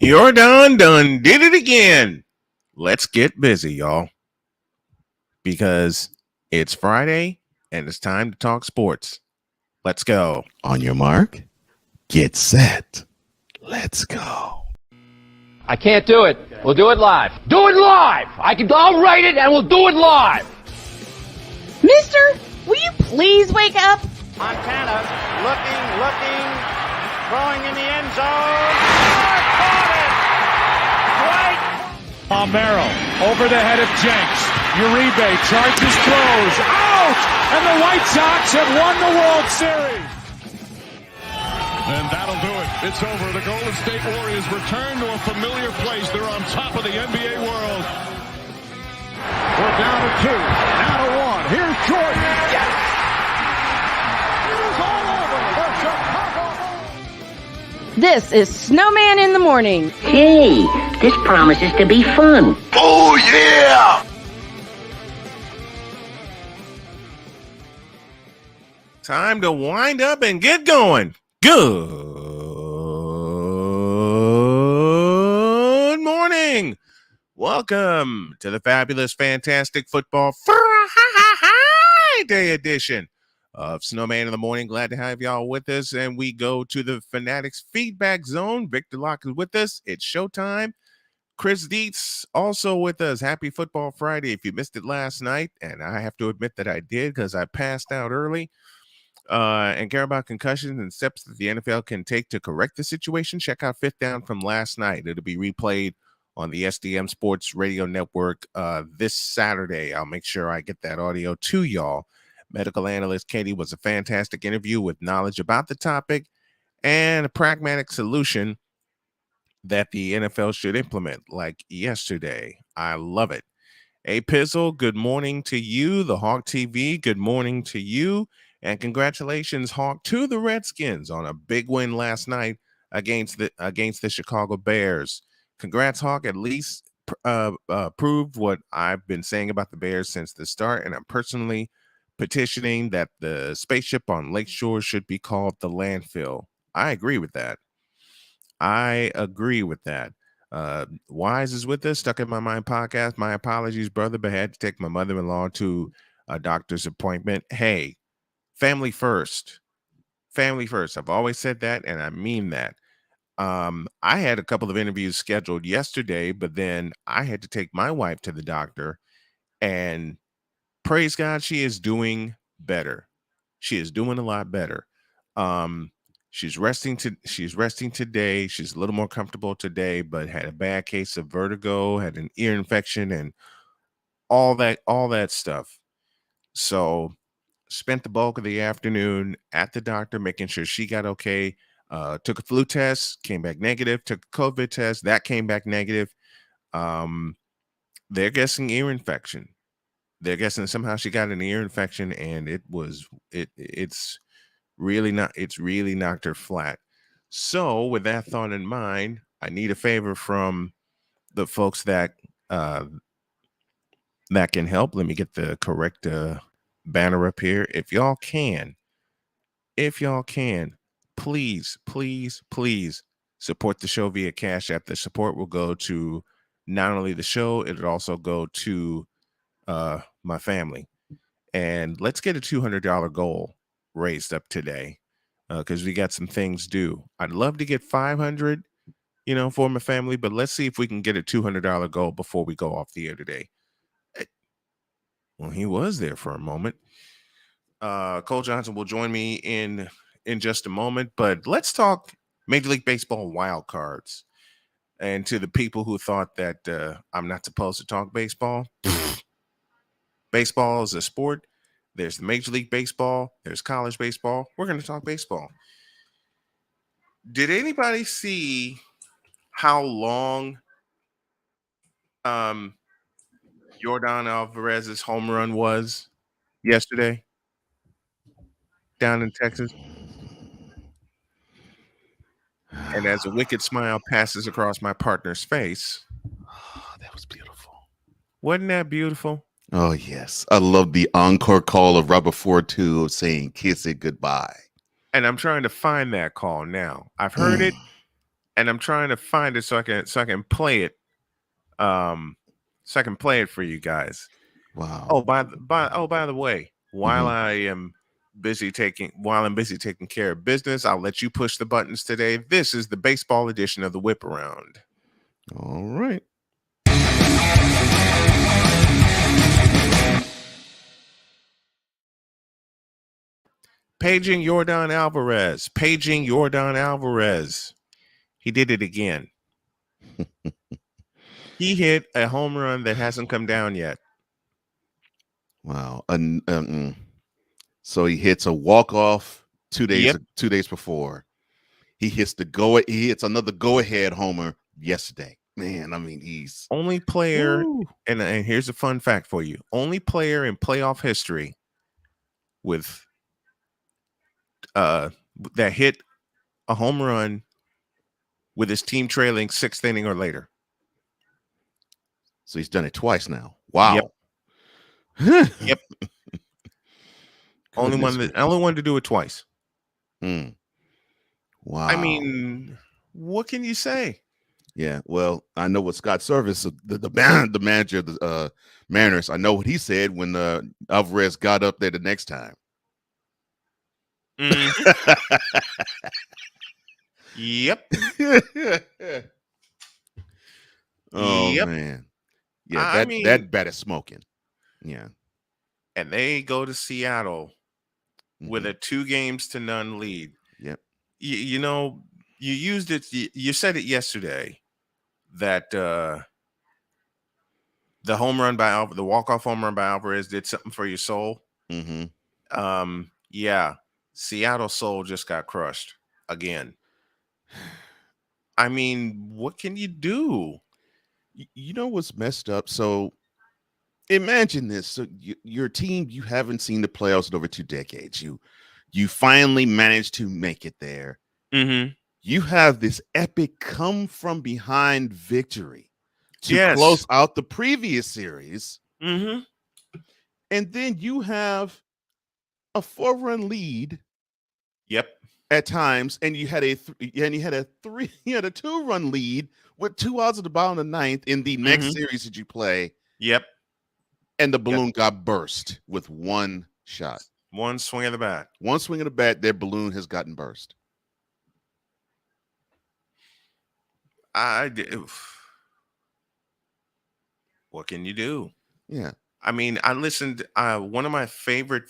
You're done did it again. Let's get busy, y'all. Because it's Friday and it's time to talk sports. Let's go. On your mark, get set. Let's go. I can't do it. We'll do it live. Do it live! I'll write it and we'll do it live! Mister, will you please wake up? Montana looking, throwing in the end zone. Caught it! Right. Palmero over the head of Jenks. Uribe charges, throws, out! And the White Sox have won the World Series. And that'll do it. It's over. The Golden State Warriors return to a familiar place. They're on top of the NBA world. We're down to 2, now to 1. Here's Jordan. Yes! It's all over the Chicago Bulls. This is Snowman in the Morning. Hey, this promises to be fun. Oh, yeah! Time to wind up and get going. Good morning. Welcome to the fabulous, fantastic football Friday edition of Snowman in the Morning. Glad to have y'all with us. And we go to the Fanatics feedback zone. Victor Locke is with us. It's showtime. Chris Dietz also with us. Happy Football Friday. If you missed it last night, and I have to admit that I did because I passed out early, and care about concussions and steps that the NFL can take to correct the situation, check out Fifth Down from last night. It'll be replayed on the SDM Sports Radio Network this Saturday. I'll make sure I get that audio to y'all. Medical analyst Katie was a fantastic interview with knowledge about the topic and a pragmatic solution that the NFL should implement, like yesterday. I love it. Hey, Pizzle, good morning to you. The Hawk TV, good morning to you. And congratulations, Hawk, to the Redskins on a big win last night against the Chicago Bears. Congrats, Hawk. At least proved what I've been saying about the Bears since the start, and I'm personally petitioning that the spaceship on Lakeshore should be called the landfill. I agree with that. I agree with that. Wise is with us, Stuck in My Mind podcast. My apologies, brother, but I had to take my mother-in-law to a doctor's appointment. Hey, family first. Family first. I've always said that, and I mean that. I had a couple of interviews scheduled yesterday, but then I had to take my wife to the doctor, and praise God, she is doing better. She is doing a lot better. She's resting today. She's a little more comfortable today, but had a bad case of vertigo, had an ear infection, and all that stuff. So spent the bulk of the afternoon at the doctor making sure she got okay. Took a flu test, came back negative. Took a COVID test, that came back negative. They're guessing ear infection. They're guessing somehow she got an ear infection, and it's really knocked her flat. So with that thought in mind, I need a favor from the folks that can help. Let me get the correct banner up here. If y'all can, please support the show via Cash App. The support will go to not only the show, it'll also go to my family. And let's get a $200 goal raised up today, because we got some things due. I'd love to get 500, for my family, but let's see if we can get a $200 goal before we go off the air today. Well, he was there for a moment. Cole Johnson will join me in just a moment, but let's talk Major League Baseball wild cards. And to the people who thought that I'm not supposed to talk baseball, baseball is a sport. There's the Major League Baseball. There's college baseball. We're going to talk baseball. Did anybody see how long Yordan Alvarez's home run was yesterday down in Texas? And as a wicked smile passes across my partner's face. Oh, that was beautiful. Wasn't that beautiful? Oh, yes. I love the encore call of Robert Ford, too, of saying kiss it goodbye. And I'm trying to find that call now. I've heard it, and I'm trying to find it so I can play it. So I can play it for you guys. Wow. Oh, by the way, while I'm busy taking care of business, I'll let you push the buttons today. This is the baseball edition of the Whip Around. All right. Paging Yordan Alvarez. He did it again. He hit a home run that hasn't come down yet. Wow. So he hits a walk-off 2 days Yep. 2 days before. He hits another go-ahead homer yesterday. Man, I mean, he's only player, and here's a fun fact for you. Only player in playoff history with that hit a home run with his team trailing 6th inning or later. So he's done it twice now. Wow. Yep. Only one to do it twice. Wow. I mean, what can you say? Yeah, well, I know what Scott Service, the manager of the Mariners, I know what he said when Alvarez got up there the next time. Yep. Oh, man. Yeah, that bat is smoking. Yeah. And they go to Seattle with a 2-0 lead. Yep. You used it. You said it yesterday that the walk-off home run by Alvarez did something for your soul. Yeah. Seattle's soul just got crushed again. I mean, what can you do? You know what's messed up? So imagine this. So your team, you haven't seen the playoffs in over 2 decades. You finally managed to make it there. You have this epic come from behind victory to close out the previous series. And then you have a 4-run lead. Yep. at times, and you had a 2-run lead with 2 outs at the bottom of the ninth in the next series that you play. Yep. And the balloon got burst with one shot. One swing of the bat. One swing of the bat, their balloon has gotten burst. What can you do? Yeah. I mean, I listened. One of my favorite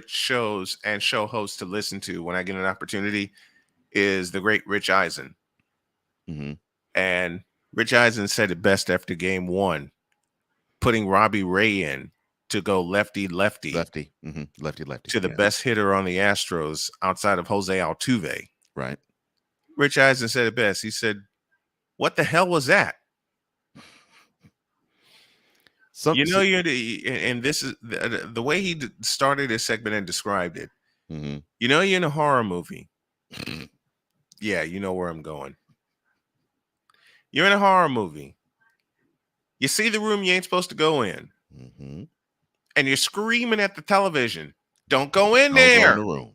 shows and show hosts to listen to when I get an opportunity is the great Rich Eisen. And Rich Eisen said it best after game 1, putting Robbie Ray in to go lefty to the best hitter on the Astros outside of Jose Altuve. Right. Rich Eisen said it best. He said, "What the hell was that?" And this is the way he started his segment and described it. You know, you're in a horror movie. Yeah, you know where I'm going. You're in a horror movie. You see the room you ain't supposed to go in. And you're screaming at the television. Don't go in there. Don't go in the room.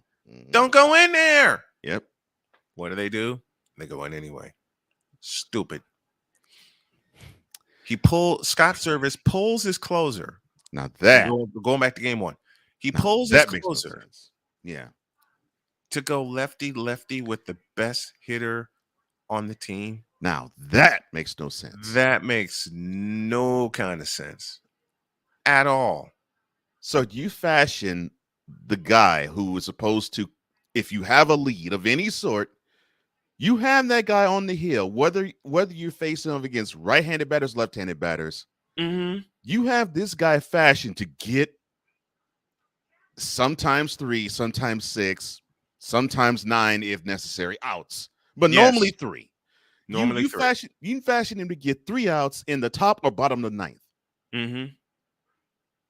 Don't go in there. Yep. What do? They go in anyway. Stupid. Scott Service pulls his closer. Now that going back to game 1. He pulls his closer. Makes no sense. Yeah. To go lefty with the best hitter on the team. Now that makes no sense. That makes no kind of sense at all. So you fashion the guy who was supposed to, if you have a lead of any sort, you have that guy on the hill, whether you're facing him against right-handed batters, left-handed batters. You have this guy fashioned to get sometimes 3, sometimes 6, sometimes 9 if necessary outs, but normally 3. You fashion him to get 3 outs in the top or bottom of the ninth.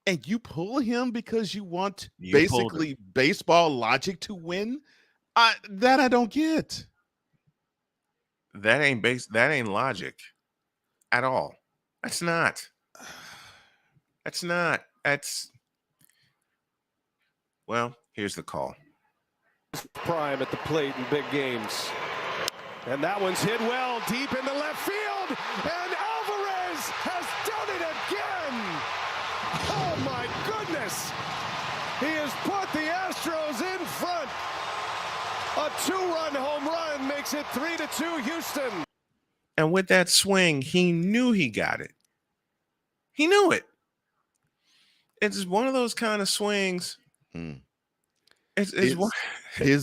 And you pull him because you want basically baseball logic to win. That I don't get. That ain't logic at all. That's not. Well, here's the call. Prime at the plate in big games. And that one's hit well deep into left field. And Alvarez has done it again. Oh, my goodness. He has put the Astros in front. A 2-run home run makes it 3-2 Houston. And with that swing, he knew he got it. He knew it. It's one of those kind of swings. His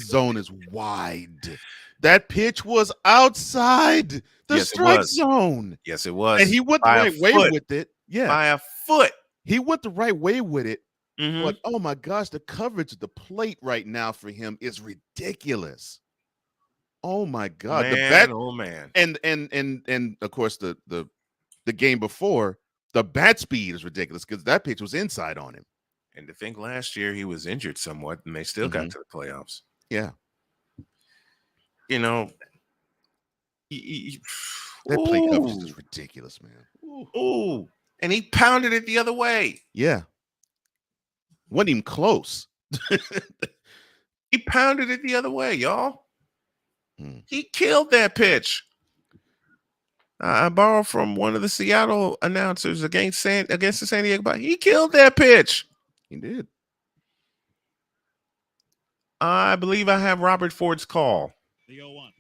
zone is wide. That pitch was outside the strike zone. Yes, it was. And he went the right way with it. Yeah. By a foot. He went the right way with it. But oh my gosh, the coverage of the plate right now for him is ridiculous. Oh my God. Man. And of course the game before, the bat speed is ridiculous because that pitch was inside on him. And to think last year he was injured somewhat and they still got to the playoffs. Yeah. You know, that plate coverage is ridiculous, man. Ooh. And he pounded it the other way. Yeah. Wasn't even close. He pounded it the other way, y'all. He killed that pitch. I borrowed from one of the Seattle announcers against the San Diego. He killed that pitch. He did. I believe I have Robert Ford's call. The 0-1.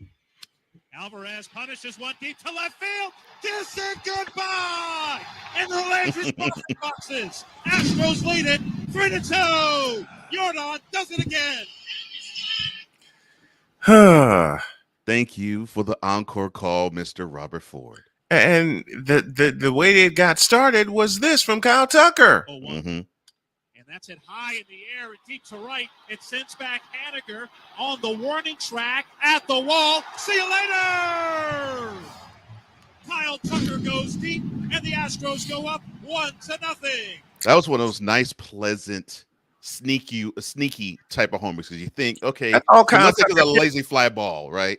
Alvarez punishes one deep to left field. Kiss it goodbye. And the Landry's boxes. Astros lead it 3-2. Jordan does it again. Thank you for the encore call, Mr. Robert Ford. And the way it got started was this from Kyle Tucker. And that's it high in the air and deep to right. It sends back Haniger on the warning track at the wall. See you later. Kyle Tucker goes deep, and the Astros go up 1-0. That was one of those nice, pleasant, sneaky type of homers because you think, okay, that's all kind of a lazy fly ball, right?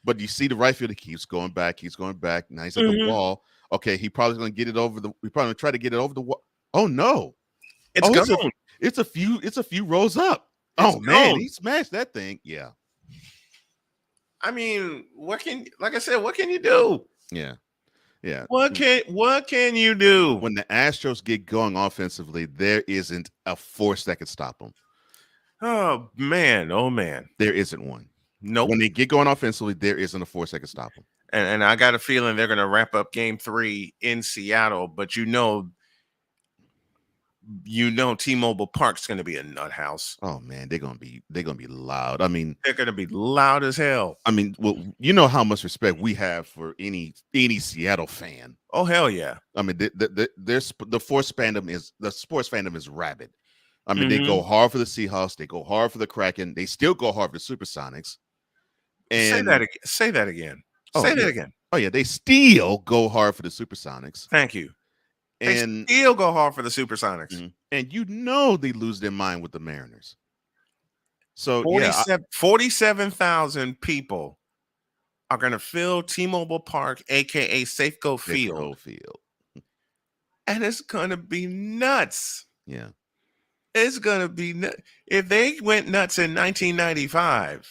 But you see the right fielder keeps going back. Now he's at the wall. Okay, he probably going to get it over the. We probably try to get it over the wall. Oh no, it's gone. It's a few rows up. Man, he smashed that thing. Yeah. I mean, like I said, what can you do? Yeah. Yeah. What can you do? When the Astros get going offensively, there isn't a force that can stop them. Oh man. There isn't one. Nope. When they get going offensively, there isn't a force that can stop them. And I got a feeling they're going to wrap up Game 3 in Seattle, but you know, T-Mobile Park's going to be a nut house. Oh man, they're gonna be loud. I mean, they're going to be loud as hell. I mean, well, you know how much respect we have for any Seattle fan. Oh hell yeah! I mean, the sports fandom is rabid. I mean, they go hard for the Seahawks, they go hard for the Kraken, they still go hard for the Supersonics. And say that again. Oh, say that yeah. again. Oh yeah, they still go hard for the Supersonics. Thank you. And they still go hard for the Supersonics. Mm-hmm. And you know they lose their mind with the Mariners. So 47,000 people are going to fill T-Mobile Park, aka Safeco Field. And it's going to be nuts. Yeah. It's going to be nuts. If they went nuts in 1995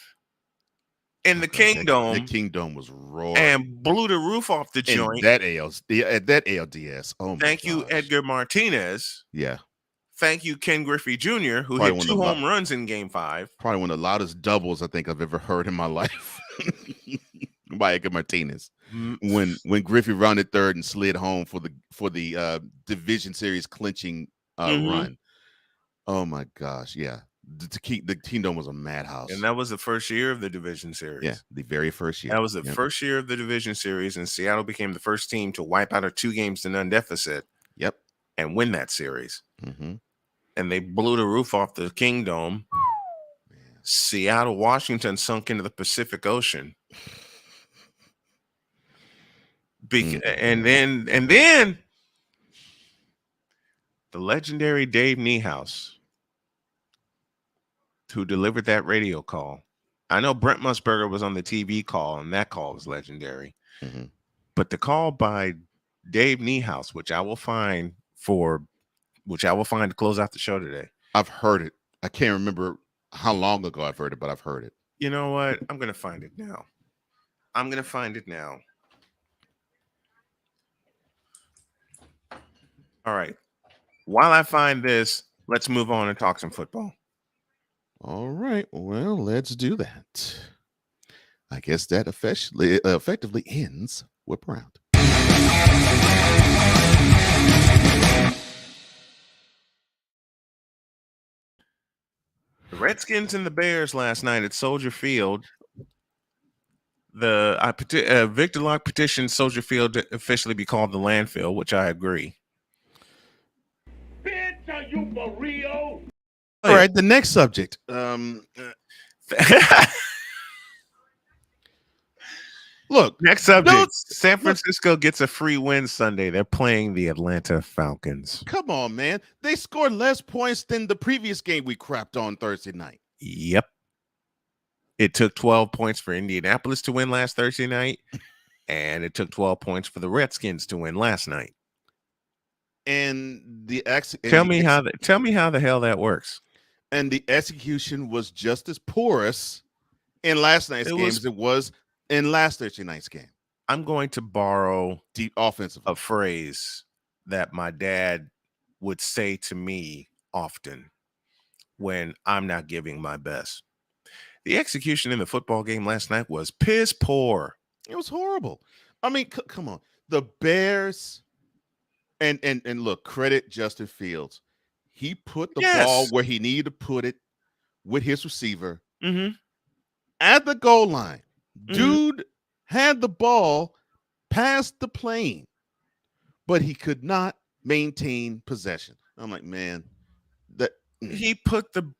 in the Kingdom. The Kingdom was roaring. And blew the roof off the joint. That ALDS. Oh my Thank you, Edgar Martinez. Yeah. Thank you, Ken Griffey Jr., who hit 2 home runs in Game 5. Probably one of the loudest doubles I think I've ever heard in my life by Edgar Martinez. When Griffey rounded third and slid home for the division series clinching run. Oh my gosh, yeah. The Kingdom was a madhouse. And that was the first year of the division series. Yeah, the very first year. That was the first year of the division series, and Seattle became the first team to wipe out a 2-game-to-none deficit. Yep. And win that series. And they blew the roof off the Kingdom. Seattle, Washington sunk into the Pacific Ocean. And then the legendary Dave Niehaus, who delivered that radio call. I know Brent Musburger was on the TV call, and that call was legendary. But the call by Dave Niehaus, which I will find to close out the show today. I've heard it. I can't remember how long ago I've heard it, but I've heard it. You know what? I'm going to find it now. All right. While I find this, let's move on and talk some football. All right. Well, let's do that. I guess that effectively ends Whip Around. The Redskins and the Bears last night at Soldier Field. Victor Locke petitioned Soldier Field to officially be called the landfill, which I agree. Bitch, are you for real? All right, the next subject. Look, next subject. San Francisco gets a free win Sunday. They're playing the Atlanta Falcons. Come on, man. They scored less points than the previous game we crapped on Thursday night. Yep. It took 12 points for Indianapolis to win last Thursday night, and it took 12 points for the Redskins to win last night. And tell me how the hell that works. And the execution was just as porous in last night's game as it was in last Thursday night's game. I'm going to borrow deep offensive a phrase that my dad would say to me often when I'm not giving my best. The execution in the football game last night was piss poor. It was horrible. I mean, come on. The Bears and look, credit Justin Fields. He put the ball where he needed to put it with his receiver at the goal line. Dude had the ball past the plane, but he could not maintain possession. I'm like, man, he put the.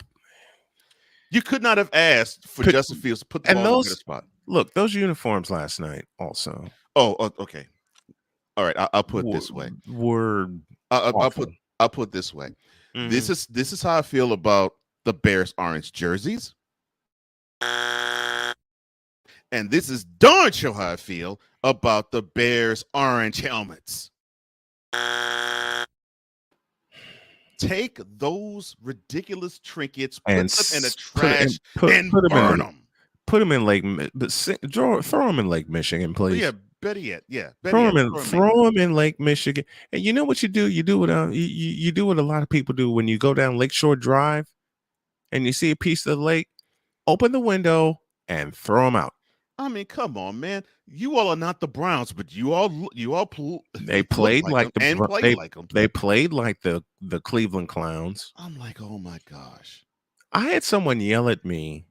You could not have asked for Justin Fields to put the ball in a better spot. Look, those uniforms last night also. Oh, okay. All right, I'll put it this way. I'll put it this way. This is how I feel about the Bears orange jerseys. And this is darn sure how I feel about the Bears orange helmets. Take those ridiculous trinkets, put them in a trash, and burn them. put him in Lake, throw him in Lake Michigan, please. Yeah, better yet. Yeah, throw him in Lake Michigan. And you know what you do? You do what you do what a lot of people do when you go down Lakeshore Drive and you see a piece of the lake. Open the window and throw them out. I mean, come on, man. You all are not the Browns, but you all they played like them. They played like the Cleveland Clowns. I'm like, oh my gosh. I had someone yell at me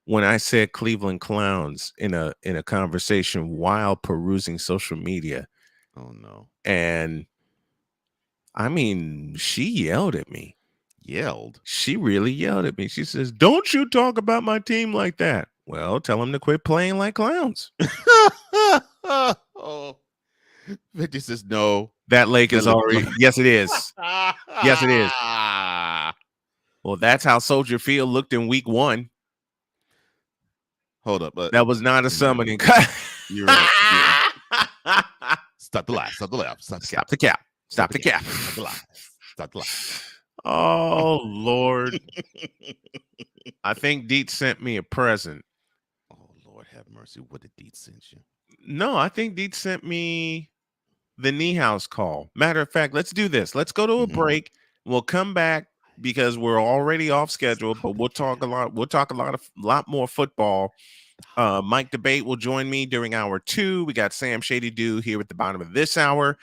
when I said Cleveland Clowns in a conversation while perusing social media. Oh no. And I mean, she yelled at me. She really yelled at me. She says, "Don't you talk about my team like that." Well, tell them to quit playing like clowns. Oh, Victor says no. That lake is already. Yes, it is. Yes, it is. Well, that's how Soldier Field looked in week 1. Hold up. That was not a summoning. You're right. Stop the laugh. Stop the laugh. Stop the cap. Stop the cap. Stop the laugh. Stop the laugh. Oh, Lord. I think Deet sent me a present. Oh, Lord have mercy. What did Deet send you? No, I think Deet sent me the knee house call. Matter of fact, let's do this. Let's go to a break. We'll come back because we're already off schedule, but we'll talk a lot more football. Mike Debate will join me during hour 2. We got Sam Shady Doo here at the bottom of this hour.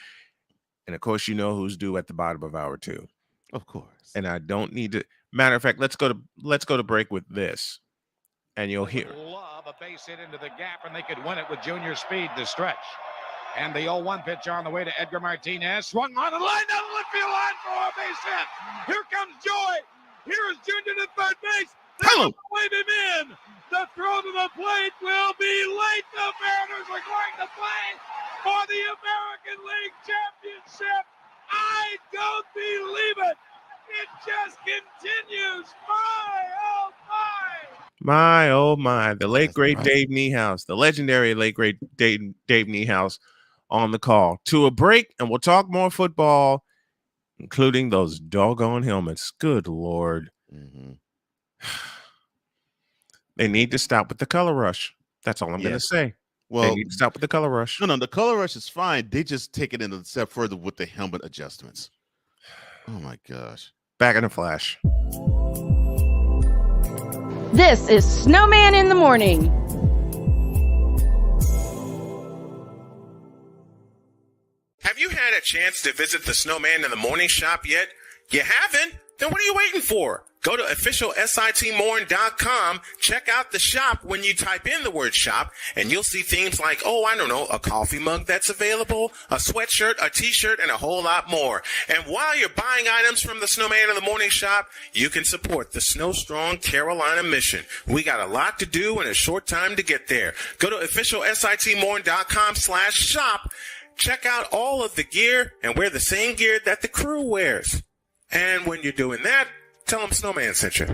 And of course, you know who's due at the bottom of hour 2. Of course. And I don't need to. Matter of fact, let's go to break with this, and you'll hear. Love a base hit into the gap, and they could win it with Junior speed to stretch. And the 0-1 pitch on the way to Edgar Martinez, swung on the line down the left field line for a base hit. Here comes Joy. Here's Junior to third base. They'll wave him in. The throw to the plate will be late. The Mariners are going to play for the American League Championship. I don't believe it. It just continues. My, oh, my. My, oh, my. The late, great Dave Niehaus, the legendary late, great Dave Niehaus on the call. To a break, and we'll talk more football, including those doggone helmets. Good Lord. They need to stop with the color rush. That's all I'm going to say. Well, they need to stop with the color rush. No, the color rush is fine. They just take it in a step further with the helmet adjustments. Oh my gosh. Back in a flash. This is Snowman in the Morning. Have you had a chance to visit the Snowman in the Morning shop yet? You haven't? Then what are you waiting for? Go to officialsitmorn.com, check out the shop when you type in the word shop, and you'll see things like, a coffee mug that's available, a sweatshirt, a t-shirt, and a whole lot more. And while you're buying items from the Snowman in the Morning shop, you can support the Snow Strong Carolina mission. We got a lot to do and a short time to get there. Go to officialsitmorn.com/shop, check out all of the gear, and wear the same gear that the crew wears. And when you're doing that, tell them Snowman sent you.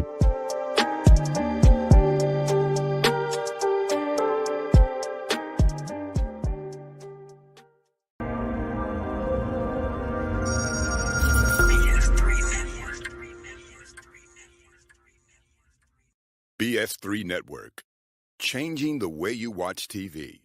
BS3 Network. Changing the way you watch TV.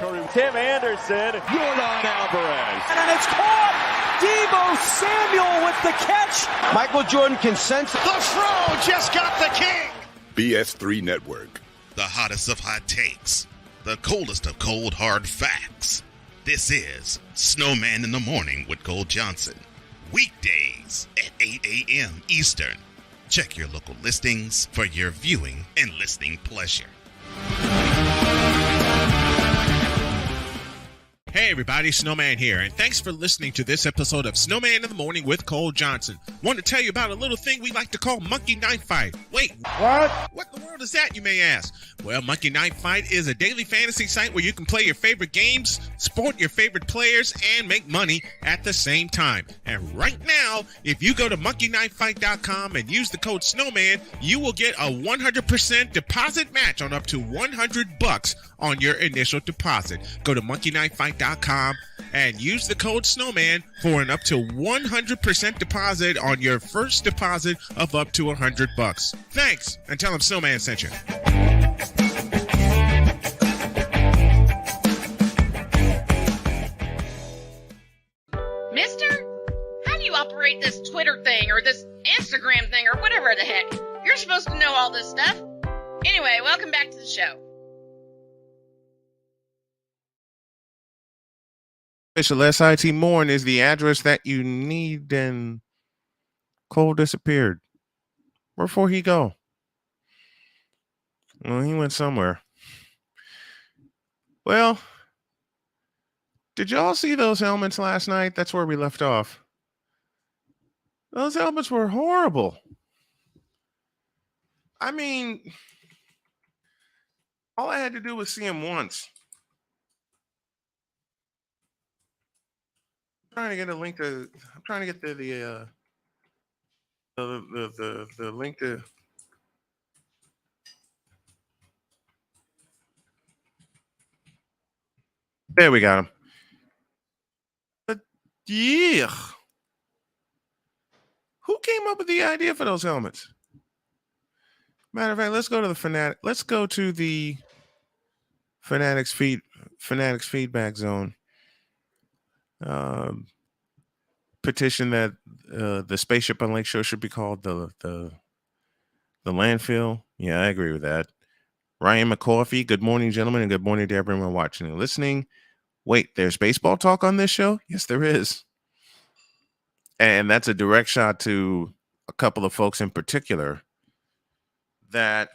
Tim Anderson, Jordan Alvarez. And it's caught! Deebo Samuel with the catch. Michael Jordan can sense it. The throw just got the king. BS3 Network. The hottest of hot takes. The coldest of cold hard facts. This is Snowman in the Morning with Cole Johnson. Weekdays at 8 a.m. Eastern. Check your local listings for your viewing and listening pleasure. Hey everybody, Snowman here, and thanks for listening to this episode of Snowman in the Morning with Cole Johnson. Want to tell you about a little thing we like to call Monkey Knife Fight. Wait, what? What in the world is that, you may ask? Well, Monkey Knife Fight is a daily fantasy site where you can play your favorite games, support your favorite players, and make money at the same time. And right now, if you go to monkeyknifefight.com and use the code Snowman, you will get a 100% deposit match on up to $100 on your initial deposit. Go to monkeyknifefight.com and use the code Snowman for an up to 100% deposit on your first deposit of up to $100. Thanks, and tell them Snowman sent you. Mister, how do you operate this Twitter thing or this Instagram thing or whatever the heck? You're supposed to know all this stuff. Anyway, welcome back to the show. Official SIT Morn is the address that you need, and Cole disappeared. Where'd he go? Well, he went somewhere. Well, did y'all see those helmets last night? That's where we left off. Those helmets were horrible. I mean, all I had to do was see him once. I'm trying to get a link to. I'm trying to get the link to. There we got him. But yeah, who came up with the idea for those helmets? Matter of fact, let's go to the Fanatic. Let's go to the Fanatics feedback zone. Petition that the spaceship on Lake Shore should be called the landfill. Yeah, I agree with that. Ryan McCoffey, good morning, gentlemen, and good morning to everyone watching and listening. Wait, there's baseball talk on this show? Yes, there is. And that's a direct shot to a couple of folks in particular that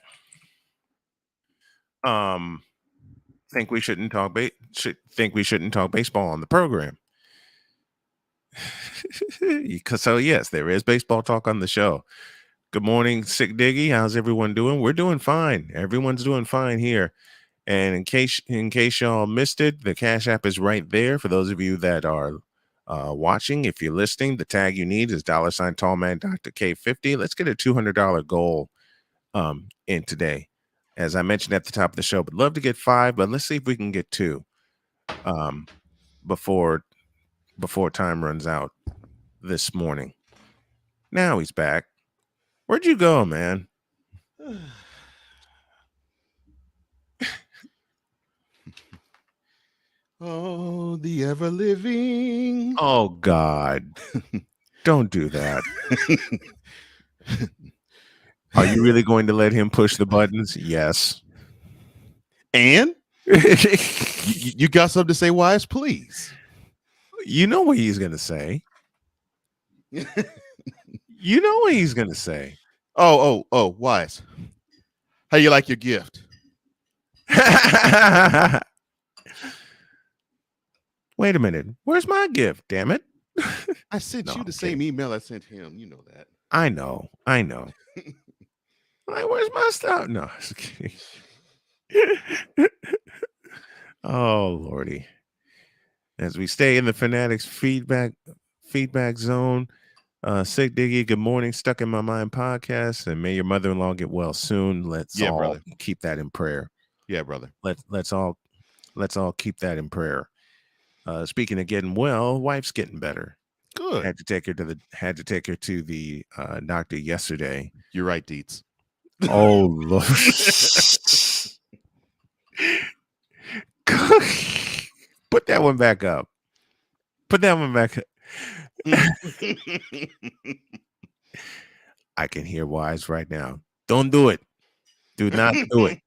think we shouldn't talk baseball on the program. So yes, there is baseball talk on the show. Good morning, Sick Diggy. How's everyone doing? We're doing fine. Everyone's doing fine here. And in case y'all missed it, the Cash App is right there for those of you that are watching. If you're listening, the tag you need is $ Tallman Dr. K50. Let's get a $200 goal in today. As I mentioned at the top of the show, but love to get 5, but let's see if we can get 2 before time runs out this morning. Now he's back. Where'd you go, man? Oh, the ever living. Oh, God. Don't do that. Are you really going to let him push the buttons? Yes. And you got something to say, Wise? Please. You know what he's going to say. You know what he's going to say. Oh, Wise. How you like your gift? Wait a minute. Where's my gift? Damn it. I sent you the same email I sent him. You know that. I know. Like, where's my stuff? No, I was kidding. Oh, Lordy. As we stay in the Fanatics feedback zone, Sick Diggy, good morning, Stuck in My Mind podcast, and may your mother-in-law get well soon. Let's all brother. Keep that in prayer. Yeah, brother. Let's all keep that in prayer. Speaking of getting well, wife's getting better. Good. Had to take her to the doctor yesterday. You're right, Deets. Oh, Lord. Put that one back up. Put that one back up. I can hear Wise right now. Don't do it. Do not do it.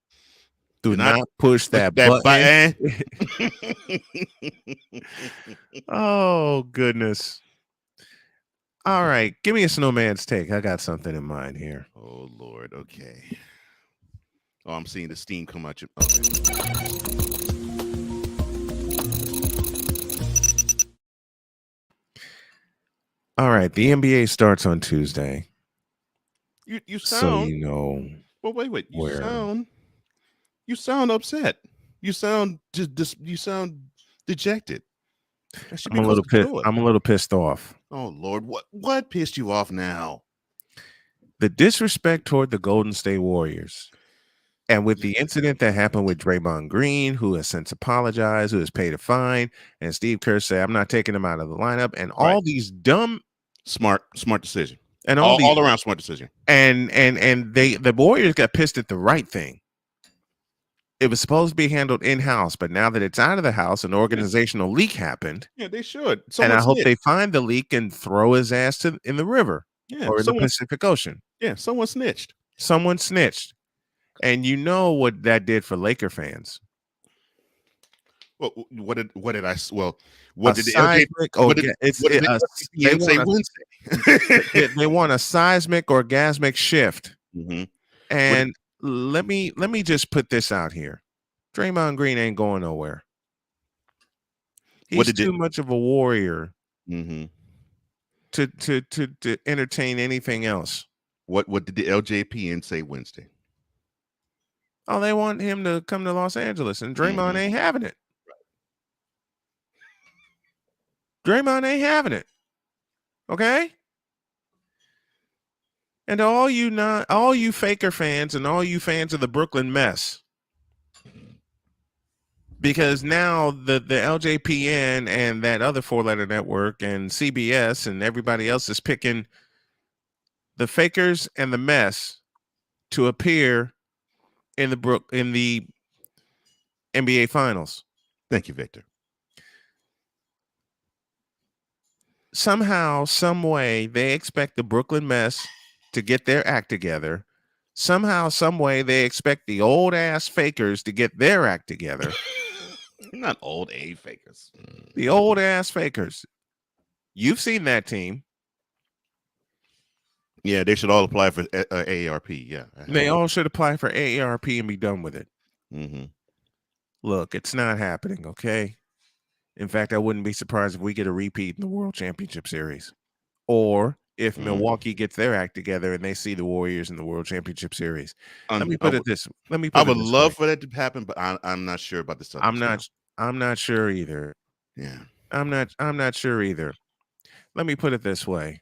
Do not push that button. Oh, goodness. All right. Give me a snowman's take. I got something in mind here. Oh, Lord. Okay. Oh, I'm seeing the steam come out your... Okay. All right. The NBA starts on Tuesday. You sound... So you know... Well, wait. You sound upset. You sound you sound dejected. I'm a little pissed. I'm a little pissed off. Oh Lord, what pissed you off now? The disrespect toward the Golden State Warriors, and with the incident that happened with Draymond Green, who has since apologized, who has paid a fine, and Steve Kerr said, "I'm not taking him out of the lineup," and all these dumb, smart decision, and all around smart decision, and the Warriors got pissed at the right thing. It was supposed to be handled in-house, but now that it's out of the house, an organizational leak happened. Yeah, they should. And I hope they find the leak and throw his ass in the river or in the Pacific Ocean. Yeah, someone snitched. Someone snitched. And you know what that did for Laker fans. Well, what did the they want a seismic orgasmic shift. Mm-hmm. And let me just put this out here. Draymond Green ain't going nowhere. He's too much of a warrior to entertain anything else. What did the LJPN say Wednesday? Oh, they want him to come to Los Angeles, and Draymond ain't having it. Draymond ain't having it. Okay? And all you Faker fans and all you fans of the Brooklyn mess, because now the LJPN and that other 4-letter network and CBS and everybody else is picking the Fakers and the mess to appear in the NBA Finals. Thank you, Victor. Somehow, some way, they expect the Brooklyn mess to get their act together. Somehow, some way, they expect the old ass Fakers to get their act together. Not old A Fakers. The old ass Fakers. You've seen that team. Yeah, they should all apply for AARP. Yeah, they all should apply for AARP and be done with it. Mm-hmm. Look, it's not happening. Okay. In fact, I wouldn't be surprised if we get a repeat in the World Championship Series, or if Milwaukee gets their act together and they see the Warriors in the World Championship Series. Let me put it this. I would love for that to happen, but I'm not sure about this. I'm not sure either. Yeah, I'm not sure either. Let me put it this way: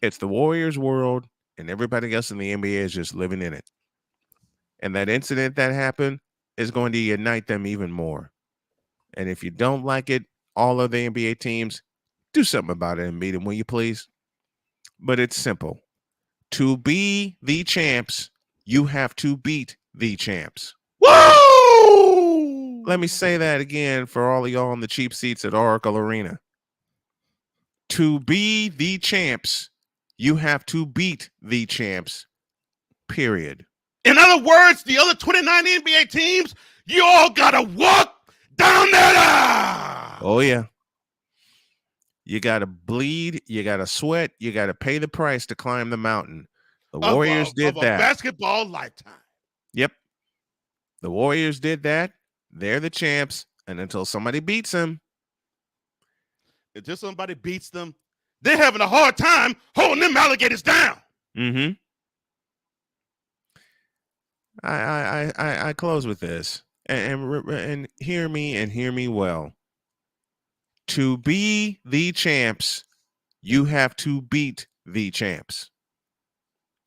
it's the Warriors' world, and everybody else in the NBA is just living in it. And that incident that happened is going to unite them even more. And if you don't like it, all of the NBA teams, do something about it and meet them, will you please? But it's simple. To be the champs, you have to beat the champs. Whoa! Let me say that again for all of y'all on the cheap seats at Oracle Arena. To be the champs, you have to beat the champs, period. In other words, the other 29 NBA teams, you all got to walk down that. Oh, yeah. You got to bleed. You got to sweat. You got to pay the price to climb the mountain. The Warriors did that. Basketball lifetime. Yep. The Warriors did that. They're the champs. And until somebody beats them. Until somebody beats them, they're having a hard time holding them alligators down. Mm-hmm. I close with this. And hear me well. To be the champs, you have to beat the champs.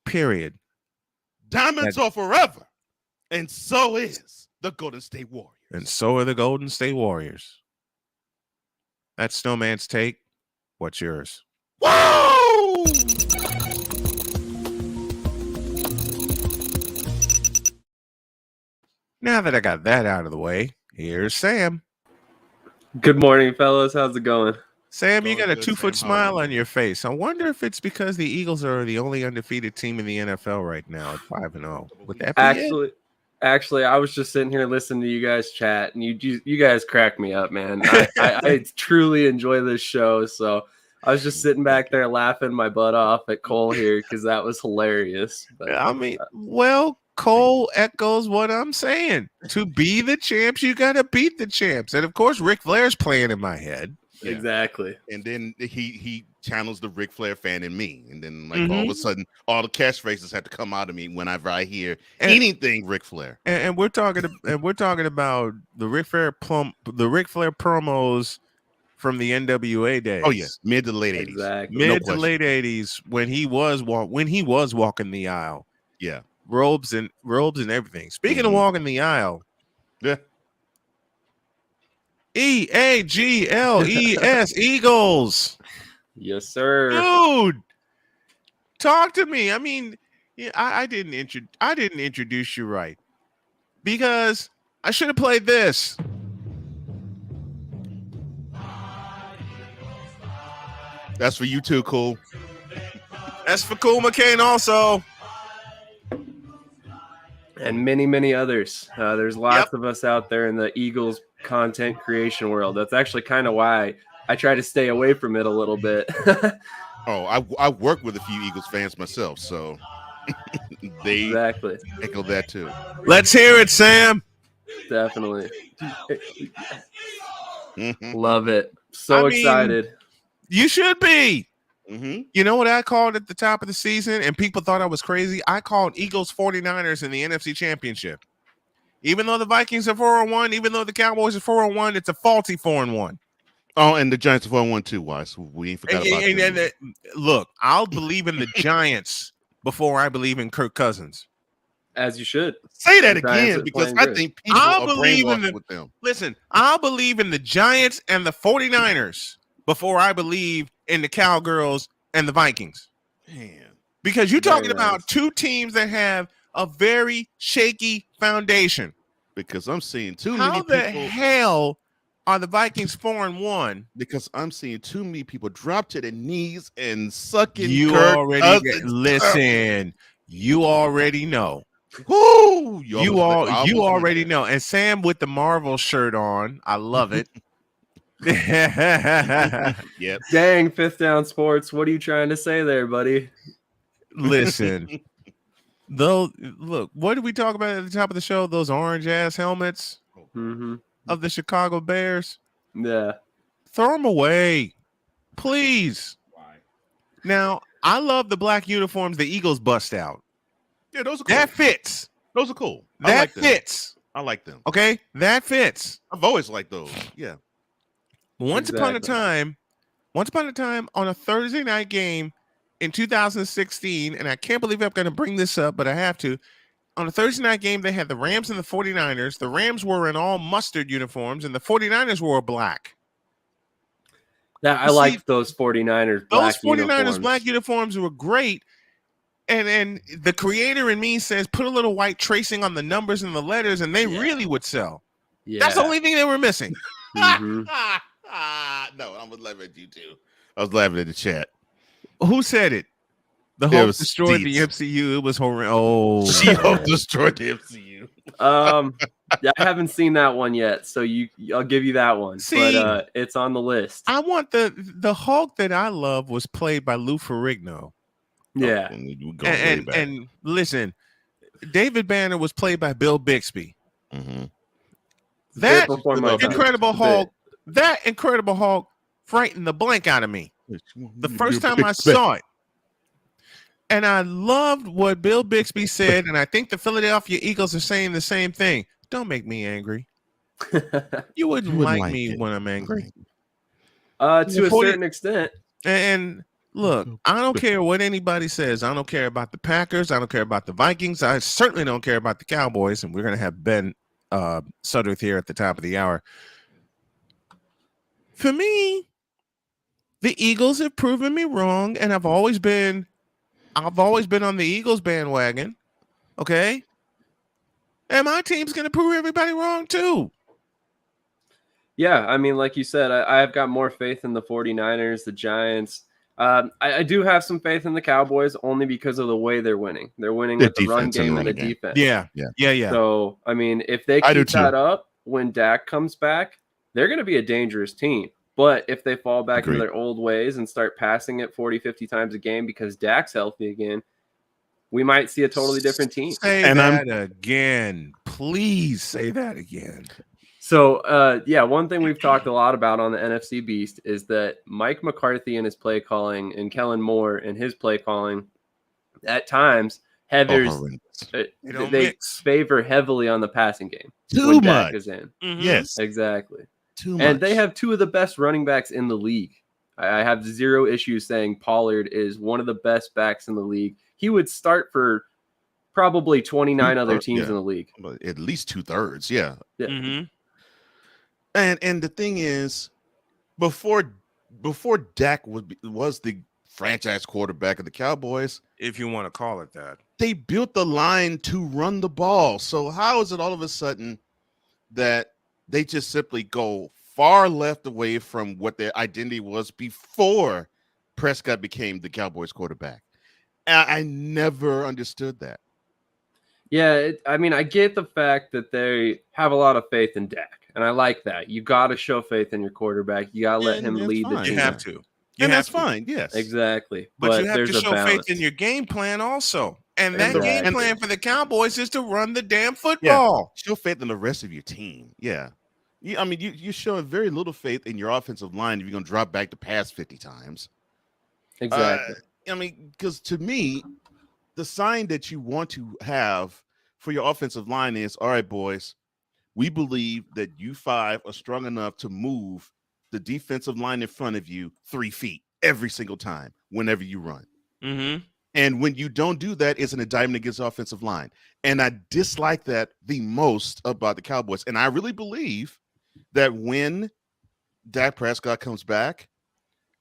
Period. Diamonds are forever. And so is the Golden State Warriors. And so are the Golden State Warriors. That's Snowman's take. What's yours? Whoa! Now that I got that out of the way, here's Sam. Good morning, fellas. How's it going? Sam, you Going got a good, 2-foot Sam. How are smile you? on your face. I wonder if it's because the Eagles are the only undefeated team in the NFL right now at 5-0. Would that be it? Actually, I was just sitting here listening to you guys chat, and you guys crack me up, man. I truly enjoy this show, so I was just sitting back there laughing my butt off at Cole here because that was hilarious. But, I mean, well, Cole echoes what I'm saying. To be the champs, you got to beat the champs. And of course, Ric Flair's playing in my head. Yeah. Exactly. And then he channels the Ric Flair fan in me. And then all of a sudden, all the catchphrases have to come out of me whenever I hear anything Ric Flair. And we're talking about the Ric Flair promos from the NWA days. Oh yeah, mid to late 80s. Exactly. Mid to late 80s when he was walking the aisle. Yeah. Robes and everything. Speaking of walking the aisle. Yeah. EAGLES Eagles. Yes, sir. Dude, talk to me. I mean, yeah, I didn't introduce you right because I should have played this. That's for you too, Cool. That's for Cool McCain also. And many, many others. There's lots of us out there in the Eagles content creation world. That's actually kind of why I try to stay away from it a little bit. I work with a few Eagles fans myself, so they echo that too. Let's hear it, Sam. Definitely. Love it. So excited. You should be. Mm-hmm. You know what I called at the top of the season, and people thought I was crazy? I called Eagles 49ers in the NFC Championship. Even though the Vikings are 4-1, even though the Cowboys are 4-1, it's a faulty 4-1. Oh, and the Giants are 4-1 too, Wise. We ain't forgot about that. Look, I'll believe in the Giants before I believe in Kirk Cousins. As you should. Say that again, because I think people are brainwashed with them. Listen, I'll believe in the Giants and the 49ers before I believe in the Cowgirls and the Vikings. Man. Because you're talking about two teams that have a very shaky foundation. Because I'm seeing too How many people. the hell are the Vikings 4-1? Because I'm seeing too many people drop to their knees and sucking. You Kirk already Cousins. listen. You already know. Woo! You already know. And Sam with the Marvel shirt on, I love it. Yep. Dang, Fifth Down Sports. What are you trying to say there, buddy? Listen. Though, look, what did we talk about at the top of the show? Those orange ass helmets of the Chicago Bears. Yeah. Throw them away, please. Why? Now, I love the black uniforms the Eagles bust out. Yeah, those are cool. That fits. Those are cool. That fits. I like them. Okay, that fits. I've always liked those. Yeah. Once upon a time, on a Thursday night game in 2016, and I can't believe I'm going to bring this up, but I have to. On a Thursday night game, they had the Rams and the 49ers. The Rams were in all mustard uniforms, and the 49ers were black. I liked those 49ers black Those 49ers uniforms. black uniforms were great. And the creator in me says, put a little white tracing on the numbers and the letters, and they really would sell. Yeah. That's the only thing they were missing. No, I was laughing at you too. I was laughing at the chat. Who said it? The Hulk destroyed the MCU. It was horrible. Oh, she Hulk destroyed the MCU. Yeah, I haven't seen that one yet, so I'll give you that one. See, but it's on the list. I want the Hulk that I love was played by Lou Ferrigno. Yeah, and listen, David Banner was played by Bill Bixby. Mm-hmm. That Incredible Hulk frightened the blank out of me the first time I saw it. And I loved what Bill Bixby said, and I think the Philadelphia Eagles are saying the same thing. Don't make me angry. You wouldn't like me when I'm angry. To a certain extent. And look, I don't care what anybody says. I don't care about the Packers. I don't care about the Vikings. I certainly don't care about the Cowboys. And we're going to have Ben Sudworth here at the top of the hour. For me, the Eagles have proven me wrong, and I've always been on the Eagles bandwagon. Okay? And my team's going to prove everybody wrong too. Yeah, I mean, like you said, I've got more faith in the 49ers, the Giants. I do have some faith in the Cowboys only because of the way they're winning. They're winning The with the run defense and game the and the running game. defense. Yeah. So, I mean, if they I do keep that too. up when Dak comes back, they're going to be a dangerous team. But if they fall back into Agreed. their old ways and start passing it 40, 50 times a game because Dak's healthy again, we might see a totally different team. Say that again. Please say that again. So, one thing we've talked a lot about on the NFC Beast is that Mike McCarthy and his play calling and Kellen Moore and his play calling at times they favor heavily on the passing game. Too Dak much. is in. Yes. Exactly. Too much. And they have two of the best running backs in the league. I have zero issues saying Pollard is one of the best backs in the league. He would start for probably 29 other teams in the league. At least 2/3, yeah. Mm-hmm. And the thing is, before Dak was the franchise quarterback of the Cowboys, if you want to call it that, they built the line to run the ball. So how is it all of a sudden that they just simply go far left away from what their identity was before Prescott became the Cowboys quarterback? I never understood that. Yeah, I mean, I get the fact that they have a lot of faith in Dak, and I like that. You got to show faith in your quarterback. You got to let him lead the team. You have to. And that's fine, yes. Exactly. But you have to show faith in your game plan also. And that game plan for the Cowboys is to run the damn football. Yeah. Show faith in the rest of your team. Yeah. I mean, you're showing very little faith in your offensive line if you're going to drop back to pass 50 times. Exactly. I mean, because to me, the sign that you want to have for your offensive line is, all right, boys, we believe that you five are strong enough to move the defensive line in front of you 3 feet every single time whenever you run. Mm-hmm. And when you don't do that, it's an indictment against the offensive line. And I dislike that the most about the Cowboys. And I really believe that when Dak Prescott comes back,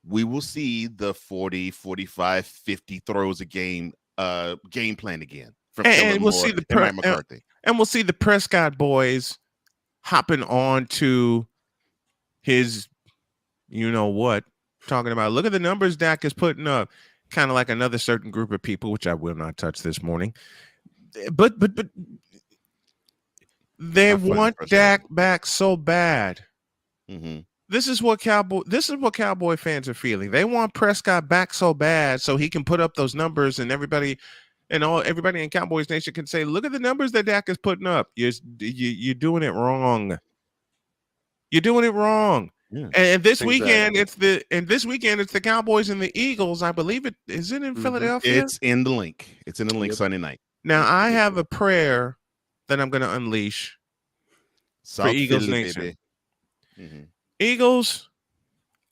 we will see the 40, 45, 50 throws a game plan again. And we'll see McCarthy. And we'll see the Prescott boys hopping on to his, you know what, talking about, look at the numbers Dak is putting up. Kind of like another certain group of people, which I will not touch this morning. But they want Dak back so bad. Mm-hmm. This is what Cowboy fans are feeling. They want Prescott back so bad so he can put up those numbers, and everybody in Cowboys Nation can say, look at the numbers that Dak is putting up. You're doing it wrong. You're doing it wrong. Yeah. And this weekend it's the Cowboys and the Eagles. I believe it is it in Philadelphia. It's in the link. It's in the link Sunday night. Now I have a prayer that I'm going to unleash for Eagles Nation. Mm-hmm. Eagles,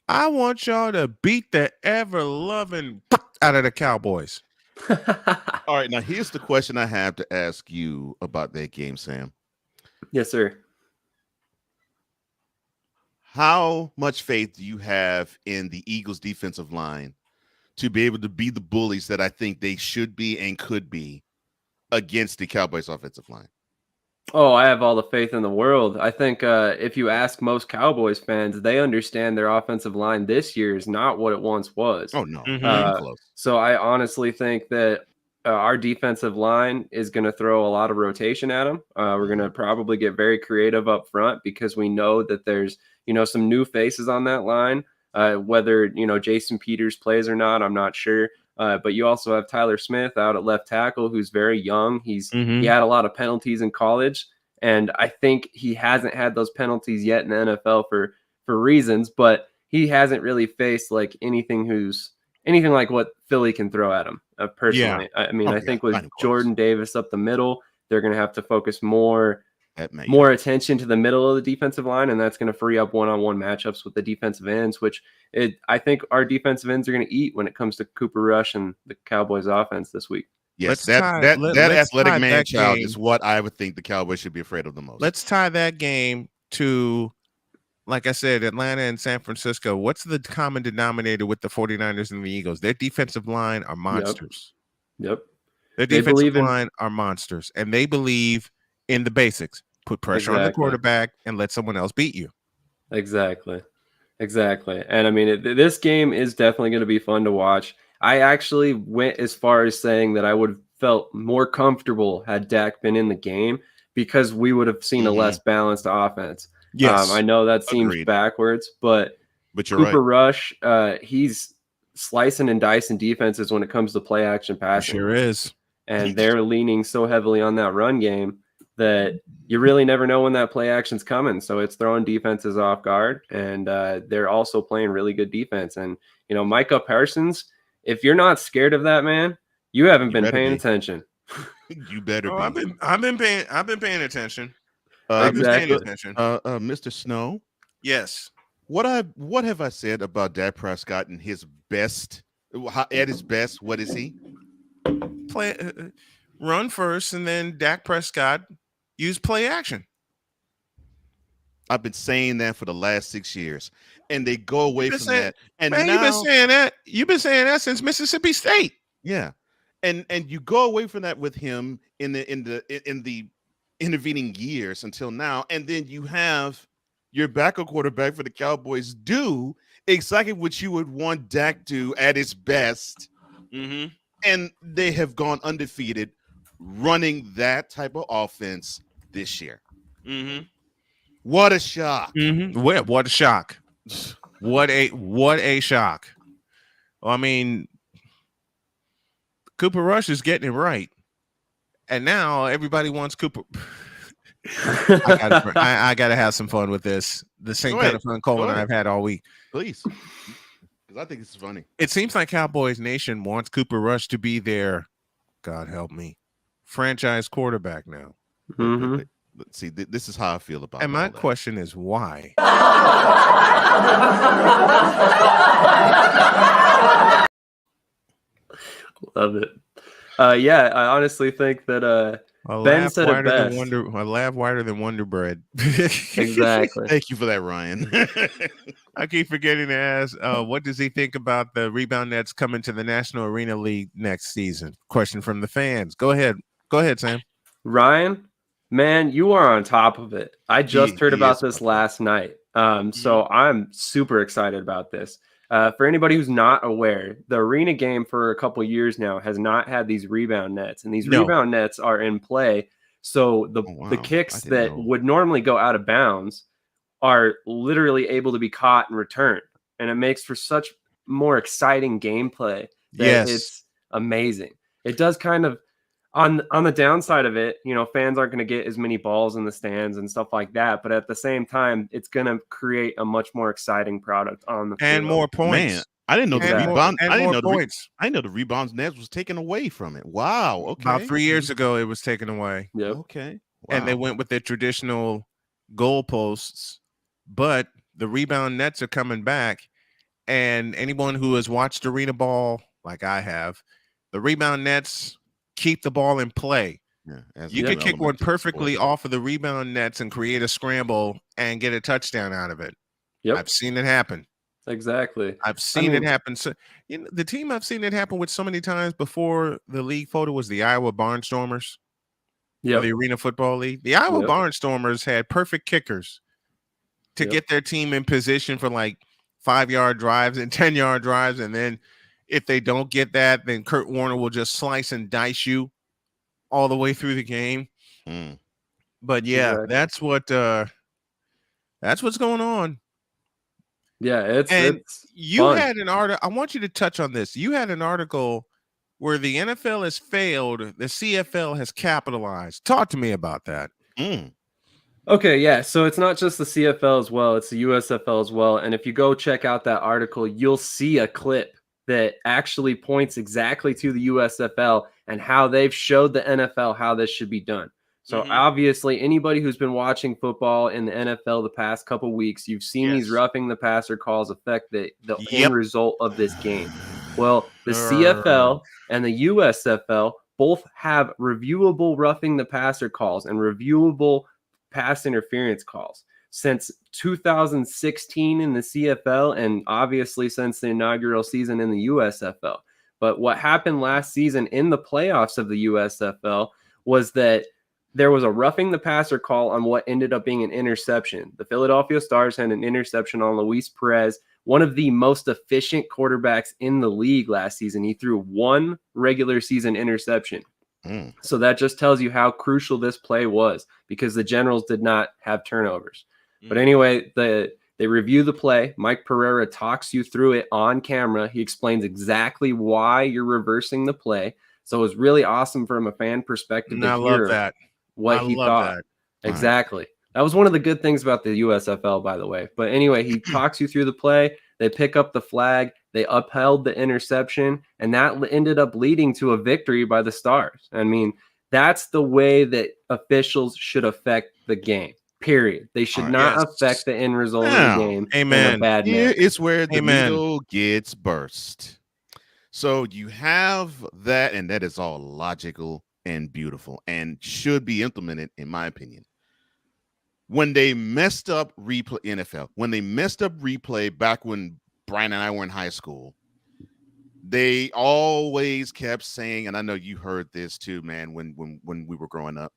I want y'all to beat the ever-loving out of the Cowboys. All right, now here's the question I have to ask you about that game, Sam. Yes, sir. How much faith do you have in the Eagles defensive line to be able to be the bullies that I think they should be and could be against the Cowboys offensive line? Oh, I have all the faith in the world. I think if you ask most Cowboys fans, they understand their offensive line this year is not what it once was. Oh, no. Mm-hmm. So I honestly think that our defensive line is going to throw a lot of rotation at them. We're going to probably get very creative up front because we know that there's, some new faces on that line. Whether, Jason Peters plays or not, I'm not sure. But you also have Tyler Smith out at left tackle, who's very young. He had a lot of penalties in college, and I think he hasn't had those penalties yet in the NFL for reasons, but he hasn't really faced like anything like what Philly can throw at him. Personally, Yeah. I mean, I think with Jordan Davis up the middle, they're going to have to focus more attention to the middle of the defensive line, and that's going to free up one-on-one matchups with the defensive ends, which I think our defensive ends are going to eat when it comes to Cooper Rush and the Cowboys offense this week. Yes, that athletic man-child is what I would think the Cowboys should be afraid of the most. Let's tie that game to, like I said, Atlanta and San Francisco. What's the common denominator with the 49ers and the Eagles? Their defensive line are monsters. Yep. Their defensive line are monsters, and they believe in the basics. Put pressure on the quarterback and let someone else beat you. Exactly. And I mean, this game is definitely going to be fun to watch. I actually went as far as saying that I would have felt more comfortable had Dak been in the game because we would have seen a less balanced offense. Yes. I know that seems Agreed. backwards, but you're Cooper right. Rush, he's slicing and dicing defenses when it comes to play action passing. Sure is. And they're leaning so heavily on that run game that you really never know when that play action's coming. So it's throwing defenses off guard, and they're also playing really good defense. And, you know, Micah Parsons, if you're not scared of that man, you haven't been paying attention. You better be. I've been paying attention. Exactly. Mr. Snow. Yes. What have I said about Dak Prescott and his best? At his best, what is he? Run first, and then Dak Prescott use play action. I've been saying that for the last 6 years, and they go away from that. And man, now, you've been saying that. You've been saying that since Mississippi State. Yeah, and you go away from that with him in the intervening years until now, and then you have your backup quarterback for the Cowboys do exactly what you would want Dak to at his best. Mm-hmm. And they have gone undefeated running that type of offense this year. Mm-hmm. What a shock. Mm-hmm. What a shock. What a shock. Well, I mean, Cooper Rush is getting it right. And now everybody wants Cooper. I gotta have some fun with this. The same kind of fun Cole and I've had all week. Please. I think it's funny. It seems like Cowboys Nation wants Cooper Rush to be their, God help me, franchise quarterback now. Mm-hmm. Let's see, this is how I feel about it. And my question is why? Love it. Yeah, I honestly think that Ben said it best. I laugh wider than Wonder Bread. Exactly. Thank you for that, Ryan. I keep forgetting to ask, what does he think about the Rebound Nets coming to the National Arena League next season? Question from the fans. Go ahead, Sam. Ryan, man, you are on top of it. I just heard about this last night. So I'm super excited about this. For anybody who's not aware, the arena game for a couple years now has not had these rebound nets, and these rebound nets are in play. So the kicks that would normally go out of bounds are literally able to be caught and returned, and it makes for such more exciting gameplay. It's amazing. It does kind of on the downside of it, you know, fans aren't going to get as many balls in the stands and stuff like that. But at the same time, it's going to create a much more exciting product on the and field. more points. Man, I didn't know the rebound. I didn't know points. I know the rebounds net was taken away from it. Wow. Okay. About 3 years ago, it was taken away. Yep. Okay. Wow. And they went with the traditional goalposts, but the rebound nets are coming back. And anyone who has watched arena ball, like I have, the rebound nets keep the ball in play. Yeah, you can kick one perfectly off of the rebound nets and create a scramble and get a touchdown out of it. Yep. I've seen it happen. Exactly. I've seen it happen. So, you know, the team I've seen it happen with so many times before the league photo was the Iowa Barnstormers. Yeah, the Arena Football League. The Iowa Barnstormers had perfect kickers to get their team in position for like 5-yard drives and 10-yard drives. And then if they don't get that, then Kurt Warner will just slice and dice you all the way through the game. But yeah, that's what's going on. Yeah, it's you fun. Had an article. I want you to touch on this. You had an article where the NFL has failed, the CFL has capitalized. Talk to me about that. Okay, yeah. So it's not just the CFL as well; it's the USFL as well. And if you go check out that article, you'll see a clip that actually points exactly to the USFL and how they've showed the NFL how this should be done. So obviously, anybody who's been watching football in the NFL the past couple weeks, you've seen these roughing the passer calls affect the end result of this game. Well, the CFL and the USFL both have reviewable roughing the passer calls and reviewable pass interference calls since 2016 in the CFL, and obviously since the inaugural season in the USFL. But what happened last season in the playoffs of the USFL was that there was a roughing the passer call on what ended up being an interception. The Philadelphia Stars had an interception on Luis Perez, one of the most efficient quarterbacks in the league last season. He threw one regular season interception. So that just tells you how crucial this play was, because the Generals did not have turnovers. But anyway, they review the play. Mike Pereira talks you through it on camera. He explains exactly why you're reversing the play. So it was really awesome from a fan perspective to hear what he thought. Exactly. That was one of the good things about the USFL, by the way. But anyway, he talks you through the play. They pick up the flag. They upheld the interception, and that ended up leading to a victory by the Stars. I mean, that's the way that officials should affect the game, period. They should not affect the end result of the game in a bad manner. Here is where the needle gets burst. So you have that, and that is all logical and beautiful and should be implemented, in my opinion. When they messed up replay, NFL, when they messed up replay back when Brian and I were in high school, they always kept saying, and I know you heard this too, man, when we were growing up,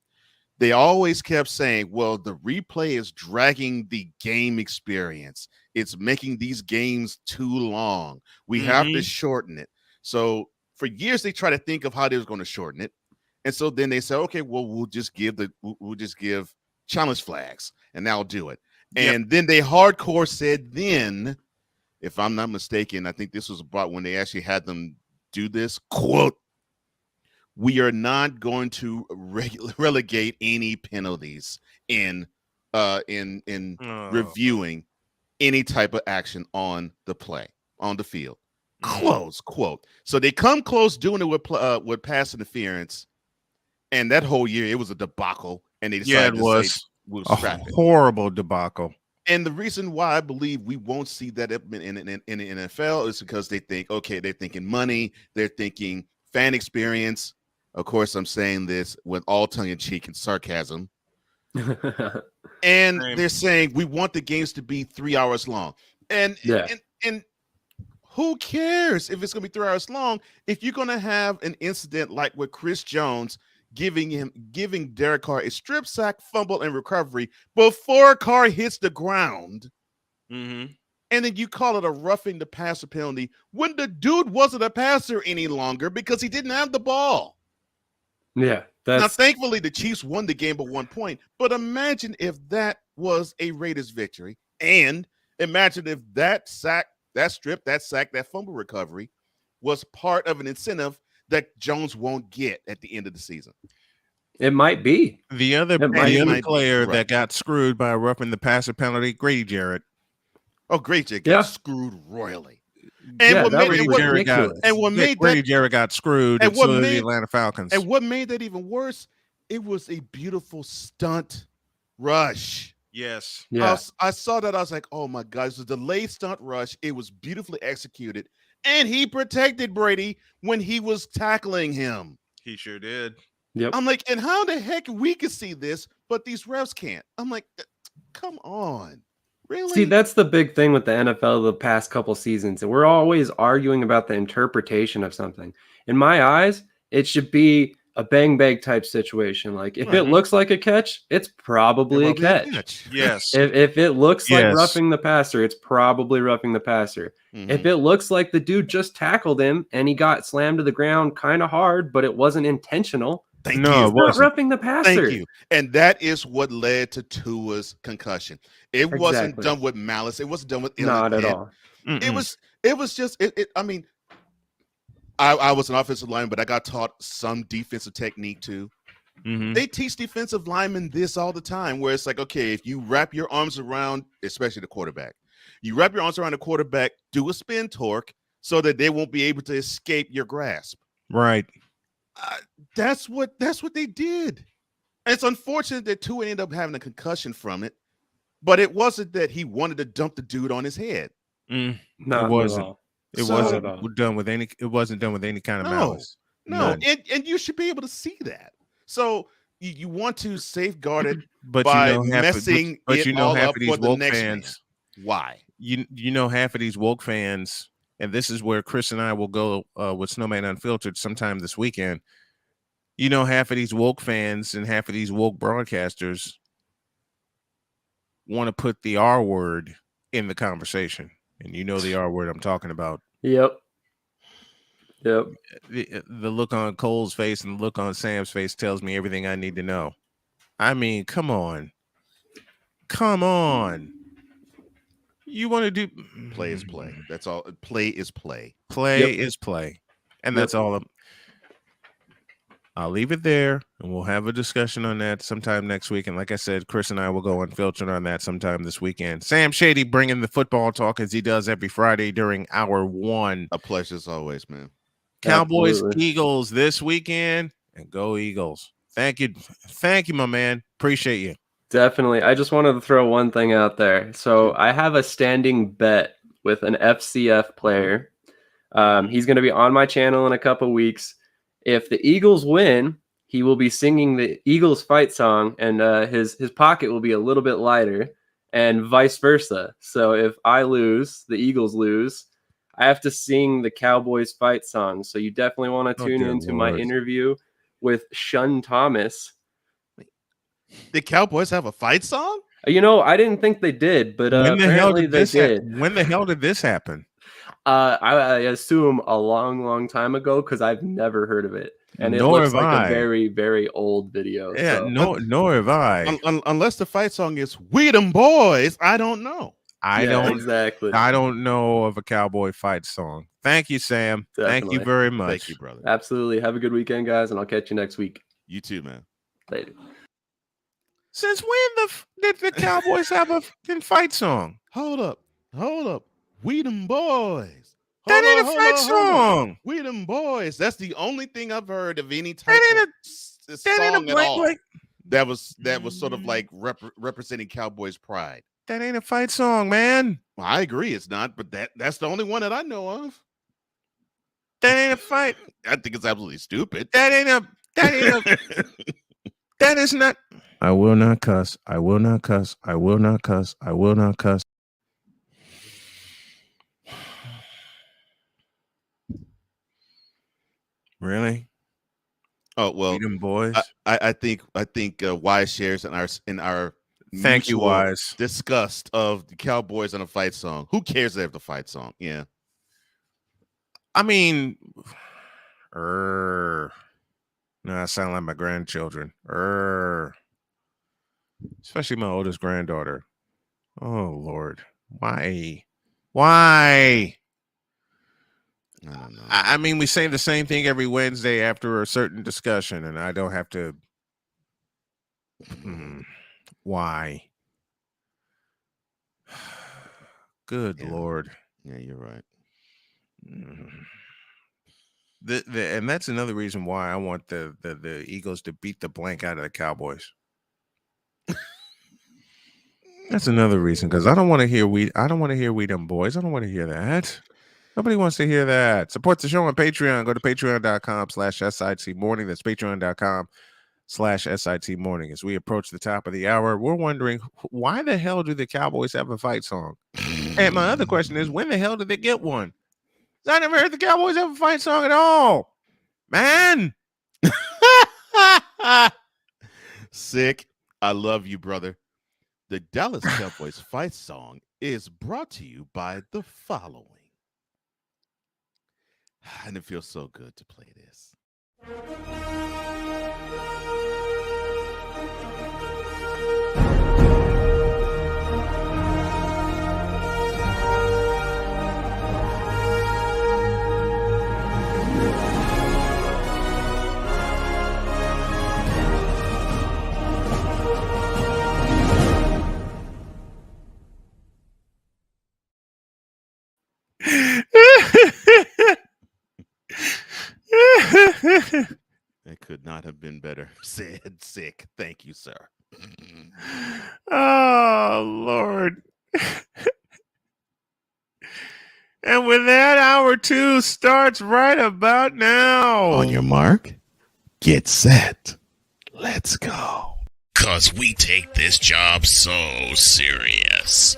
they always kept saying, well, the replay is dragging the game experience. It's making these games too long. We have to shorten it. So for years, they tried to think of how they was going to shorten it. And so then they said, okay, well, we'll just give challenge flags and that'll do it. And then they hardcore said then, if I'm not mistaken, I think this was about when they actually had them do this, quote, we are not going to relegate any penalties in reviewing any type of action on the play, on the field. Close quote. So they come close doing it with pass interference, and that whole year it was a debacle. And they decided it was a horrible debacle. And the reason why I believe we won't see that in the NFL is because they think, okay, they're thinking money, they're thinking fan experience. Of course, I'm saying this with all tongue-in-cheek and sarcasm. And they're saying we want the games to be 3 hours long. And who cares if it's going to be 3 hours long if you're going to have an incident like with Chris Jones giving Derek Carr a strip sack, fumble, and recovery before Carr hits the ground. And then you call it a roughing the passer penalty when the dude wasn't a passer any longer because he didn't have the ball. Yeah. Now, thankfully, the Chiefs won the game by 1 point. But imagine if that was a Raiders victory. And imagine if that sack, that strip, that sack, that fumble recovery was part of an incentive that Jones won't get at the end of the season. It might be. The other player that got screwed by roughing the passer penalty, Grady Jarrett. Oh, Grady Jarrett got screwed royally. And Grady Jarrett got screwed, and so did the Atlanta Falcons. And what made that even worse, it was a beautiful stunt rush. Yes. Yeah. I saw that. I was like, oh, my God. It was a delayed stunt rush. It was beautifully executed. And he protected Brady when he was tackling him. He sure did. Yep. I'm like, and how the heck we can see this, but these refs can't? I'm like, come on. Really? See, that's the big thing with the NFL the past couple seasons. And we're always arguing about the interpretation of something. In my eyes, it should be a bang-bang type situation. Like, if it looks like a catch, it's probably a catch. Yes. If it looks like roughing the passer, it's probably roughing the passer. If it looks like the dude just tackled him and he got slammed to the ground kind of hard, but it wasn't intentional, it's not roughing the passer. Thank you. And that is what led to Tua's concussion. It wasn't done with malice. It wasn't done with not at all. It was just I mean, I was an offensive lineman, but I got taught some defensive technique too. They teach defensive linemen this all the time, where it's like, okay, if you wrap your arms around, especially the quarterback, you wrap your arms around the quarterback, do a spin torque so that they won't be able to escape your grasp. Right. That's what they did. And it's unfortunate that Tua ended up having a concussion from it, but it wasn't that he wanted to dump the dude on his head. No, it wasn't. It wasn't done with any. It wasn't done with any kind of malice. No, and you should be able to see that. So you want to safeguard it, but by messing it all up for the next fans. Man. Why? You know, half of these woke fans, and this is where Chris and I will go with Snowman Unfiltered sometime this weekend. You know, half of these woke fans and half of these woke broadcasters want to put the R word in the conversation. And you know the R word I'm talking about. Yep. The look on Cole's face and the look on Sam's face tells me everything I need to know. I mean, come on. You want to do play is play. That's all. Play is play. Play is play. And that's all. I'll leave it there, and we'll have a discussion on that sometime next week. And like I said, Chris and I will go unfiltered on that sometime this weekend. Sam Shady bringing the football talk as he does every Friday during hour 1. A pleasure as always, man. Cowboys, Eagles this weekend, and go Eagles. Thank you, my man. Appreciate you. Definitely. I just wanted to throw one thing out there. So I have a standing bet with an FCF player. He's going to be on my channel in a couple weeks. If the Eagles win, he will be singing the Eagles fight song, and his pocket will be a little bit lighter, and vice versa. So if I lose, the Eagles lose, I have to sing the Cowboys fight song. So you definitely want to tune into my interview with Shun Thomas. The Cowboys have a fight song? You know, I didn't think they did, but apparently they did. When the hell did this happen? I assume a long time ago, because I've never heard of it, and it looks like a very, very old video. Yeah, so. nor have I. Unless the fight song is "We Them Boys," I don't know. I don't exactly. I don't know of a cowboy fight song. Thank you, Sam. Definitely. Thank you very much. Thank you, brother. Absolutely. Have a good weekend, guys, and I'll catch you next week. You too, man. Later. Since when did the Cowboys have a fight song? Hold up. We Them Boys. That ain't a fight song. We Them Boys. That's the only thing I've heard of any type of song at all. That was sort of like representing Cowboys' pride. That ain't a fight song, man. Well, I agree, it's not, but that's the only one that I know of. That ain't a fight. I think it's absolutely stupid. That is not. I will not cuss. I will not cuss. I will not cuss. I will not cuss. Really? Oh well, Freedom boys. I think Wise shares in our thank you, Wise, disgust of the Cowboys on a fight song. Who cares if they have the fight song? Yeah. I mean, no, I sound like my grandchildren. Especially my oldest granddaughter. Oh Lord, why? I don't know. I mean, we say the same thing every Wednesday after a certain discussion, and I don't have to. Why? Good Lord. Yeah, you're right. And that's another reason why I want the Eagles to beat the blank out of the Cowboys. That's another reason, because I don't want to hear we them boys. I don't want to hear that. Nobody wants to hear that. Support the show on Patreon. Go to patreon.com/SIT morning. That's patreon.com/SIT morning. As we approach the top of the hour, we're wondering, why the hell do the Cowboys have a fight song? And my other question is, when the hell did they get one? I never heard the Cowboys have a fight song at all. Man. Sick. I love you, brother. The Dallas Cowboys fight song is brought to you by the following. And it feels so good to play this. That could not have been better said. Sick. Thank you, sir. Oh, Lord. And with that, hour 2 starts right about now. On your mark, get set. Let's go. 'Cause we take this job so serious.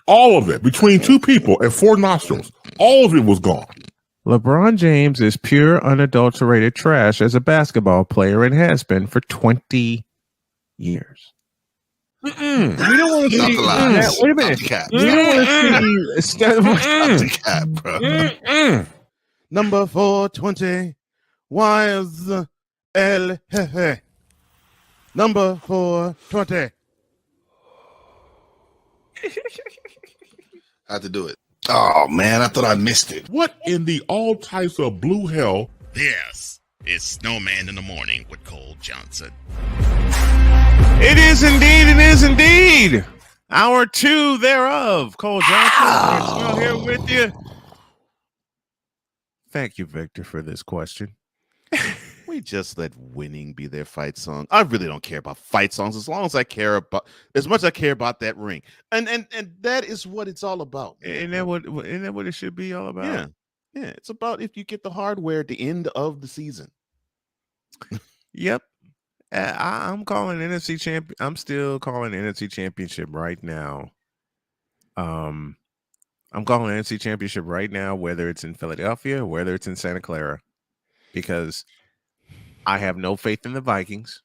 All of it, between 2 people and 4 nostrils, all of it was gone. LeBron James is pure, unadulterated trash as a basketball player and has been for 20 years. We don't want to see Now, wait a minute. We don't want to see the cap, bro. Number 420. Why is the El Jefe? Number 420. I had to do it. Oh man, I thought I missed it. What in the all types of blue hell? This is Snowman in the Morning with Cole Johnson. It is indeed. It is indeed. Hour 2 thereof. Cole Johnson still here with you. Thank you, Victor, for this question. We just let winning be their fight song. I really don't care about fight songs as long as I care about as much as I care about that ring. And that is what it's all about. Isn't that what it should be all about? Yeah. Yeah. It's about if you get the hardware at the end of the season. Yep. I'm calling NFC champion. I'm still calling NFC championship right now. I'm calling NFC championship right now, whether it's in Philadelphia or whether it's in Santa Clara, because I have no faith in the Vikings.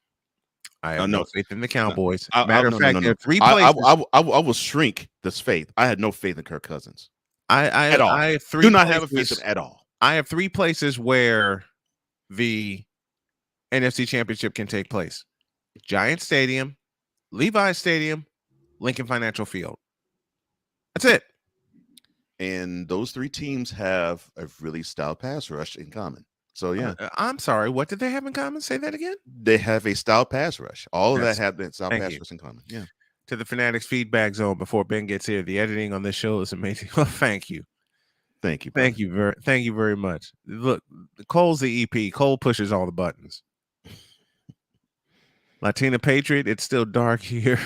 I have no faith in the Cowboys. Matter of fact, there are 3 places. I will shrink this faith. I had no faith in Kirk Cousins. At all. I have 3 do not have a faith in at all. I have 3 places where the NFC championship can take place: Giant Stadium, Levi's Stadium, Lincoln Financial Field. That's it. And those 3 teams have a really stout pass rush in common. So yeah, I'm sorry. What did they have in common? Say that again. They have a stout pass rush. All of that have stout pass rush in common. Yeah. To the Fanatics feedback zone before Ben gets here. The editing on this show is amazing. Well, thank you. Thank you. Thank you very much. Look, Cole's the EP. Cole pushes all the buttons. Latina Patriot. It's still dark here.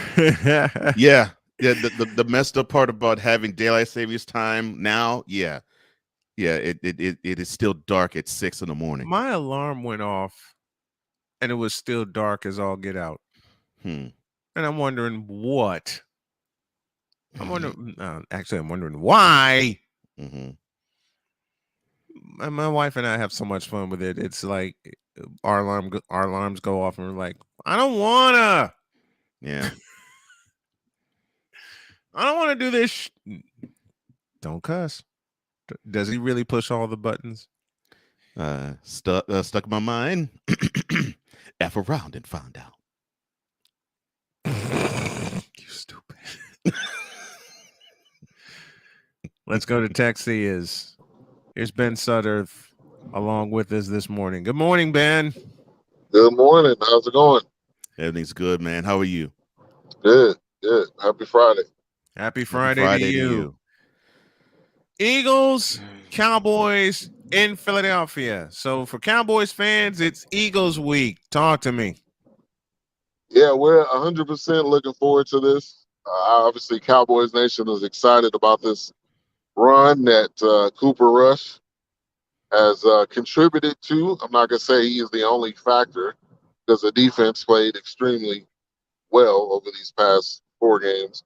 Yeah. The messed up part about having daylight savings time now. Yeah. Yeah, it is still dark at 6 a.m. My alarm went off, and it was still dark as all get out. And I'm wondering what. I'm wondering. Actually, I'm wondering why. My wife and I have so much fun with it. It's like our alarms go off, and we're like, I don't wanna. Yeah. I don't want to do this. Don't cuss. Does he really push all the buttons? Stuck in my mind. F around and found out. You stupid. Let's go to Texas. Here's Ben Sutter along with us this morning. Good morning, Ben. Good morning. How's it going? Everything's good, man. How are you? Good. Happy Friday. Happy Friday to you. Eagles, Cowboys in Philadelphia. So for Cowboys fans, it's Eagles week. Talk to me. Yeah, we're 100% looking forward to this. Obviously, Cowboys Nation is excited about this run that Cooper Rush has contributed to. I'm not going to say he is the only factor because the defense played extremely well over these past 4 games.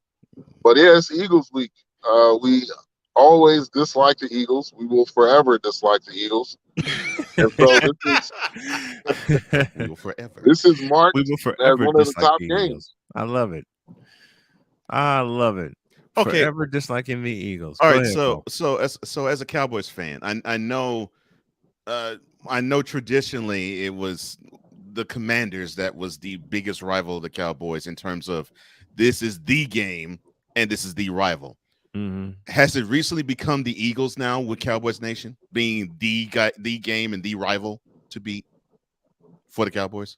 But yeah, it's Eagles week. We always dislike the Eagles. We will forever dislike the Eagles. And so we will forever. This is marked as one of the top games. I love it. Okay. Forever disliking the Eagles. All right. So as a Cowboys fan, I know traditionally it was the Commanders that was the biggest rival of the Cowboys in terms of this is the game and this is the rival. Has it recently become the Eagles now with Cowboys Nation being the game and the rival to beat for the Cowboys?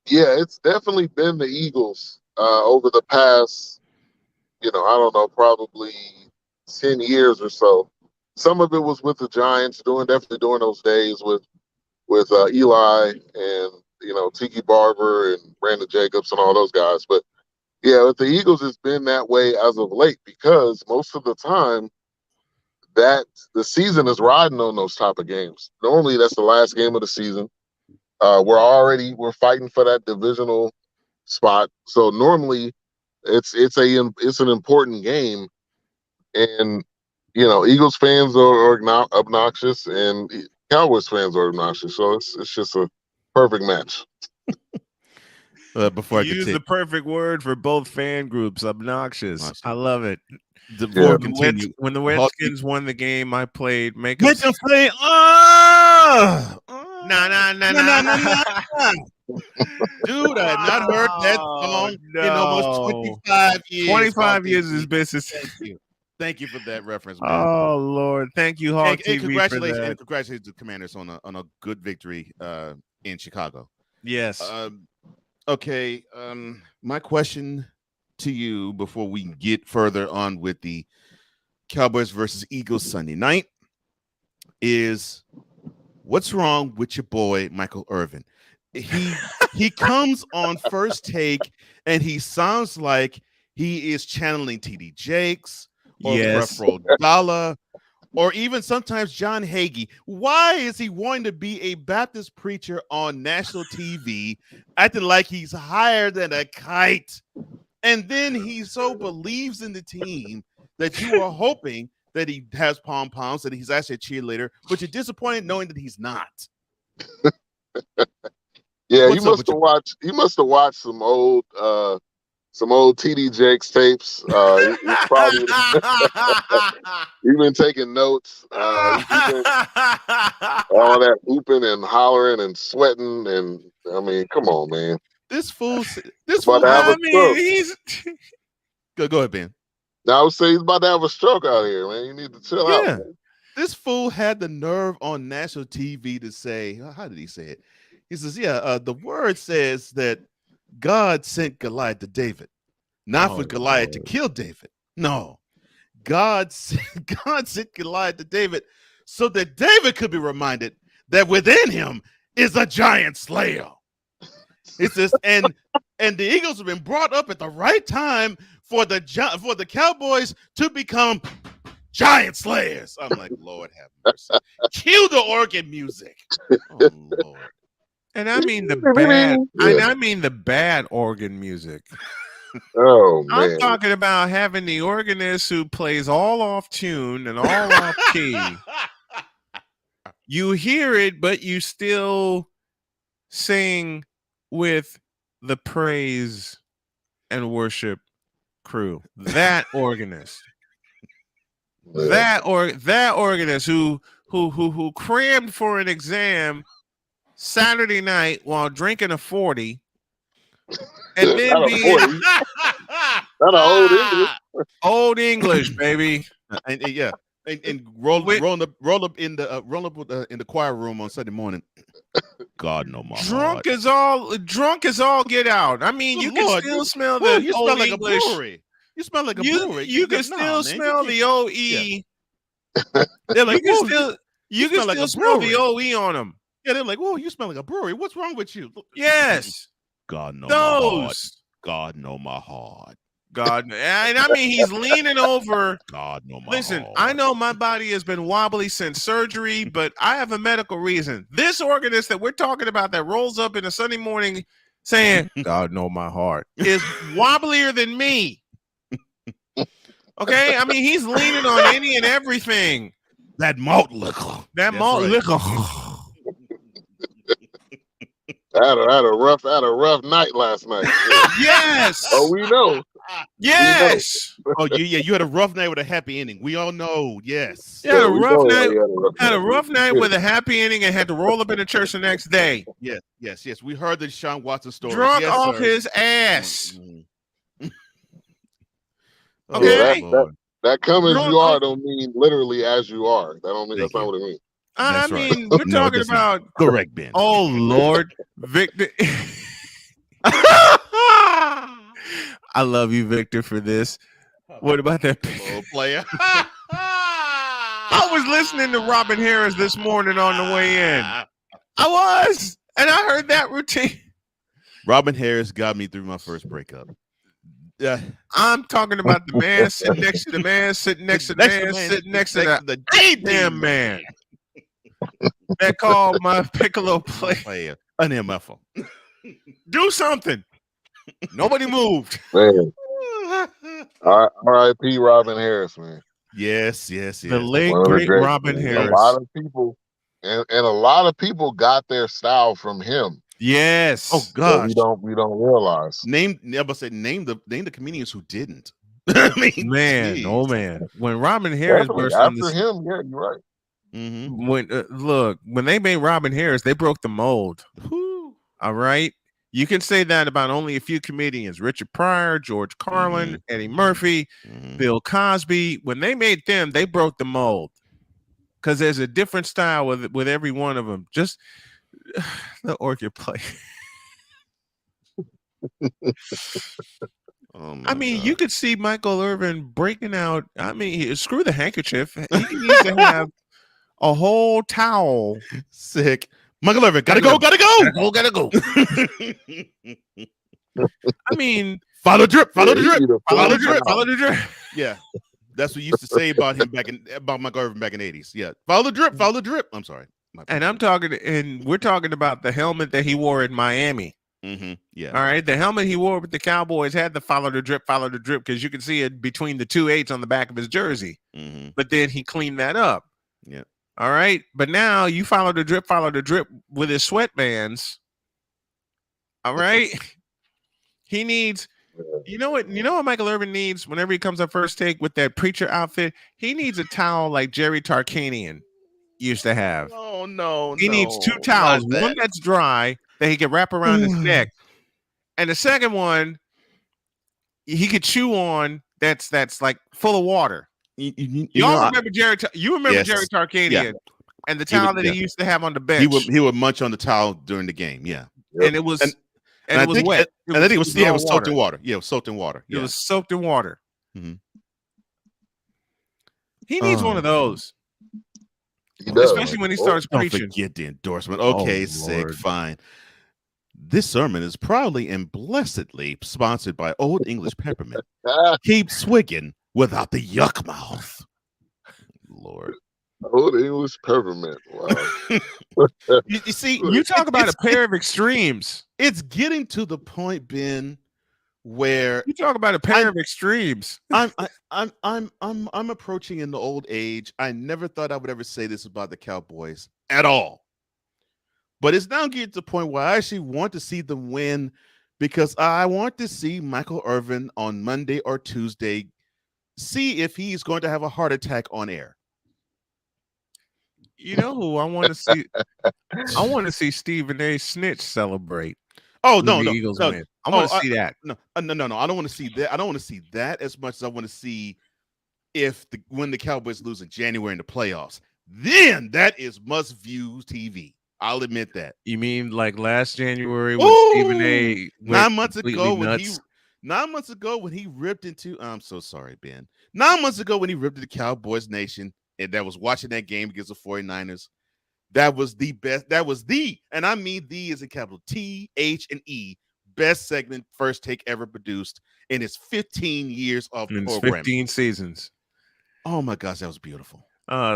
Yeah, it's definitely been the Eagles over the past, I don't know, probably 10 years or so. Some of it was with the Giants definitely during those days with Eli and, Tiki Barber and Brandon Jacobs and all those guys. But yeah, with the Eagles, it's been that way as of late because most of the time that the season is riding on those type of games. Normally, that's the last game of the season. We're fighting for that divisional spot. So normally, it's an important game, and Eagles fans are obnoxious, and Cowboys fans are obnoxious. So it's just a perfect match. Before you use the perfect word for both fan groups, obnoxious. I love it. Before I continue, when the Redskins won the game, I played Make them say, Dude, I had not heard that song in almost 25 years. 25 years is business. Thank you for that reference, man. Oh Lord, thank you, Hawk TV. Congratulations, for that. and congratulations to the Commanders on a good victory in Chicago. Yes. Okay. My question to you before we get further on with the Cowboys versus Eagles Sunday night is, what's wrong with your boy Michael Irvin? He comes on First Take and he sounds like he is channeling TD Jakes or Creflo Dollar or even sometimes John Hagee. Why is he wanting to be a Baptist preacher on national TV, acting like he's higher than a kite? And then he so believes in the team that you are hoping that he has pom-poms, that he's actually a cheerleader, but you're disappointed knowing that he's not. Yeah, he must have watched some old TD Jakes tapes. He's probably he's been taking notes. All that hooping and hollering and sweating, and I mean, come on, man. This fool. he's go ahead, Ben. Now I would say he's about to have a stroke out here, man. You need to chill out. Man. This fool had the nerve on national TV to say, how did he say it? He says, the word says that God sent Goliath to David, not for Goliath to kill David. No, God sent Goliath to David so that David could be reminded that within him is a giant slayer. It says, and the Eagles have been brought up at the right time for the Cowboys to become giant slayers. I'm like, Lord have mercy. Cue the organ music. Oh Lord. And I mean the bad. I mean the bad organ music. Oh man! I'm talking about having the organist who plays all off tune and all off key. You hear it, but you still sing with the praise and worship crew. That organist. That organist who crammed for an exam Saturday night while drinking a 40, and then being old English, baby, and roll up in the choir room on Sunday morning. God know my heart. Drunk as all get out. I mean, you can still smell the you old smell like English. A brewery. You smell like a brewery. You can still smell the OE. Yeah. They're like, you can still smell the OE on them. Yeah, they're like, whoa, you smell like a brewery. What's wrong with you? Yes. God know my heart. God know my heart. God, and I mean, he's leaning over. God know my Listen, heart. I know my body has been wobbly since surgery, but I have a medical reason. This organist that we're talking about that rolls up in a Sunday morning saying, God know my heart, is wobblier than me. Okay? I mean, he's leaning on any and everything. That malt liquor. Liquor. I had a rough night last night. Yes. Oh, we know. Yes. Oh, you had a rough night with a happy ending. We all know. Yes. Yeah, a rough night. Had a rough night with a happy ending and had to roll up in the church the next day. Yes. We heard the Sean Watson story. Drunk off his ass. Okay. That come as you are don't mean literally as you are. That's not what it means. I mean, we're talking about correct, Ben. Oh Lord, Victor. I love you, Victor, for this. What about that player? I was listening to Robin Harris this morning on the way in. I was, and I heard that routine. Robin Harris got me through my first breakup. Yeah, I'm talking about the man sitting next to the man, sitting next to the man, sitting next to the damn man that called my piccolo player an MFO. Do something. Nobody moved. Man. R.I.P. Robin Harris, man. Yes. The late One of the great great. Robin A Harris. lot of people, and a lot of people got their style from him. Yes. Oh gosh. We don't realize. Name the comedians who didn't. I mean, Man, oh geez. man. When Robin Harris Definitely. burst on After this, him, yeah, you're right. when they made Robin Harris, they broke the mold. All right. You can say that about only a few comedians: Richard Pryor, George Carlin, Eddie Murphy, Bill Cosby. When they made them, they broke the mold because there's a different style with every one of them. Just the orchid play. I mean, you could see Michael Irvin breaking out. I mean, screw the handkerchief. He needs to have a whole towel. Sick. Michael Irvin, gotta go. Gotta go. I mean, follow the drip. Follow the drip. Yeah, that's what you used to say about him about Michael Irvin back in the 80s. Yeah, follow the drip. I'm sorry. And we're talking about the helmet that he wore in Miami. Yeah. All right. The helmet he wore with the Cowboys had the follow the drip, because you can see it between the 2 8s on the back of his jersey. But then he cleaned that up. Yeah. All right. But now you follow the drip with his sweatbands. All right. He needs, you know what Michael Irvin needs whenever he comes up first take with that preacher outfit? He needs a towel like Jerry Tarkanian used to have. Oh, no. He needs 2 towels. One that's dry that he can wrap around his neck. And the second one he could chew on that's like full of water. Y'all remember Jerry Tarkanian and the towel that he used to have on the bench. He would munch on the towel during the game, yeah. And it was it was wet. And I think it was soaked in water. Yeah, it was soaked in water. It was soaked in water. Mhm. He needs one of those. Especially when he starts preaching. Don't forget the endorsement. Okay, sick, fine. This sermon is proudly and blessedly sponsored by Old English Peppermint. Keep swigging without the yuck mouth. Lord. Old English Peppermint. Wow. you see, you talk about a pair of extremes. It's getting to the point, Ben, where you talk about a pair of extremes. I'm approaching in the old age. I never thought I would ever say this about the Cowboys at all. But it's now getting to the point where I actually want to see them win because I want to see Michael Irvin on Monday or Tuesday see if he's going to have a heart attack on air. You know who I want to see? I want to see Stephen A. Snitch celebrate. Oh, no. Eagles win. I want to see that. No. I don't want to see that. I don't want to see that as much as I want to see when the Cowboys lose in January in the playoffs. Then that is must-view TV. I'll admit that. You mean like last January when Stephen A. 9 months ago when he ripped into I'm so sorry, Ben. 9 months ago when he ripped into Cowboys Nation and that was watching that game against the 49ers. That was the best. That was and I mean the as in capital T, H, and E, best segment First Take ever produced in its 15 years of programming. 15 seasons. Oh my gosh, that was beautiful.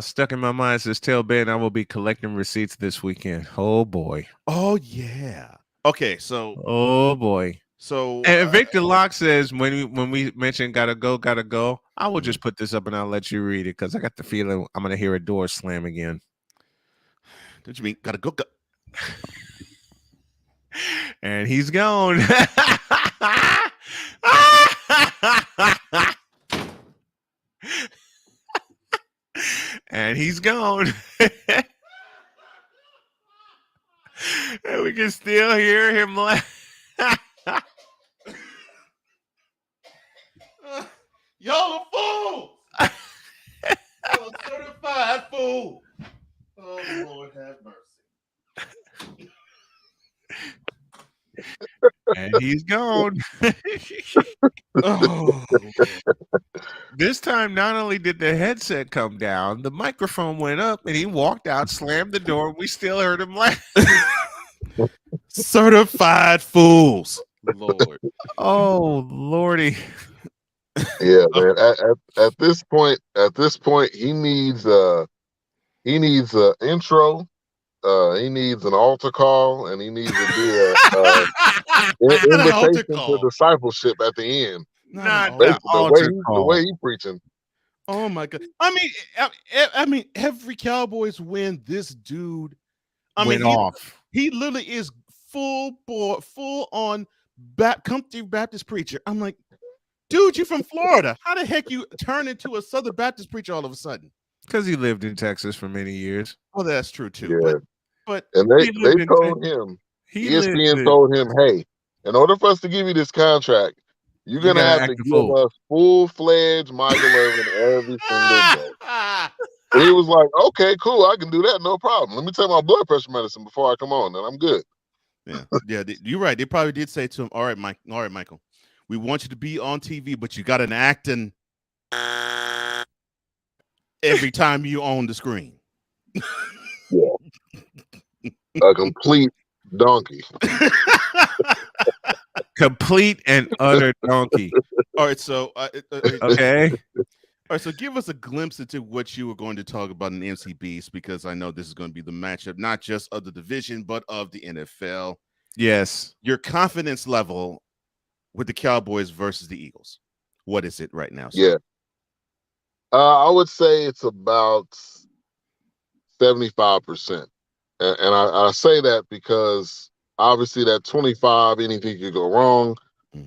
Stuck in my mind says, tell Ben I will be collecting receipts this weekend. Oh boy. Oh yeah. Okay, so. Oh boy. So. And Victor Locke says when we mentioned gotta go, I will just put this up and I'll let you read it because I got the feeling I'm gonna hear a door slam again. What you mean? Gotta go. And he's gone. And he's gone. And we can still hear him laugh. Y'all a fool. Y'all a certified fool. Oh, Lord have mercy. And he's gone. Oh. This time, not only did the headset come down, the microphone went up and he walked out, slammed the door, and we still heard him laugh. Certified fools. Lord. Oh, Lordy. Yeah, man. At this point, he needs an intro. He needs an altar call, and he needs to do an invitation to discipleship at the end. Not the way he preaching. Oh my God! I mean, every Cowboys win, this dude. Went off. He literally is full on country Baptist preacher. I'm like, dude, you from Florida? How the heck you turn into a Southern Baptist preacher all of a sudden? Because he lived in Texas for many years. Oh, that's true too. Yeah. But and they told him, ESPN told him, hey, in order for us to give you this contract, you're going to have to give us full-fledged Michael Irvin every single day. And he was like, okay, cool, I can do that, no problem. Let me take my blood pressure medicine before I come on, and I'm good. Yeah, you're right. They probably did say to him, all right, Michael, we want you to be on TV, but you got an acting every time you on the screen. Yeah. A complete donkey. Complete and utter donkey. All right, so okay. All right, so give us a glimpse into what you were going to talk about in the MCBs, because I know this is going to be the matchup, not just of the division, but of the NFL. Yes. Your confidence level with the Cowboys versus the Eagles. What is it right now, sir? Yeah. I would say it's about 75%. And I say that because obviously that 25, anything could go wrong.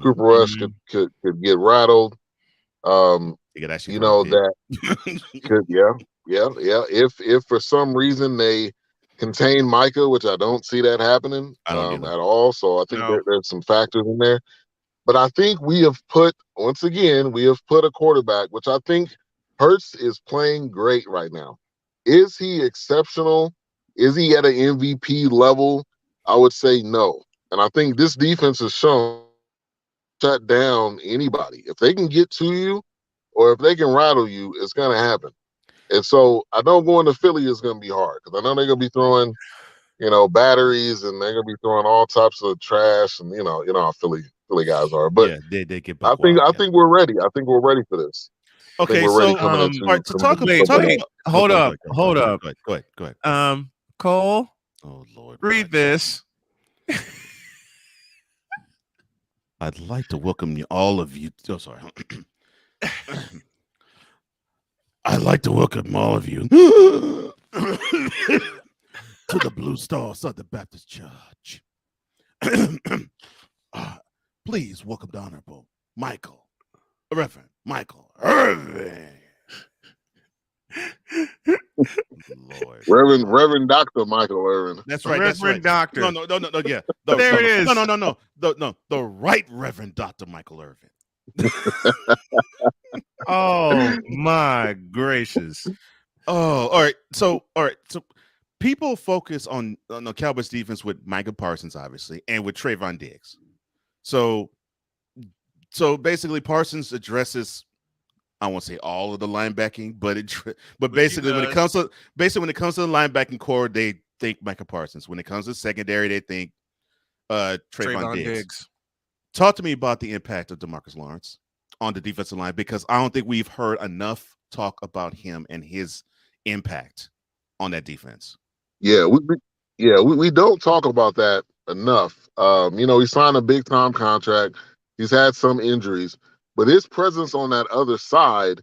Cooper Rush could get rattled. You know that could, yeah. If for some reason they contain Micah, which I don't see that happening at all. So I think there's some factors in there. But I think we have put a quarterback, which I think Hurts is playing great right now. Is he exceptional? Is he at an MVP level? I would say no. And I think this defense has shown shut down anybody. If they can get to you or if they can rattle you, it's going to happen. And so I know going to Philly is going to be hard because I know they're going to be throwing, batteries, and they're going to be throwing all types of trash, and you know how Philly guys are. But yeah, they get. I think we're ready. I think we're ready for this. Okay, so all right, to talk about. Hold up. Go ahead. Cole. Oh Lord, read this. I'd like to welcome all of you. Oh, sorry. I'd like to welcome all of you to the Blue Star Southern Baptist Church. Please welcome the Honorable Reverend Michael Irvin. Lord. Reverend Dr. Michael Irvin. That's right. Reverend Doctor. No. Yeah. There it is. No. The right Reverend Dr. Michael Irvin. Oh my gracious. Oh, all right. So people focus on the Cowboys defense with Micah Parsons, obviously, and with Trayvon Diggs. So basically Parsons addresses, I won't say all of the linebacking, but basically when it comes to the linebacking core, they think Micah Parsons. When it comes to secondary, they think Trayvon Diggs. Talk to me about the impact of DeMarcus Lawrence on the defensive line, because I don't think we've heard enough talk about him and his impact on that defense. Yeah, we don't talk about that enough. He signed a big time contract. He's had some injuries, but his presence on that other side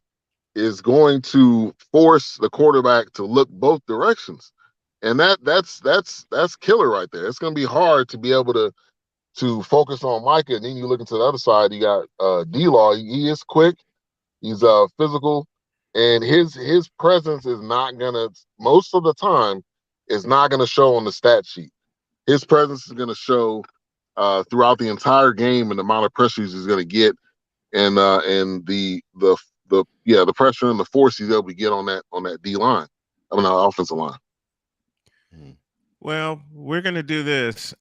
is going to force the quarterback to look both directions, and that's killer right there. It's going to be hard to be able to focus on Micah, and then you look into the other side. You got D-Law. He is quick. He's physical, and his presence is not gonna, most of the time, is not gonna show on the stat sheet. His presence is gonna show throughout the entire game, and the amount of pressures he's gonna get, and the pressure and the force he's able to get on that D line, the offensive line. Well, we're gonna do this.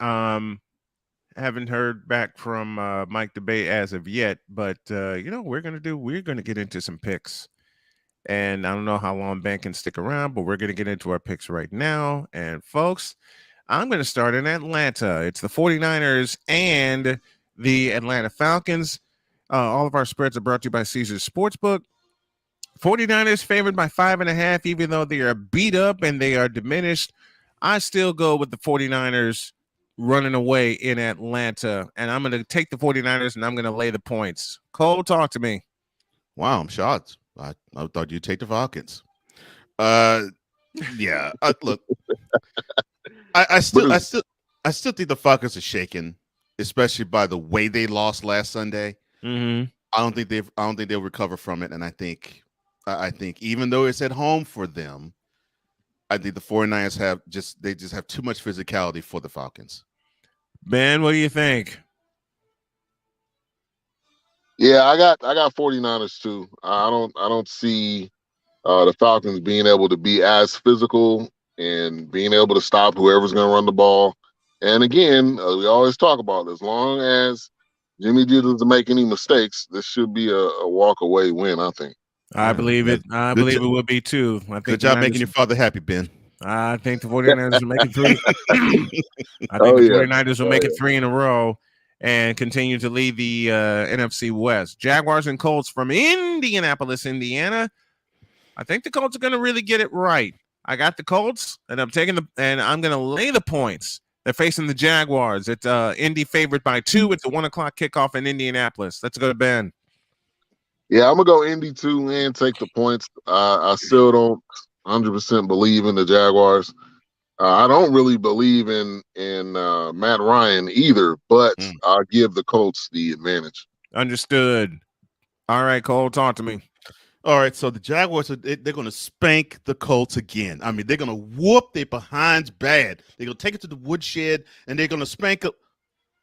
Haven't heard back from Mike DeBay as of yet, but we're gonna get into some picks, and I don't know how long Ben can stick around, but we're gonna get into our picks right now. And folks, I'm gonna start in Atlanta. It's the 49ers and the Atlanta Falcons. All of our spreads are brought to you by Caesars Sportsbook. 49ers favored by 5.5, even though they are beat up and they are diminished. I still go with the 49ers running away in Atlanta, and I'm going to take the 49ers and I'm going to lay the points. Cole, talk to me. Wow, I'm shocked. I thought you'd take the Falcons. Yeah. Look, I still think the Falcons are shaken, especially by the way they lost last Sunday. Mm-hmm. I don't think they'll recover from it. And I think even though it's at home for them, I think the 49ers have just have too much physicality for the Falcons. Ben, what do you think? Yeah, I got 49ers too. I don't see the Falcons being able to be as physical and being able to stop whoever's going to run the ball. And again, we always talk about it, as long as Jimmy G doesn't make any mistakes, this should be a walk away win, I think. I believe it. I believe it will be too. I think good job making your father happy, Ben. I think the 49ers will make it 3. I think the 49ers will make it 3 in a row and continue to lead the NFC West. Jaguars and Colts from Indianapolis, Indiana. I think the Colts are going to really get it right. I got the Colts, and I'm going to lay the points. They're facing the Jaguars. It's Indy favored by 2. It's a 1 o'clock kickoff in Indianapolis. Let's go to Ben. Yeah, I'm gonna go Indy 2 and take the points. I still don't 100% believe in the Jaguars. I don't really believe in Matt Ryan either, but I'll give the Colts the advantage. Understood. All right, Cole, talk to me. All right, so the Jaguars, they're going to spank the Colts again. I mean, they're going to whoop their behinds bad. They're going to take it to the woodshed, and they're going to spank it.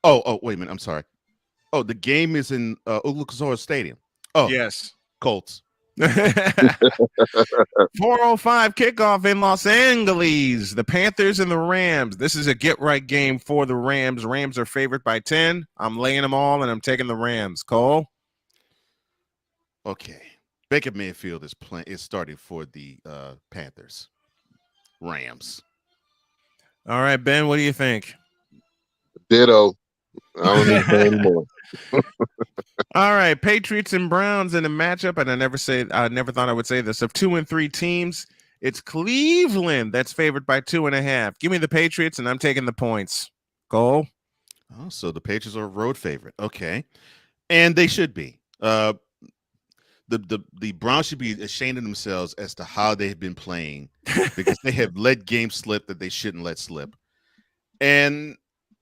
Oh, wait a minute. I'm sorry. Oh, the game is in Lucasora Stadium. Oh, yes. Colts. 4:05 kickoff in Los Angeles. The Panthers and the Rams. This is a get-right game for the Rams. Rams are favored by 10. I'm laying them all, and I'm taking the Rams. Cole? Okay. Baker Mayfield is starting for the Panthers. Rams. All right, Ben, what do you think? Ditto. I don't need to say anymore. All right, Patriots and Browns in a matchup, and I never thought I would say this. Of 2 and 3 teams, it's Cleveland that's favored by 2.5. Give me the Patriots, and I'm taking the points. Cole? Oh, so the Patriots are a road favorite. Okay. And they should be. The Browns should be ashamed of themselves as to how they've been playing because they have let games slip that they shouldn't let slip. And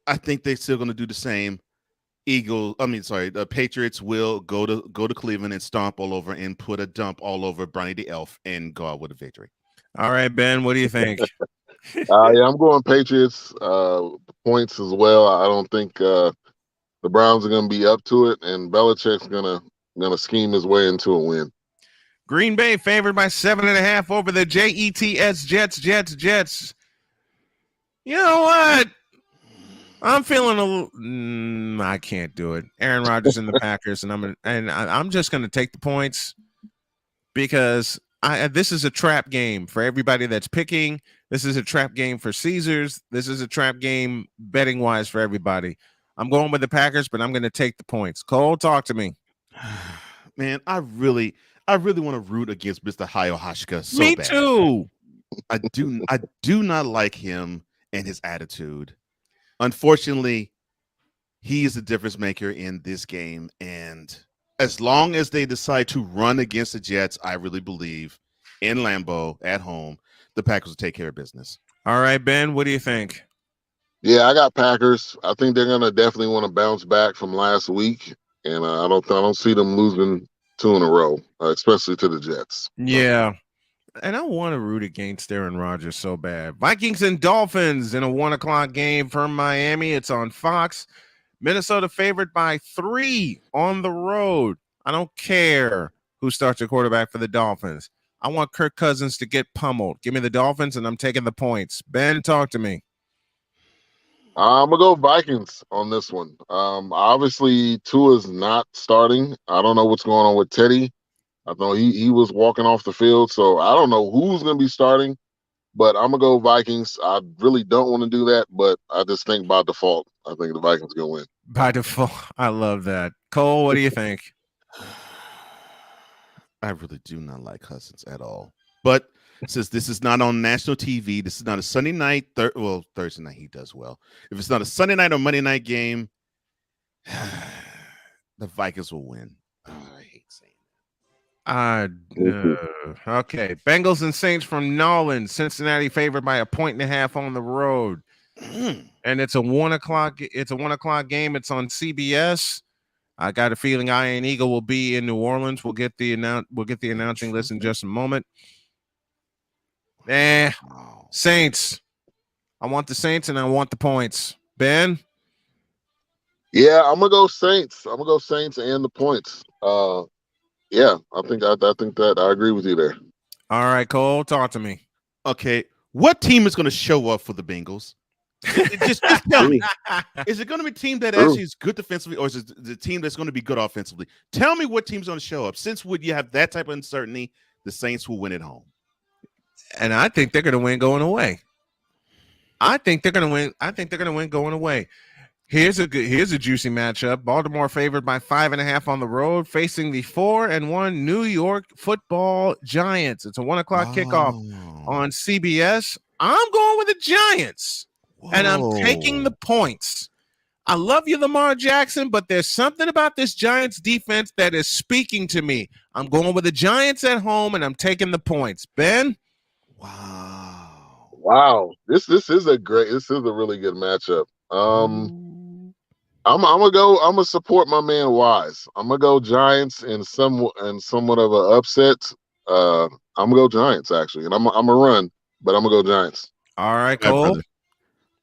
I think they're still going to do the same. The Patriots will go to Cleveland and stomp all over and put a dump all over Brownie the Elf and go out with a victory. All right, Ben, what do you think? Yeah, I'm going Patriots points as well. I don't think the Browns are going to be up to it, and Belichick's gonna scheme his way into a win. Green Bay favored by 7.5 over the Jets. You know what? I'm feeling a little. I can't do it. Aaron Rodgers and the Packers, and I'm just going to take the points because this is a trap game for everybody that's picking. This is a trap game for Caesars. This is a trap game betting wise for everybody. I'm going with the Packers, but I'm going to take the points. Cole, talk to me. Man, I really want to root against Mr. Hayohashika so Me bad. too. I do not like him and his attitude. Unfortunately, he is the difference maker in this game. And as long as they decide to run against the Jets, I really believe in Lambeau at home, the Packers will take care of business. All right, Ben, what do you think? Yeah, I got Packers. I think they're going to definitely want to bounce back from last week. And I don't see them losing 2 in a row, especially to the Jets. Yeah. And I want to root against Aaron Rodgers so bad. Vikings and Dolphins in a 1 o'clock game from Miami. It's on Fox. Minnesota favored by 3 on the road. I don't care who starts a quarterback for the Dolphins. I want Kirk Cousins to get pummeled. Give me the Dolphins, and I'm taking the points. Ben, talk to me. I'm going to go Vikings on this one. Obviously, Tua's not starting. I don't know what's going on with Teddy. I know he was walking off the field, so I don't know who's going to be starting, but I'm going to go Vikings. I really don't want to do that, but I just think by default, I think the Vikings are going to win. By default, I love that. Cole, what do you think? I really do not like Cousins at all. But since this is not on national TV, this is not a Sunday night, Thursday night he does well. If it's not a Sunday night or Monday night game, the Vikings will win. I hate saying Okay. Bengals and Saints from Nolan. Cincinnati favored by 1.5 on the road. And it's a 1 o'clock. It's a 1 o'clock game. It's on CBS. I got a feeling Iron Eagle will be in New Orleans. We'll get the announcing list in just a moment. Saints. I want the Saints and I want the points. Ben? Yeah, I'm gonna go Saints. I'm gonna go Saints and the points. Yeah, I think that I agree with you there. All right, Cole, talk to me. Okay, what team is going to show up for the Bengals? just tell me. Is it going to be a team that actually is good defensively, or is it the team that's going to be good offensively? Tell me what team's going to show up. Since you have that type of uncertainty, the Saints will win at home. And I think they're going to win going away. I think they're going to win going away. Here's a juicy matchup. Baltimore favored by 5.5 on the road, facing the 4-1 New York Football Giants. It's a 1 o'clock kickoff on CBS. I'm going with the Giants, and I'm taking the points. I love you, Lamar Jackson, but there's something about this Giants defense that is speaking to me. I'm going with the Giants at home, and I'm taking the points. Ben? Wow. This is a really good matchup. I'm gonna support my man Wise. I'm gonna go Giants in somewhat of an upset. I'm gonna go Giants actually, and I'm gonna run, but I'm gonna go Giants. All right, Cole.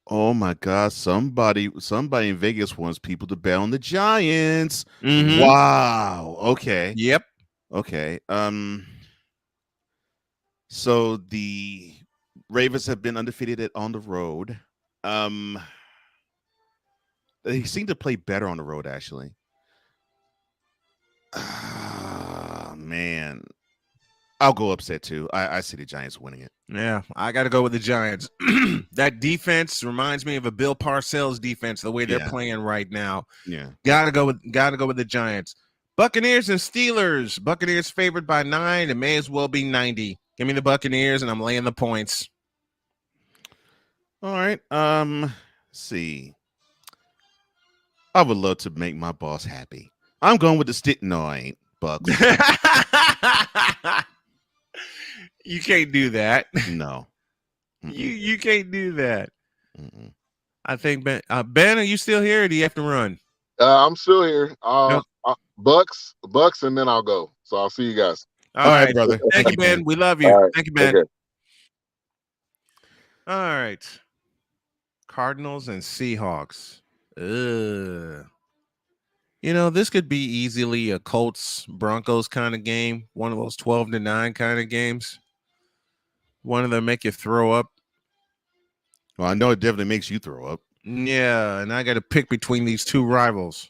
Oh my God! Somebody in Vegas wants people to bet on the Giants. Mm-hmm. Wow. Okay. Yep. Okay. So the Ravens have been undefeated on the road. They seem to play better on the road, actually. Man. I'll go upset, too. I see the Giants winning it. Yeah, I got to go with the Giants. That defense reminds me of a Bill Parcells defense, the way they're playing right now. Yeah. Got to go with the Giants. Buccaneers and Steelers. Buccaneers favored by 9. It may as well be 90. Give me the Buccaneers, and I'm laying the points. All right. Let's see. I would love to make my boss happy. I'm going with the stick. No, I ain't. Bucks. You can't do that. No. You can't do that. I think Ben, are you still here, or do you have to run? I'm still here. Bucks, and then I'll go. So I'll see you guys. All right, brother. Thank you, Ben. We love you. Right. Thank you, Ben. Okay. All right. Cardinals and Seahawks. You know, this could be easily a Colts Broncos kind of game. One of those 12-9 kind of games. One of them make you throw up. Well, I know it definitely makes you throw up. Yeah, and I got to pick between these two rivals.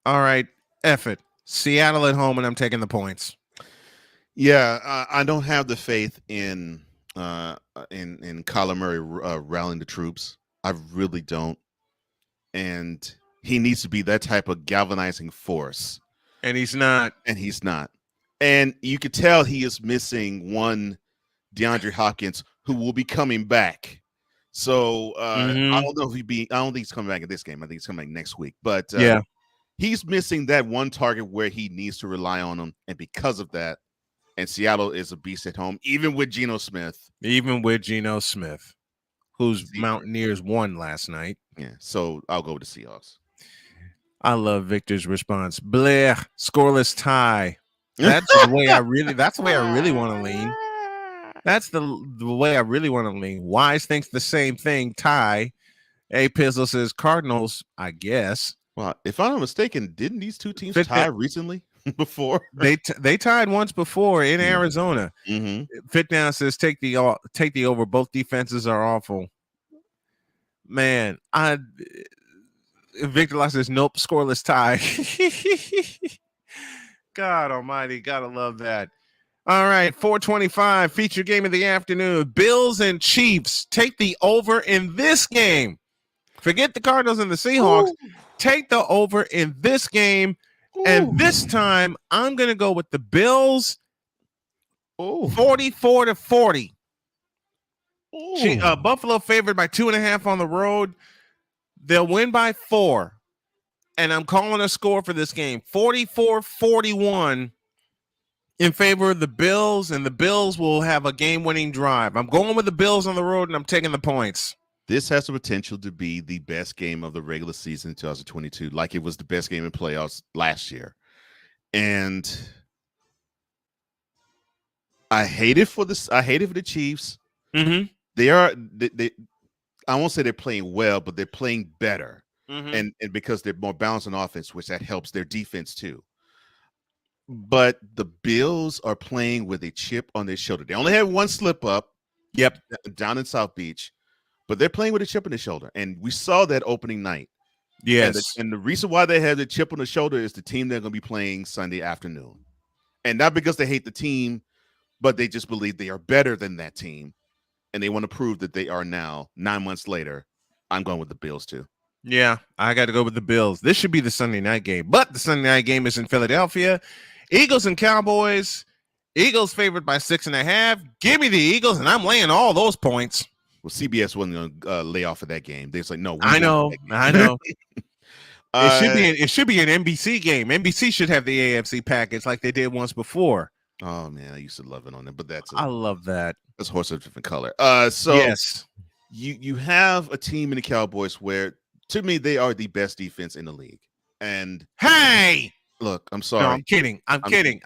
All right, F it. Seattle at home, and I'm taking the points. Yeah, I don't have the faith in Kyler Murray rallying the troops. I really don't. And he needs to be that type of galvanizing force. And he's not. And you could tell he is missing one DeAndre Hopkins who will be coming back. So I don't know if I don't think he's coming back in this game. I think he's coming back next week. But he's missing that one target where he needs to rely on him. And because of that, and Seattle is a beast at home, even with Geno Smith. Whose Mountaineers won last night. Yeah, so I'll go with the Seahawks. I love Victor's response. Blair, scoreless tie. That's the way I really want to lean. That's the way I really want to lean. Wise thinks the same thing. Tie. A Pizzle says Cardinals, I guess. Well, if I'm not mistaken, didn't these two teams tie recently before? They tied once before in Arizona. Fit Down says take the over. Both defenses are awful. Man, Victor Locke says nope, scoreless tie. God almighty, gotta love that. All right, 425 feature game of the afternoon. Bills and Chiefs. Take the over in this game. Forget the Cardinals and the Seahawks. Take the over in this game. And this time, I'm going to go with the Bills 44-40. Buffalo favored by 2.5 on the road. They'll win by 4. and I'm calling a score for this game, 44-41 in favor of the Bills, and the Bills will have a game-winning drive. I'm going with the Bills on the road, and I'm taking the points. This has the potential to be the best game of the regular season in 2022, like it was the best game in playoffs last year. And I hate it for this. I hate it for the Chiefs. They I won't say they're playing well, but they're playing better. And because they're more balanced on offense, which that helps their defense too. But the Bills are playing with a chip on their shoulder. They only had one slip up. Yep. Down in South Beach. But they're playing with a chip on their shoulder. And we saw that opening night. Yes. And the reason why they have the chip on the shoulder is the team they're going to be playing Sunday afternoon. And not because they hate the team, but they just believe they are better than that team. And they want to prove that they are now, 9 months later. I'm going with the Bills too. Yeah, I got to go with the Bills. This should be the Sunday night game, but the Sunday night game is in Philadelphia. Eagles and Cowboys. Eagles favored by 6.5. Give me the Eagles, and I'm laying all those points. Well, CBS wasn't going to lay off of that game. They're like, no. I know. It should be an NBC game. NBC should have the AFC package like they did once before. Oh man, I used to love it on them, but I love that. That's a horse of a different color. So yes, you have a team in the Cowboys where, to me, they are the best defense in the league. And hey, look, I'm sorry. No, I'm kidding. I'm kidding.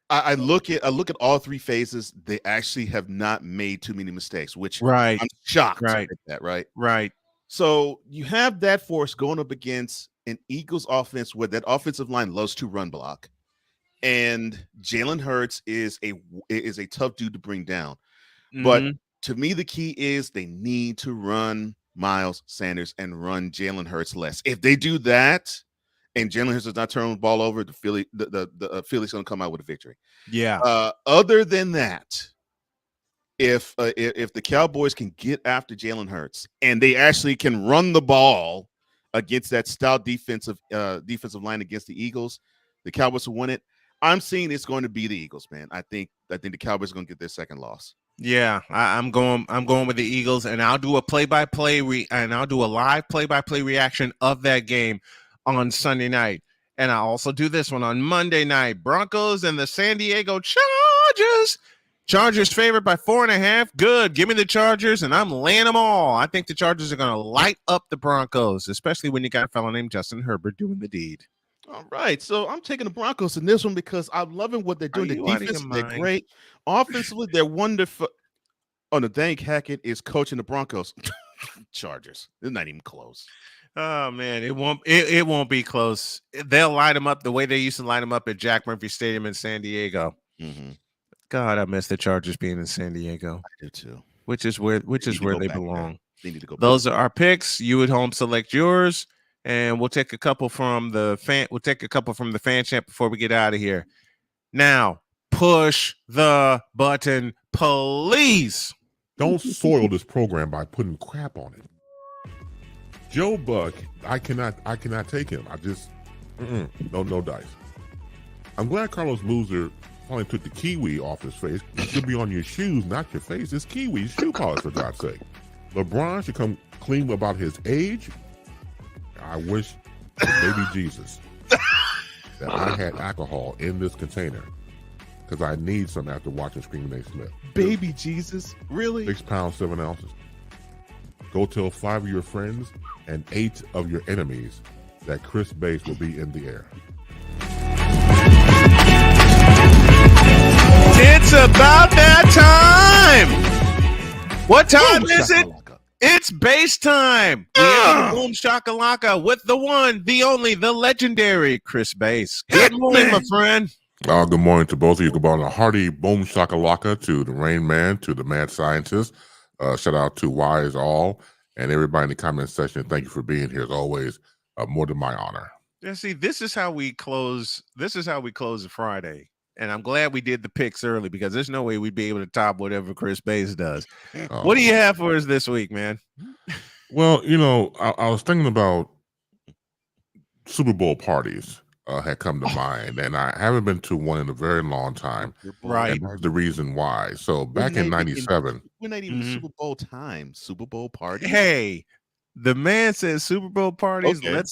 I look at all three phases. They actually have not made too many mistakes, which I'm shocked at that. Right. So you have that force going up against an Eagles offense where that offensive line loves to run block, and Jalen Hurts is a tough dude to bring down. But to me, the key is they need to run Miles Sanders and run Jalen Hurts less. If they do that, and Jalen Hurts does not turn the ball over, the Philly's going to come out with a victory. Yeah. Other than that, if the Cowboys can get after Jalen Hurts and they actually can run the ball against that stout defensive line against the Eagles, the Cowboys will win it. I'm seeing it's going to be the Eagles, man. I think the Cowboys are going to get their second loss. Yeah, I'm going with the Eagles, and I'll do a play-by-play and I'll do a live play-by-play reaction of that game on Sunday night. And I'll also do this one on Monday night. Broncos and the San Diego Chargers. Chargers favored by 4.5. Good. Give me the Chargers, and I'm laying them all. I think the Chargers are going to light up the Broncos, especially when you got a fellow named Justin Herbert doing the deed. All right, so I'm taking the Broncos in this one because I'm loving what they're doing. The defense, they're great. Offensively, they're wonderful. Oh, Nathaniel Hackett is coaching the Broncos. Chargers. They're not even close. Oh man, it won't be close. They'll light them up the way they used to light them up at Jack Murphy Stadium in San Diego. God, I miss the Chargers being in San Diego. I do too. Which is where they belong. They need to go. Those are our picks. You at home select yours, and we'll take a couple from the fan. We'll take a couple from the fan chat before we get out of here. Now, push the button, please. Don't soil this program by putting crap on it. Joe Buck, I cannot take him. I just no dice. I'm glad Carlos Boozer finally took the kiwi off his face. It should be on your shoes, not your face. It's kiwi shoe polish, for God's sake. LeBron should come clean about his age. I wish, baby Jesus, that I had alcohol in this container because I need some after watching Screaming Nate Smith. Baby Jesus, really? 6 pounds 7 ounces. Go tell 5 of your friends and 8 of your enemies that Chris Bass will be in the air. It's about that time. What time is it? It's base time. We have Boom Shakalaka with the one, the only, the legendary Chris Bass. Good morning, my friend. Good morning to both of you. Good morning. A hearty Boom Shakalaka to the Rain Man, to the Mad Scientist. Shout out to Wise All and everybody in the comment section. Thank you for being here as always. More than my honor. Yeah, see, this is how we close. This is how we close the Friday. And I'm glad we did the picks early because there's no way we'd be able to top whatever Chris Bass does. What do you have for us this week, man? Well, I was thinking about Super Bowl parties had come to mind, and I haven't been to one in a very long time. Right. And that's the reason why. So back in '97. We're not even Super Bowl time. Super Bowl party. Hey, The man says Super Bowl parties. Okay.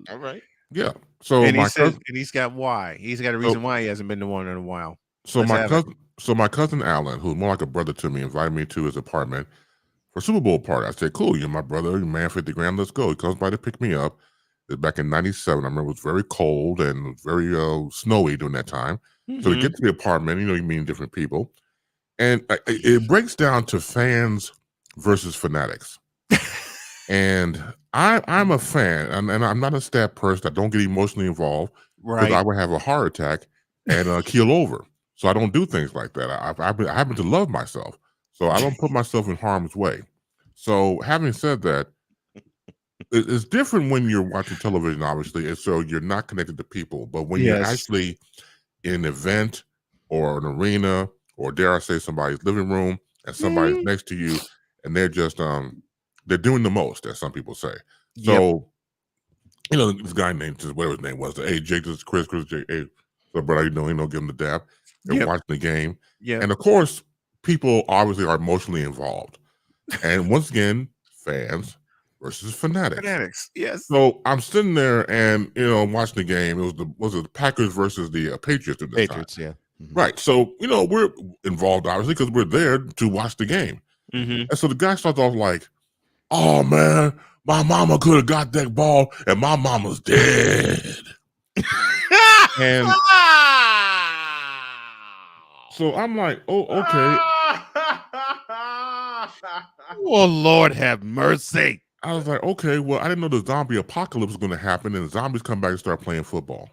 All right. Yeah. So And he my says, cousin, and he's got why. He's got a reason why he hasn't been to one in a while. so Let's my have it. cousin Alan, who's more like a brother to me, invited me to his apartment for a Super Bowl party. I said, "Cool, you're my brother. You man, 50 grand. Let's go." He comes by to pick me up. It's back in '97. I remember it was very cold and it was very snowy during that time. So we Mhm. get to the apartment. You meet different people, and it breaks down to fans versus fanatics. And I'm a fan, and I'm not a stat person. I don't get emotionally involved because Right. I would have a heart attack and keel over. So I don't do things like that. I happen to love myself, so I don't put myself in harm's way. So having said that, it's different when you're watching television, obviously, and so you're not connected to people. But when you're Yes. actually in an event or an arena, or dare I say somebody's living room, and somebody's next to you, and they're just they're doing the most, as some people say. So, this guy named, just whatever his name was, hey, Jake, this is Chris, Jake, hey, so brother, you know, give him the dap. They're watching the game. Yeah. And of course, people obviously are emotionally involved. And once again, fans versus fanatics. Fanatics. Yes. So I'm sitting there and, watching the game. It was the Packers versus the Patriots at the Patriots, time. yeah. Right. So, we're involved, obviously, because we're there to watch the game. Mm-hmm. And so the guy starts off like, "Oh, man, my mama could have got that ball, and my mama's dead." And so I'm like, "Oh, okay." Oh, Lord have mercy. I was like, "Okay, well, I didn't know the zombie apocalypse was going to happen, and the zombies come back and start playing football.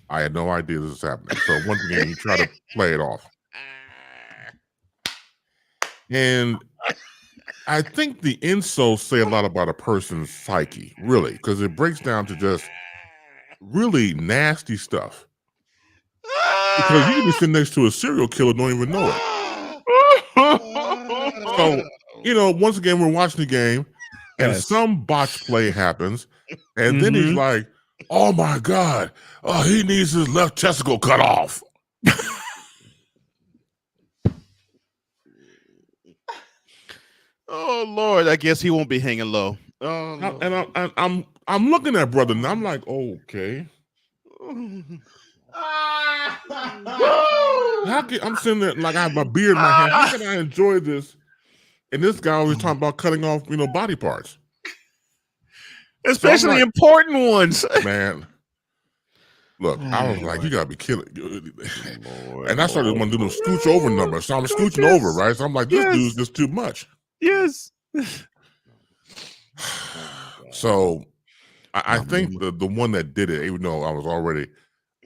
I had no idea this was happening." So once again, you try to play it off. And I think the insults say a lot about a person's psyche, really, because it breaks down to just really nasty stuff. Because you can be sitting next to a serial killer, don't even know it. So, once again, we're watching the game, and some botched play happens, and then he's like, "Oh my God, he needs his left testicle cut off." Oh Lord, I guess he won't be hanging low. Oh, Lord. And I'm looking at brother, and I'm like, "Okay." I'm sitting there like I have my beard in my hand. How can I enjoy this? And this guy always talking about cutting off, body parts, especially important ones. Man, look, I was like, "You gotta be killing!" And I started wanting to do the scooch over number, so I'm scooching over, right? So I'm like, "This dude's just too much." Yes. So I think the one that did it, even though I was already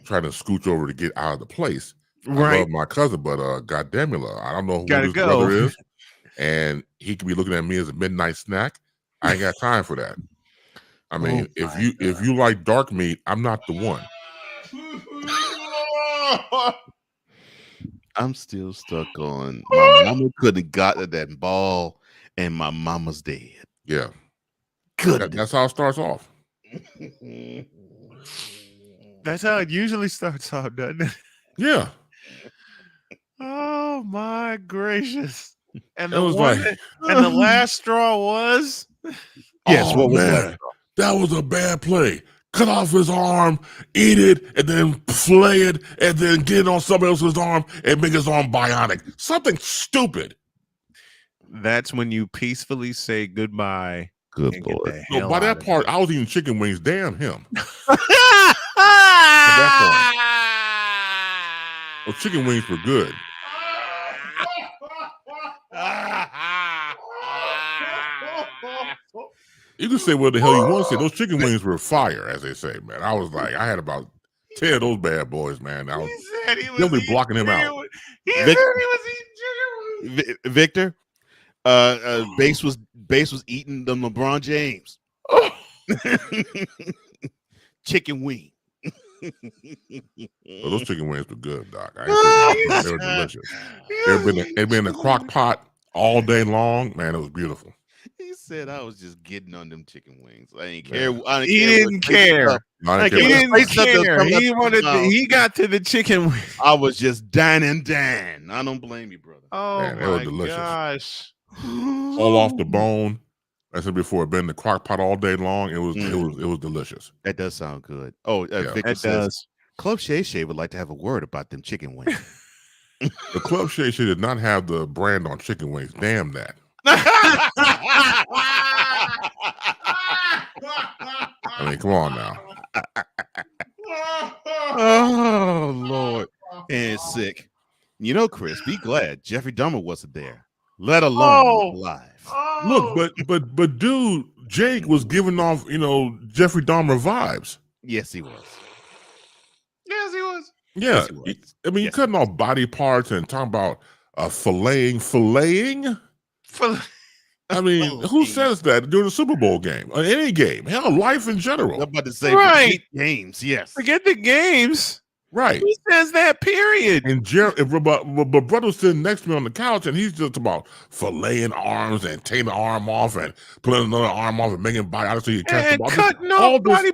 trying to scooch over to get out of the place. I Right. love my cousin, but goddamn it, I don't know who Gotta his go. brother is, and he could be looking at me as a midnight snack. I ain't got time for that. I mean, if you like dark meat, I'm not the one. I'm still stuck on my mama could have gotten that ball, and my mama's dead. Yeah, Good. that's how it starts off. That's how it usually starts off, doesn't it? Yeah. Oh my gracious! And It the was one like- and the last straw was Yes, Oh, what was man, that was a bad play. Cut off his arm, eat it, and then flay it, and then get it on somebody else's arm and make his arm bionic. Something stupid. That's when you peacefully say goodbye. Good and get Lord. the So hell by out that of part, I was eating chicken wings. Damn him. Well, chicken wings were good. You can say what the hell you want to say. Those chicken wings were fire, as they say, man. I was like, I had about 10 of those bad boys, man. I was really blocking him out. He said he was eating chicken wings. Victor, base was eating the LeBron James chicken wing. Well, those chicken wings were good, Doc. I ain't saying they were delicious. They'd been in a crock pot all day long. Man, it was beautiful. He said I was just getting on them chicken wings. I didn't Man. care. He didn't care. I He didn't care. didn't care. He wanted. He got to the chicken wings. I was just dining. I don't blame you, brother. Oh Man, they were my delicious. gosh! All off the bone. I said before, been in the crock pot all day long. It was delicious. That does sound good. Oh, Yeah, Victor it says does. Club Shay Shay would like to have a word about them chicken wings. The Club Shay Shay did not have the brand on chicken wings. Damn that. I mean, come on now. Oh Lord, and it's sick. You know, Chris, be glad Jeffrey Dahmer wasn't there, let alone alive. Look, but dude, Jake was giving off, Jeffrey Dahmer vibes. Yes, he was. Yes, he was. Yeah, Yes, he was. I mean, you're cutting off body parts and talking about filleting. I mean, who says that during a Super Bowl game or any game? Hell, life in general. I'm about to say, Right. games. Yes, Forget the games. Right. Who says that? Period. And but brother's sitting next to me on the couch, and he's just about filleting arms and taking the arm off and putting another arm off and making body out so you catch the And ball. cutting off body.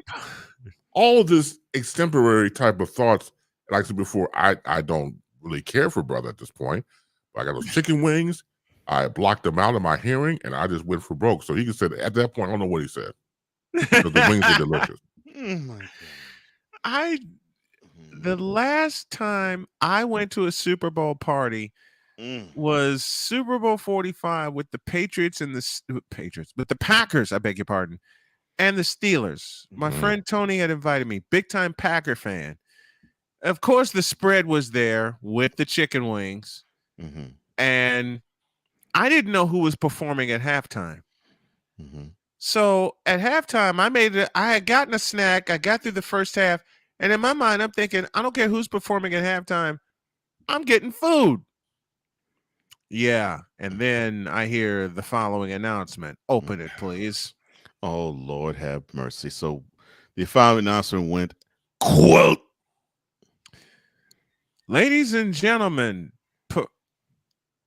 All of this extemporary type of thoughts. Like I said before, I don't really care for brother at this point. I got those chicken wings. I blocked them out of my hearing, and I just went for broke. So he said at that point, I don't know what he said. Because the wings are delicious. Oh my God. The last time I went to a Super Bowl party was Super Bowl 45 with the Patriots and with the Packers, I beg your pardon, and the Steelers. My friend Tony had invited me, big time Packer fan. Of course, the spread was there with the chicken wings, and I didn't know who was performing at halftime. So at halftime, I had gotten a snack. I got through the first half. And in my mind, I'm thinking, I don't care who's performing at halftime. I'm getting food. Yeah. And then I hear the following announcement. Open it, please. Oh, Lord have mercy. So the following announcement went, quote, ladies and gentlemen.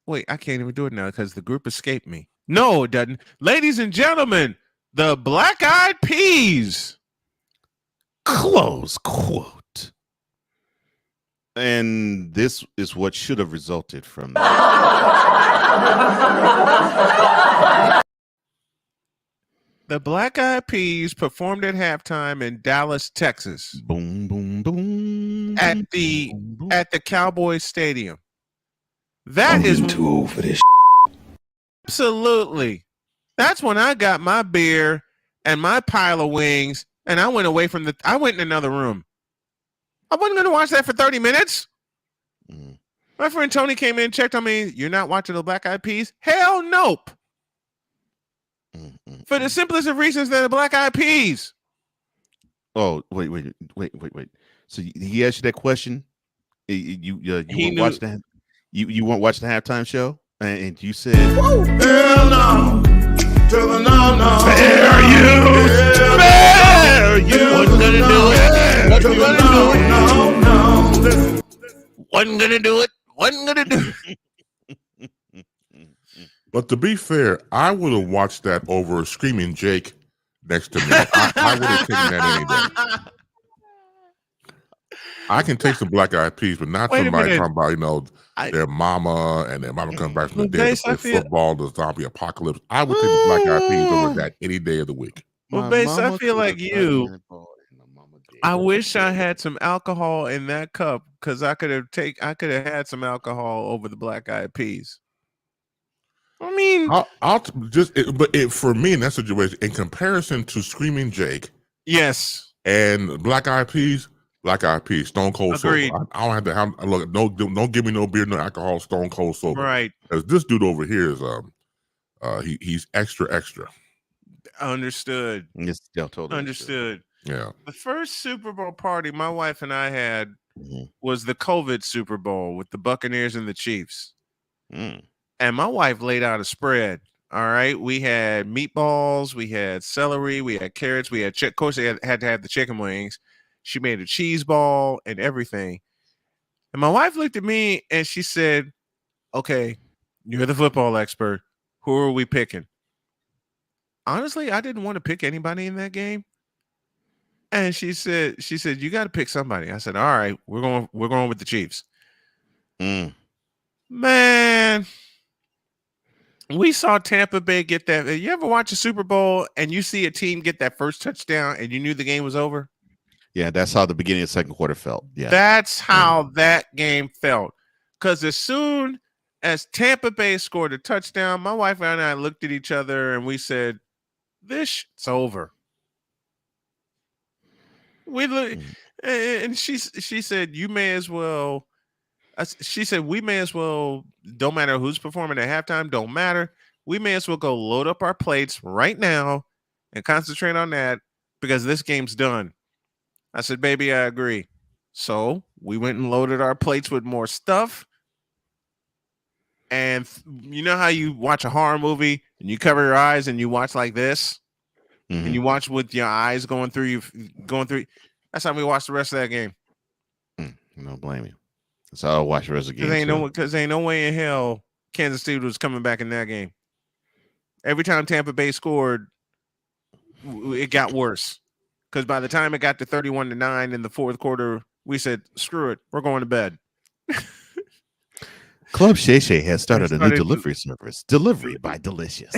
Wait, I can't even do it now because the group escaped me. No, it doesn't. Ladies and gentlemen, the Black Eyed Peas. Close quote. And this is what should have resulted from that. The Black Eyed Peas performed at halftime in Dallas, Texas. Boom, boom, boom. At the Cowboys Stadium. That is too old for this. Absolutely. That's when I got my beer and my pile of wings, and I went away from I went in another room. I wasn't going to watch that for 30 minutes. My friend Tony came in, checked on me. You're not watching the Black Eyed Peas? Hell nope. For the simplest of reasons, they're the Black Eyed Peas. Oh, wait. So he asked you that question? You won't watch that? You won't watch the halftime show? And you said, Hell no. To the no. Spare you. Wasn't gonna do it. Wasn't gonna do it. Wasn't gonna do it. But to be fair, I would have watched that over Screaming Jake next to me. I would have taken that any day. I can take some Black Eyed Peas, but not somebody talking about, their mama and their mama come back from the dead to play football, the zombie apocalypse. I would take the Black Eyed Peas over that any day of the week. Well, Bass, I feel like you. I wish I had some alcohol in that cup because I could have had some alcohol over the Black Eyed Peas. I mean, for me in that situation, in comparison to Screaming Jake, yes, and Black Eyed Peas, Stone Cold Agreed. sober. I don't have to have look. Don't give me no beer, no alcohol. Stone Cold sober. Right. Because this dude over here is he's extra. Understood. It's still totally understood. Yeah. The first Super Bowl party my wife and I had was the COVID Super Bowl with the Buccaneers and the Chiefs. And my wife laid out a spread. All right. We had meatballs, we had celery, we had carrots, we had of course they had to have the chicken wings. She made a cheese ball and everything. And my wife looked at me and she said, okay, you're the football expert. Who are we picking? Honestly, I didn't want to pick anybody in that game. And she said, you got to pick somebody. I said, all right, we're going with the Chiefs. Man, We saw Tampa Bay get that. You ever watch a Super Bowl and you see a team get that first touchdown and you knew the game was over? Yeah, that's how the beginning of the second quarter felt. Yeah. That's how that game felt. Because as soon as Tampa Bay scored a touchdown, my wife and I looked at each other and we said, this shit's over. We look, and she said, you may as well. She said, we may as well, don't matter who's performing at halftime, don't matter. We may as well go load up our plates right now and concentrate on that because this game's done. I said, baby, I agree. So we went and loaded our plates with more stuff. And you know how you watch a horror movie and you cover your eyes and you watch like this? And you watch with your eyes going through you. That's how we watched the rest of that game. No blame you. That's how I watch the rest of the game. Because ain't no way in hell Kansas City was coming back in that game. Every time Tampa Bay scored, it got worse. Because by the time it got to 31-9 in the fourth quarter, we said, screw it. We're going to bed. Club Shay Shay has started a new delivery service. Delivery by Delicious.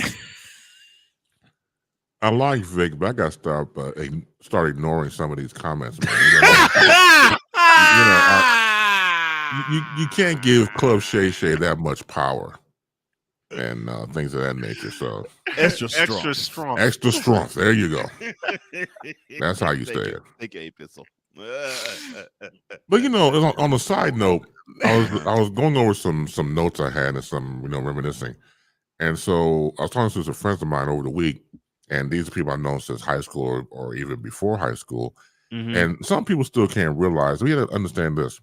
I like Vic, but I got to start ignoring some of these comments, man. You can't give Club Shay Shay that much power and things of that nature. So extra strong. There you go. That's how you say it. Take a pistol. But on a side note, I was going over some notes I had and some reminiscing, and so I was talking to some friends of mine over the week, and these are people I've known since high school or even before high school, and some people still can't realize. We have to understand this,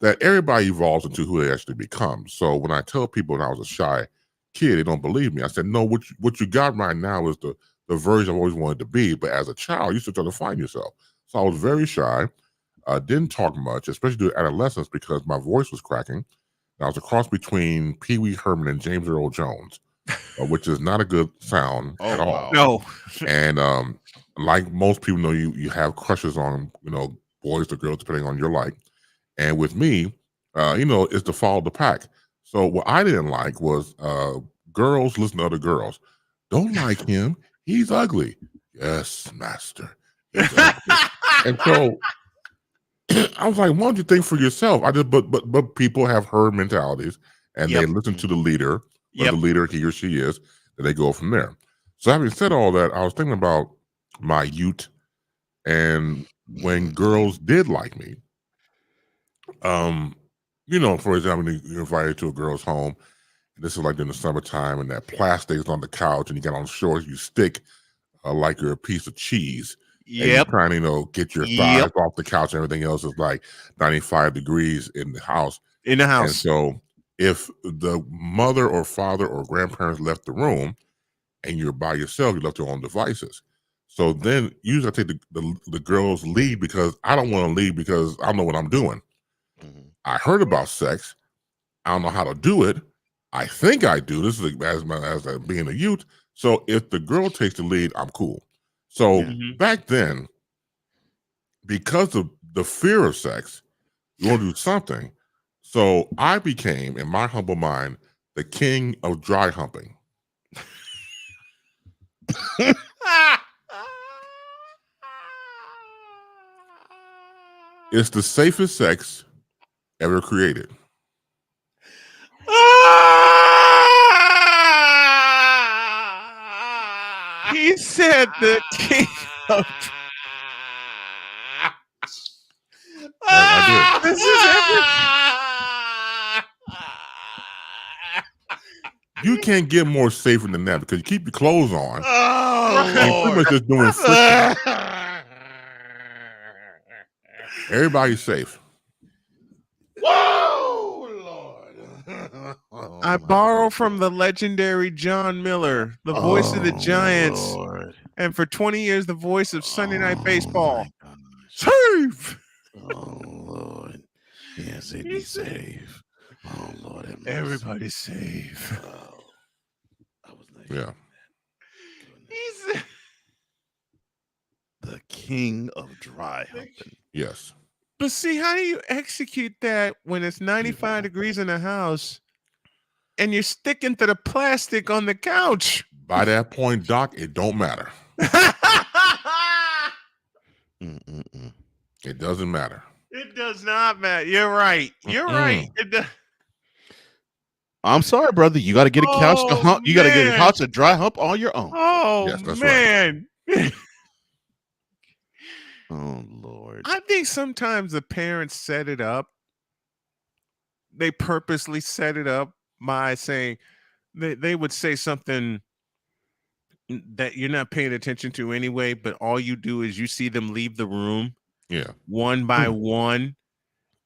that everybody evolves into who they actually become. So when I tell people that I was a shy kid, they don't believe me. I said, no, what you got right now is the version I've always wanted to be, but as a child, you still try to find yourself. So I was very shy. Didn't talk much, especially during adolescence, because my voice was cracking. I was a cross between Pee Wee Herman and James Earl Jones, which is not a good sound at all. No. And like most people know, you have crushes on boys or girls depending on your like. And with me, it's to follow the pack. So what I didn't like was girls listen to other girls. Don't like him. He's ugly. Yes, master. He's ugly. And so I was like, why don't you think for yourself? But people have herd mentalities and they listen to the leader, the leader he or she is, and they go from there. So having said all that, I was thinking about my youth and when girls did like me. For example, you're invited to a girl's home, and this is like in the summertime, and that plastic is on the couch, and you get on shorts, you stick like you're a piece of cheese. And you're trying to get your thighs off the couch, and everything else is like 95 degrees in the house. And so if the mother or father or grandparents left the room and you're by yourself, you're left to your own devices. So then usually I take the girl's lead because I don't want to lead because I don't know what I'm doing. I heard about sex. I don't know how to do it. I think I do. This is as being a youth. So if the girl takes the lead, I'm cool. So back then, because of the fear of sex, you want to do something. So I became, in my humble mind, the king of dry humping. It's the safest sex ever created. He said the king of... I This is You can't get more safer than that because you keep your clothes on. And you're pretty much just doing friction. Everybody's safe. Whoa, Lord. I borrow from the legendary John Miller, the voice of the Giants, and for 20 years, the voice of Sunday Night Baseball. Safe! Oh, Lord. Yes, it'd be safe. Oh, Lord. Everybody's safe. Oh, I was like, Yeah. He's the king of dry humping. Yes. But see, how do you execute that when it's 95 degrees in the house and you're sticking to the plastic on the couch. By that point, Doc, it don't matter. It doesn't matter. It does not matter. You're right. You're right. I'm sorry, brother. You got to get a couch to hump. You got to get a couch to dry hump on your own. Oh, yes, that's man. Right. Oh, Lord. I think sometimes the parents set it up. They purposely set it up by saying they would say something that you're not paying attention to anyway, but all you do is you see them leave the room one by one,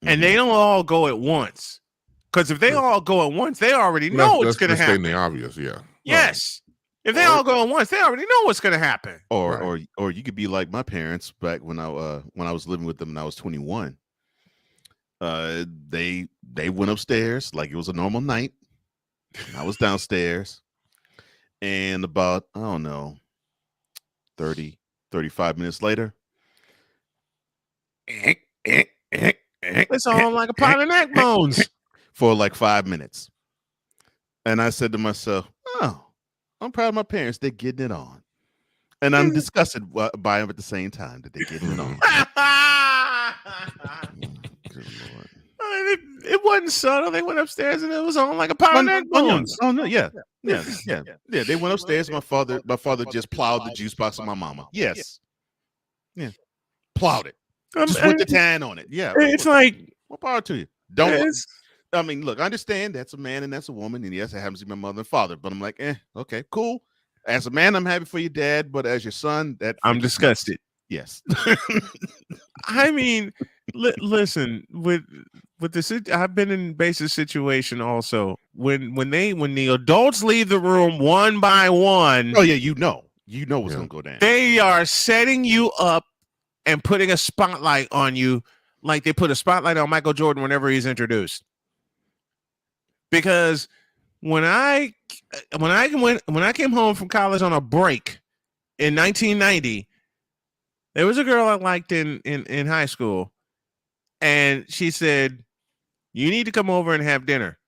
and they don't all go at once. Because if they all go at once, they already know what's going to happen. Stating the obvious, Yes. If they all go at once, they already know what's going to happen. Or you could be like my parents back when I was living with them when I was 21. They went upstairs like it was a normal night. I was downstairs, and about, I don't know, 30, 35 minutes later, it's all like a pile of neck bones for like 5 minutes. And I said to myself, oh, I'm proud of my parents. They're getting it on. And I'm disgusted by them at the same time that they're getting it on. Good Lord. It wasn't subtle. They went upstairs and it was on like a pile of neck bones. Oh no, yeah. They went upstairs. My father just plowed the juice box of my mama. Yes. Yeah. Plowed it. Just put the tan on it. Yeah. It's like, what power to you? Don't. I mean, look, I understand that's a man and that's a woman, and yes, it happens to be my mother and father. But I'm like, okay, cool. As a man, I'm happy for your dad, but as your son, I'm disgusted. Yes. I mean, listen, with this, I've been in basic situation also. When the adults leave the room one by one. Oh yeah, you know what's gonna go down. They are setting you up and putting a spotlight on you, like they put a spotlight on Michael Jordan whenever he's introduced. Because when I came home from college on a break in 1990, there was a girl I liked in high school, and she said, "You need to come over and have dinner."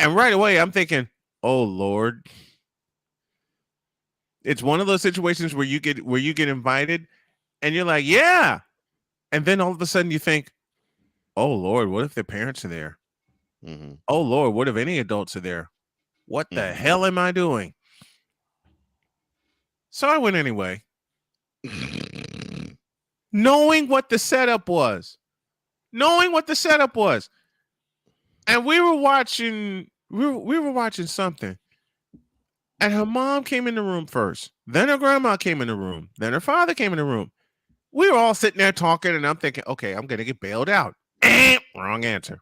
And right away, I'm thinking, "Oh Lord!" It's one of those situations where you get invited, and you're like, "Yeah," and then all of a sudden you think, "Oh Lord, what if their parents are there? Mm-hmm. Oh Lord, what if any adults are there? What the hell am I doing?" So I went anyway. Knowing what the setup was. And we were watching something. And her mom came in the room first. Then her grandma came in the room. Then her father came in the room. We were all sitting there talking, and I'm thinking, okay, I'm going to get bailed out. Wrong answer.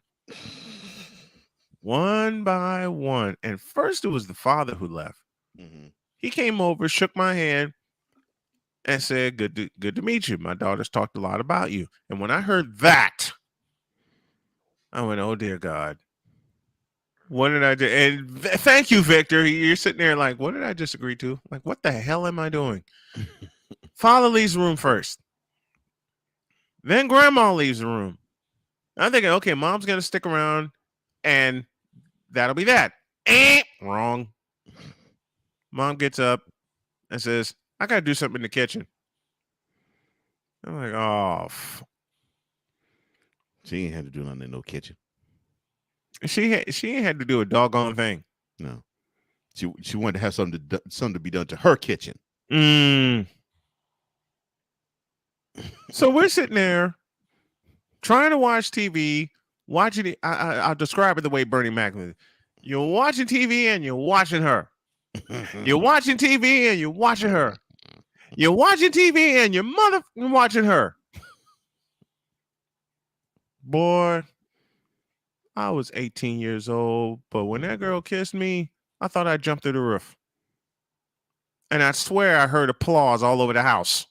One by one. And first it was the father who left. Mm-hmm. He came over, shook my hand, and said, good to meet you. My daughter's talked a lot about you. And when I heard that, I went, oh, dear God. What did I do? And thank you, Victor. You're sitting there like, what did I just agree to? Like, what the hell am I doing? Father leaves the room first. Then grandma leaves the room. I'm thinking, okay, mom's going to stick around, and that'll be that. Wrong. Mom gets up and says, I got to do something in the kitchen. I'm like, oh. She ain't had to do nothing in no kitchen. She ain't had to do a doggone thing. No. She wanted to have something to be done to her kitchen. So we're sitting there trying to watch TV, watching it. I'll describe it the way Bernie Mac was. You're watching TV and you're watching her. You're watching TV and you're watching her. You're watching TV and your mother watching her. Boy, I was 18 years old, but when that girl kissed me, I thought I jumped through the roof. And I swear I heard applause all over the house.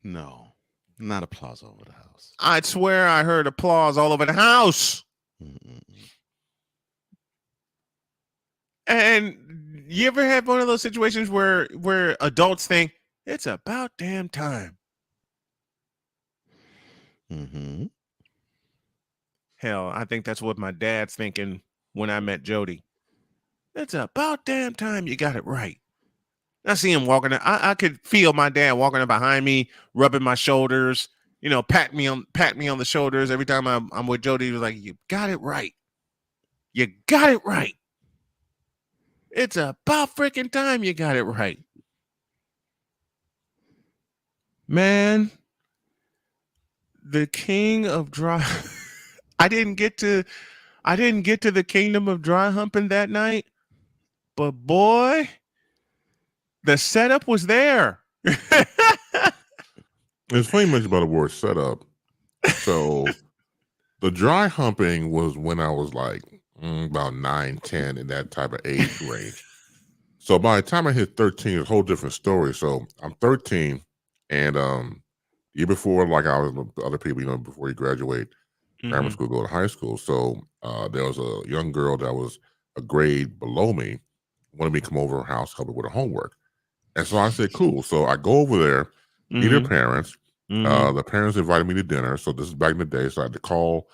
No, not applause all over the house. I'd swear I heard applause all over the house. And you ever have one of those situations where adults think it's about damn time? Mm-hmm. Hell, I think that's what my dad's thinking when I met Jody. It's about damn time you got it right. I see him walking. I could feel my dad walking up behind me, rubbing my shoulders, pat me on the shoulders every time I'm with Jody. He was like, "You got it right. You got it right. It's about freaking time you got it right." Man, the king of dry. I didn't get to the kingdom of dry humping that night, but boy, the setup was there. It's funny you mentioned about the word setup. So the dry humping was when I was like about 9, 10 in that type of age range. So by the time I hit 13, it's a whole different story. So I'm 13, and year before, like I was with other people, before you graduate grammar school, go to high school. So there was a young girl that was a grade below me, wanted me to come over her house, help her with her homework. And so I said, cool. So I go over there, meet her parents. The parents invited me to dinner. So this is back in the day. So I had to call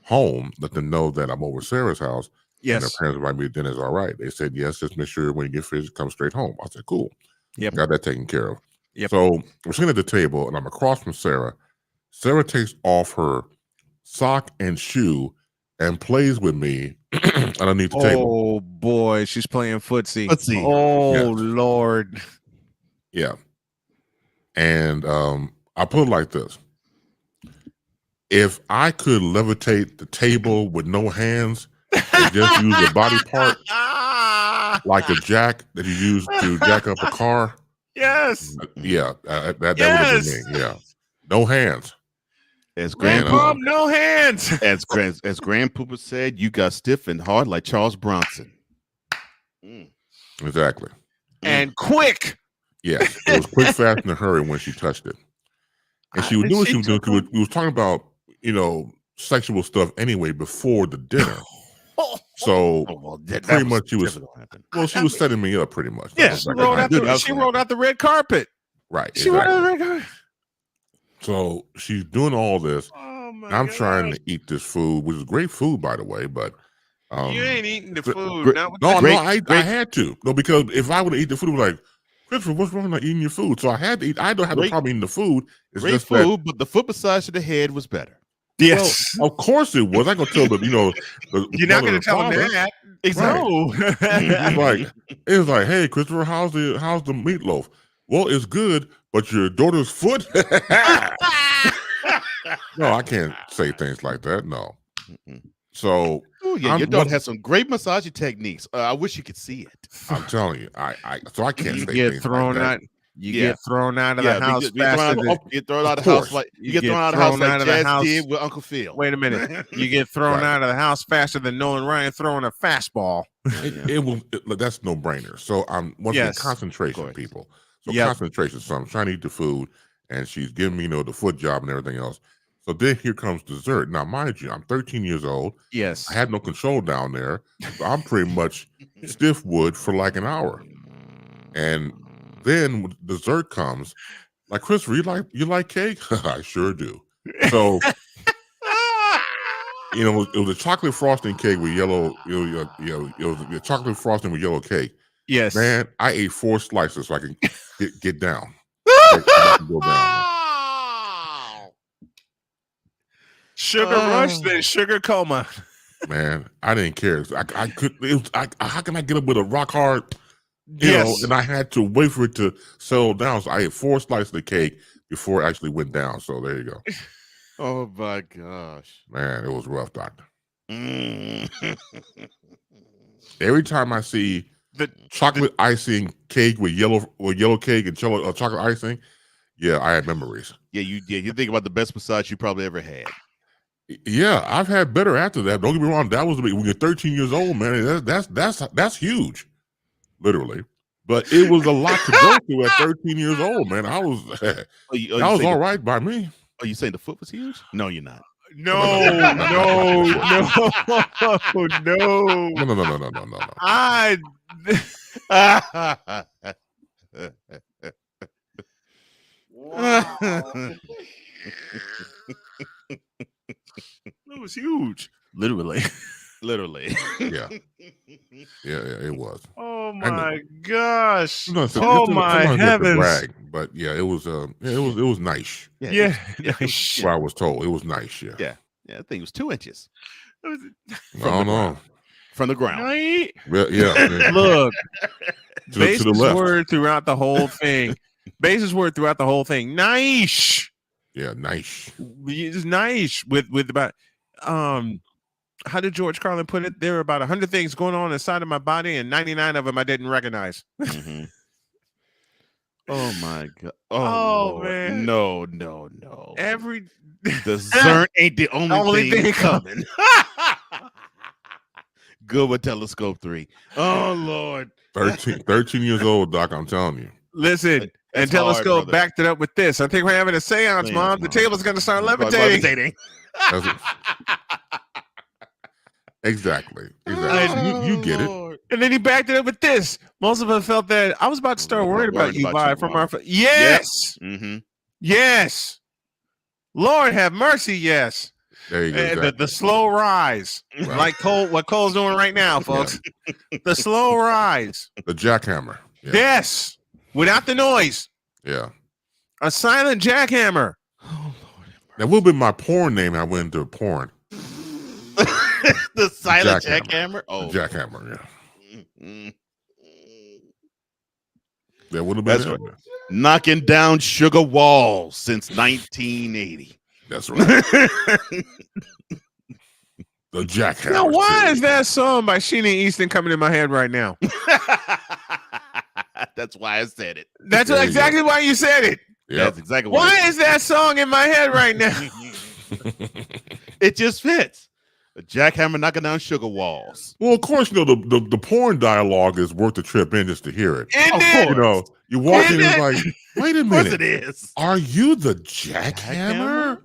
home, let them know that I'm over Sarah's house. Yes. And their parents invited me to dinner. Is all right. They said, yes, just make sure when you get finished, come straight home. I said, cool. Yep. Got that taken care of. Yep. So we're sitting at the table, and I'm across from Sarah. Sarah takes off her sock and shoe and plays with me underneath the table. Oh boy, she's playing footsie. Footsie. Oh Yes. Lord. Yeah. And I put it like this. If I could levitate the table with no hands and just use a body part like a jack that you use to jack up a car. Yes. Yeah. That would have been me. Yeah. No hands. As Grandpa, no hands. As Grandpapa said, you got stiff and hard like Charles Bronson. Exactly. And quick. Yes. It was quick, fast, in a hurry when she touched it. And she would do what she was doing. We was talking about, sexual stuff anyway before the dinner. So pretty much she was setting me up pretty much. Yes, she rolled out the red carpet. Right. She rolled out the red carpet. So she's doing all this. I'm trying to eat this food, which is great food, by the way, but you ain't eating the food. I had to. No, because if I would eat the food, like, Christopher, what's wrong with not eating your food? So I had to eat. I don't have a problem eating the food. It's great just food, but the foot massage to the head was better. Yes, well, of course it was. I'm gonna tell them, you're not gonna tell them that. Exactly. No. It was like, hey, Christopher, how's the meatloaf? Well, it's good, but your daughter's foot. No, I can't say things like that. No. So your daughter has some great massaging techniques. I wish you could see it. I'm telling you, I can't you say get things thrown like out. That. You get thrown out of the house faster than you get thrown out of the house like Jazz did with Uncle Phil. Wait a minute, you get thrown out of the house faster than Nolan Ryan throwing a fastball. That's no brainer. So I'm concentration, people. So concentration. So I'm trying to eat the food, and she's giving me the foot job and everything else. So then here comes dessert. Now, mind you, I'm 13 years old. Yes, I had no control down there. So I'm pretty much stiff wood for like an hour, and then when dessert comes, like, Christopher, you like cake? I sure do. So it was a chocolate frosting cake with yellow. It was a chocolate frosting with yellow cake. Yes, man, I ate 4 slices so I can get down. So I can go down. Sugar rush, then sugar coma. Man, I didn't care. I could. How can I get up with a rock hard? And I had to wait for it to settle down. So I ate 4 slices of the cake before it actually went down. So there you go. Oh my gosh, man, it was rough, doctor. Every time I see the chocolate icing cake with yellow cake and chocolate icing, I have memories. You think about the best massage you probably ever had. Yeah, I've had better after that. Don't get me wrong. That was when you're 13 years old, man. That's huge, literally. But it was a lot to go through at 13 years old, man. I was that was all right by me. Are you saying the foot was huge? No, you're not. No. was huge. Literally. Yeah, it was. Oh my gosh! Oh Oh my heavens! Brag, but yeah, it was nice. Yeah, That's what I was told. It was nice. Yeah. I think it was 2 inches No. from the ground. Right? Yeah. Look, to the basis left. word throughout the whole thing. Basis word throughout the whole thing. Nice. Yeah, nice. It's nice with about how did George Carlin put it? There were about 100 things going on inside of my body, and 99 of them I didn't recognize. Mm-hmm. Oh my God! Oh Lord. man! No! Every dessert ain't the only thing coming. Good with Telescope 3. Oh Lord! 13 years old, Doc. I'm telling you. Listen, and Telescope hard, backed it up with this. I think we're having a seance, Mom. The table's going to start levitating. Exactly. You get it. And then he backed it up with this. Most of us felt that I was about to start worrying about you, Vi, from our. Yes. Yep. Mm-hmm. Yes. Lord have mercy. Yes. There you go. And Exactly. the slow rise, like what Cole's doing right now, folks. The slow rise. The jackhammer. Yeah. Yes. Without the noise. Yeah. A silent jackhammer. Oh Lord. That would have been my porn name. I went into porn. The silent jackhammer. Oh, jackhammer. Yeah. That would have been it. Right. Knocking down sugar walls since 1980. That's right. The jackhammer. Now, why is that song by Sheena Easton coming in my head right now? That's why I said it. That's exactly why you said it. Yep. That's exactly why. Why is that song in my head right now? It just fits. A jackhammer knocking down sugar walls. Well, of course, you know, the porn dialogue is worth the trip in just to hear it. Of course. You know, you walk in and it's like, wait a minute. Of course it is. Are you the jackhammer?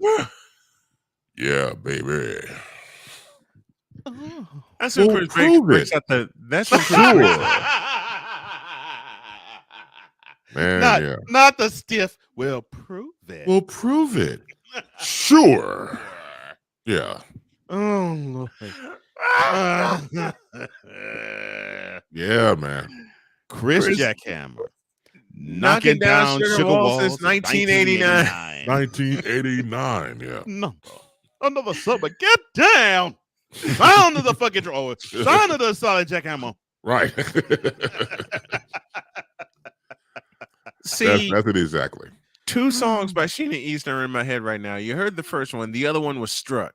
Yeah, baby. That's when Chris breaks out the. That's when Chris Man, not the stiff. We'll prove it. We'll prove it. Sure. Yeah. Oh Lord. Yeah, man. Chris Jackhammer knocking down sugar walls since 1989. 1989, yeah. No, another summer. Get down. Sound of the fucking drawer. Sound of the solid jackhammer. Right. See, that's it exactly. 2 songs by Sheena Easton are in my head right now. You heard the first one. The other one was Strut.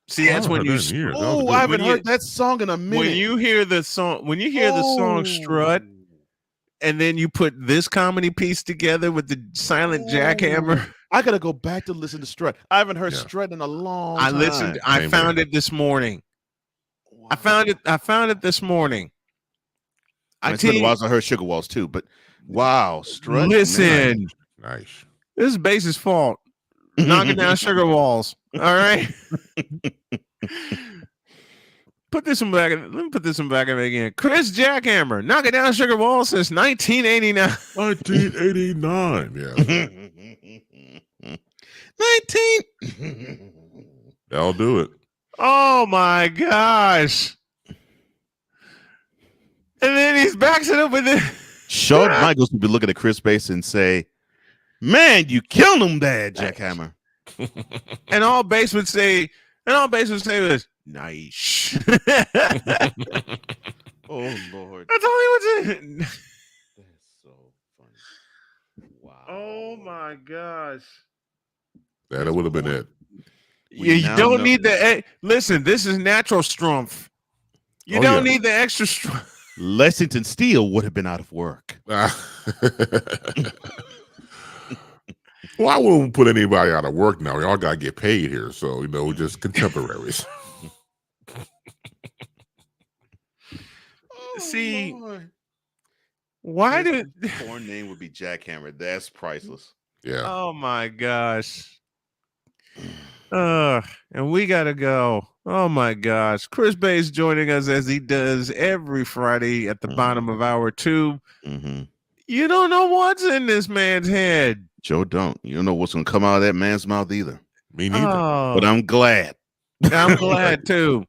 See, that's when you. Oh, I haven't heard that song in a minute. When you hear the song, the song Strut, and then you put this comedy piece together with the silent jackhammer. I gotta go back to listen to Strut. I haven't heard Strut in a long time. I found it this morning. Wow. I found it this morning. It's been a while since I heard Sugar Walls too, but wow, Strut. Listen, nice. This is Bass's fault. Knocking down sugar walls. All right. Put this one back. Let me put this one back in again. Chris Jackhammer, knocking down sugar walls since 1989. 1989. Yeah. 19. That'll do it. Oh my gosh. And then he's backs it up with it. Shawn Michaels would be looking at Chris Bass and say, "Man, you killed him there, Jackhammer." And all Bass would say was nice. Oh Lord. That's all he would say. That's so funny. Wow. Oh my gosh. That would have been it. You don't need the listen, this is natural strength. You don't need the extra strength. Lexington Steele would have been out of work. Well, I wouldn't put anybody out of work now. We all got to get paid here. So, we're just contemporaries. See, Lord. Why did porn name would be Jackhammer? That's priceless. Yeah. Oh my gosh. And we gotta go. Oh my gosh. Chris Bass joining us as he does every Friday at the bottom of hour 2. Mm-hmm. You don't know what's in this man's head. Joe don't. You don't know what's gonna come out of that man's mouth either. Me neither. Oh. But I'm glad. I'm glad too.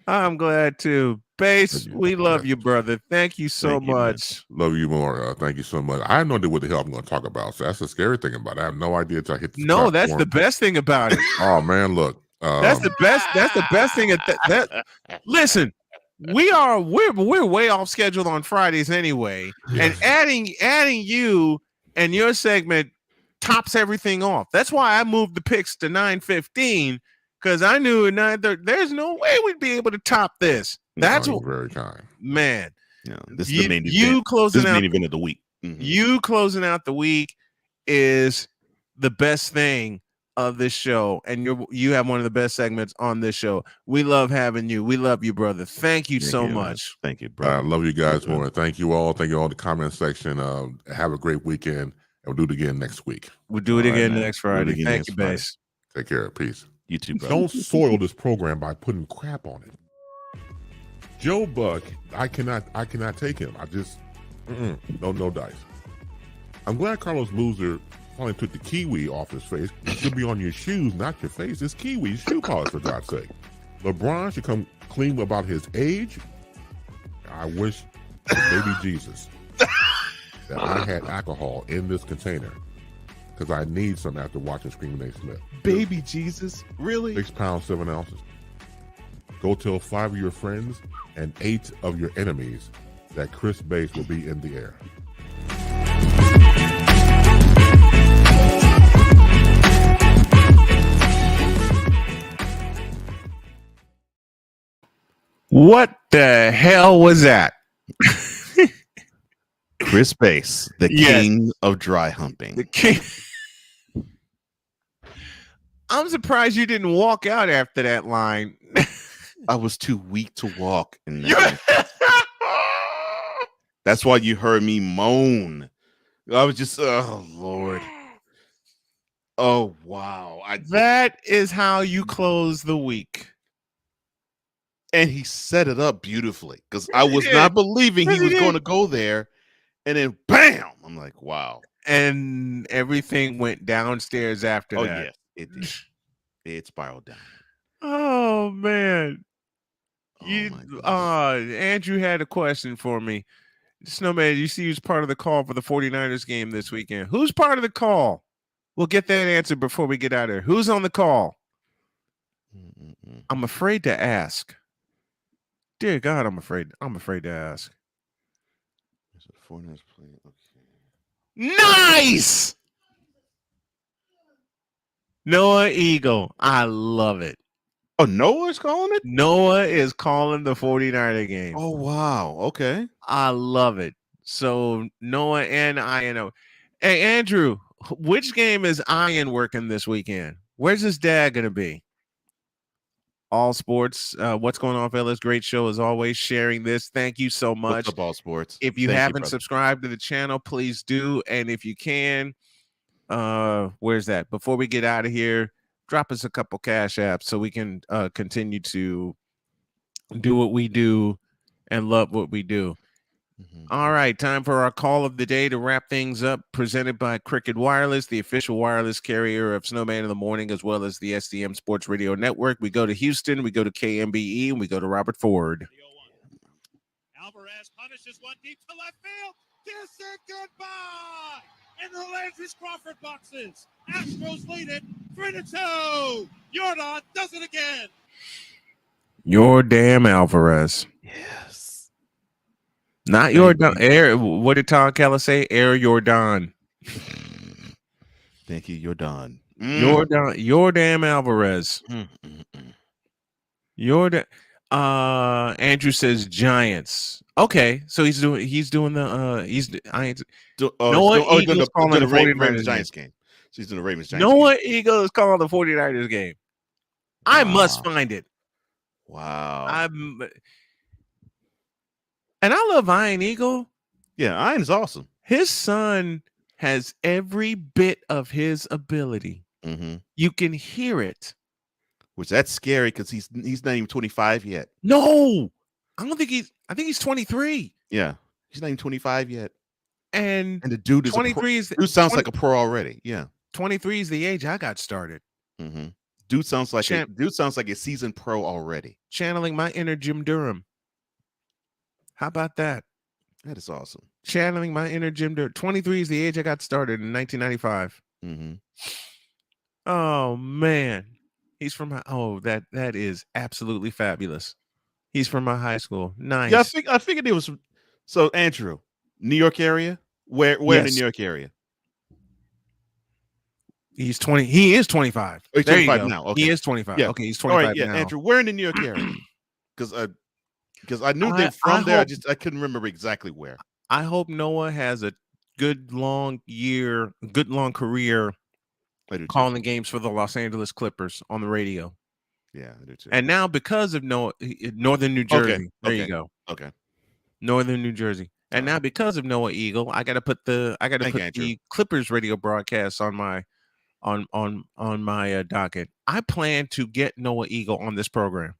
I'm glad too. Base, we love you, brother. Thank you so much. Love you more. Thank you so much. I have no idea what the hell I'm going to talk about. So that's the scary thing about it. I have no idea until I hit the No, that's the platform. best thing about it. Oh man, look. That's the best. That's the best thing. That listen, we're way off schedule on Fridays anyway, and adding you and your segment tops everything off. That's why I moved the picks to 9:15 because I knew at 9:30 there's no way we'd be able to top this. That's what very kind, man. Yeah, this is the main event. You closing out main event of the week. You closing out the week is the best thing of this show, and you have one of the best segments on this show. We love having you. We love you, brother. Thank you so much. Thank you, bro. I love you guys more. Thank you all. Thank you all in the comment section. Have a great weekend, and we'll do it again next week. We'll do it again next Friday. Thank you, Base. Take care. Peace. You too, bro. Don't soil this program by putting crap on it. Joe Buck, I cannot take him. I just no dice. I'm glad Carlos Boozer finally took the kiwi off his face. It should be on your shoes, not your face. It's kiwi shoe polish, for God's sake. LeBron should come clean about his age. I wish baby Jesus that I had alcohol in this container because I need some after watching Screaming A. Smith. Baby Jesus? Really? 6 pounds, 7 ounces. Go tell 5 of your friends and 8 of your enemies that Chris Bass will be in the air. What the hell was that? Chris Bass, the king of dry humping. The king. I'm surprised you didn't walk out after that line. I was too weak to walk in that. That's why you heard me moan. I was just, oh Lord. Oh wow. That is how you close the week. And he set it up beautifully because I was not believing he was going to go there. And then bam! I'm like, wow. And everything went downstairs after that. Oh, yeah. It did. It spiraled down. Oh man. Andrew had a question for me. Snowman, you see who's part of the call for the 49ers game this weekend? Who's part of the call? We'll get that answer before we get out of here. Who's on the call? I'm afraid to ask. Dear God, I'm afraid to ask. Nice! Noah Eagle. I love it. Oh, Noah's calling it? Noah is calling the 49er game. Oh, wow. Okay. I love it. So Noah and Ian. Hey, Andrew, which game is Ian working this weekend? Where's his dad going to be? All Sports. What's going on, fellas? Great show as always. Sharing this. Thank you so much. What's up, All Sports? If you haven't subscribed to the channel, please do. And if you can, where's that? Before we get out of here, drop us a couple cash apps so we can continue to do what we do and love what we do. All right, time for our call of the day to wrap things up, presented by Cricket Wireless, the official wireless carrier of Snowman in the Morning, as well as the SDM Sports Radio Network. We go to Houston, we go to KMBE, and we go to Robert Ford. Alvarez punishes one deep to left field. Kiss it goodbye. In the Landry's Crawford boxes. Astros lead it 3-2. Jordan does it again. Your damn Alvarez. Yes. Not your Air. What did Tom Keller say? Air Jordan. Thank you, Jordan. Your damn Alvarez. Andrew says Giants. Okay, so he's doing the Noah Eagles calling the 49ers Giants game. So he's doing the Ravens Giants. Noah Eagles calling the 49ers game. I must find it. Wow. And I love Iron Eagle. Yeah, Iron's awesome. His son has every bit of his ability. You can hear it. Which that's scary because he's not even 25 yet. No, I think he's 23. Yeah, he's not even 25 yet. And the dude is 23 dude sounds like a pro already. Yeah, 23 is the age I got started. Dude sounds like a seasoned pro already. Channeling my inner Jim Durham. How about that? That is awesome. Channeling my inner Jim Durham. 23 is the age I got started in 1995. Mm-hmm. Oh man, he's from my. Oh, that is absolutely fabulous. He's from my high school. Nice. Yeah, I figured it was. So Andrew, New York area. Where in the New York area? He's 20. He is 25. Oh, he's there 25 you go. now. Okay. He is 25. Yeah. Okay, he's 25 All right, yeah, now. Andrew, where in the New York area? Because I knew they're from there. I couldn't remember exactly where. I hope Noah has a good long career calling games for the Los Angeles Clippers on the radio. Yeah, I do too. And now because of Noah, Northern New Jersey. There you go. Okay. Northern New Jersey. And now because of Noah Eagle, I got to put the Clippers radio broadcast on my docket. I plan to get Noah Eagle on this program.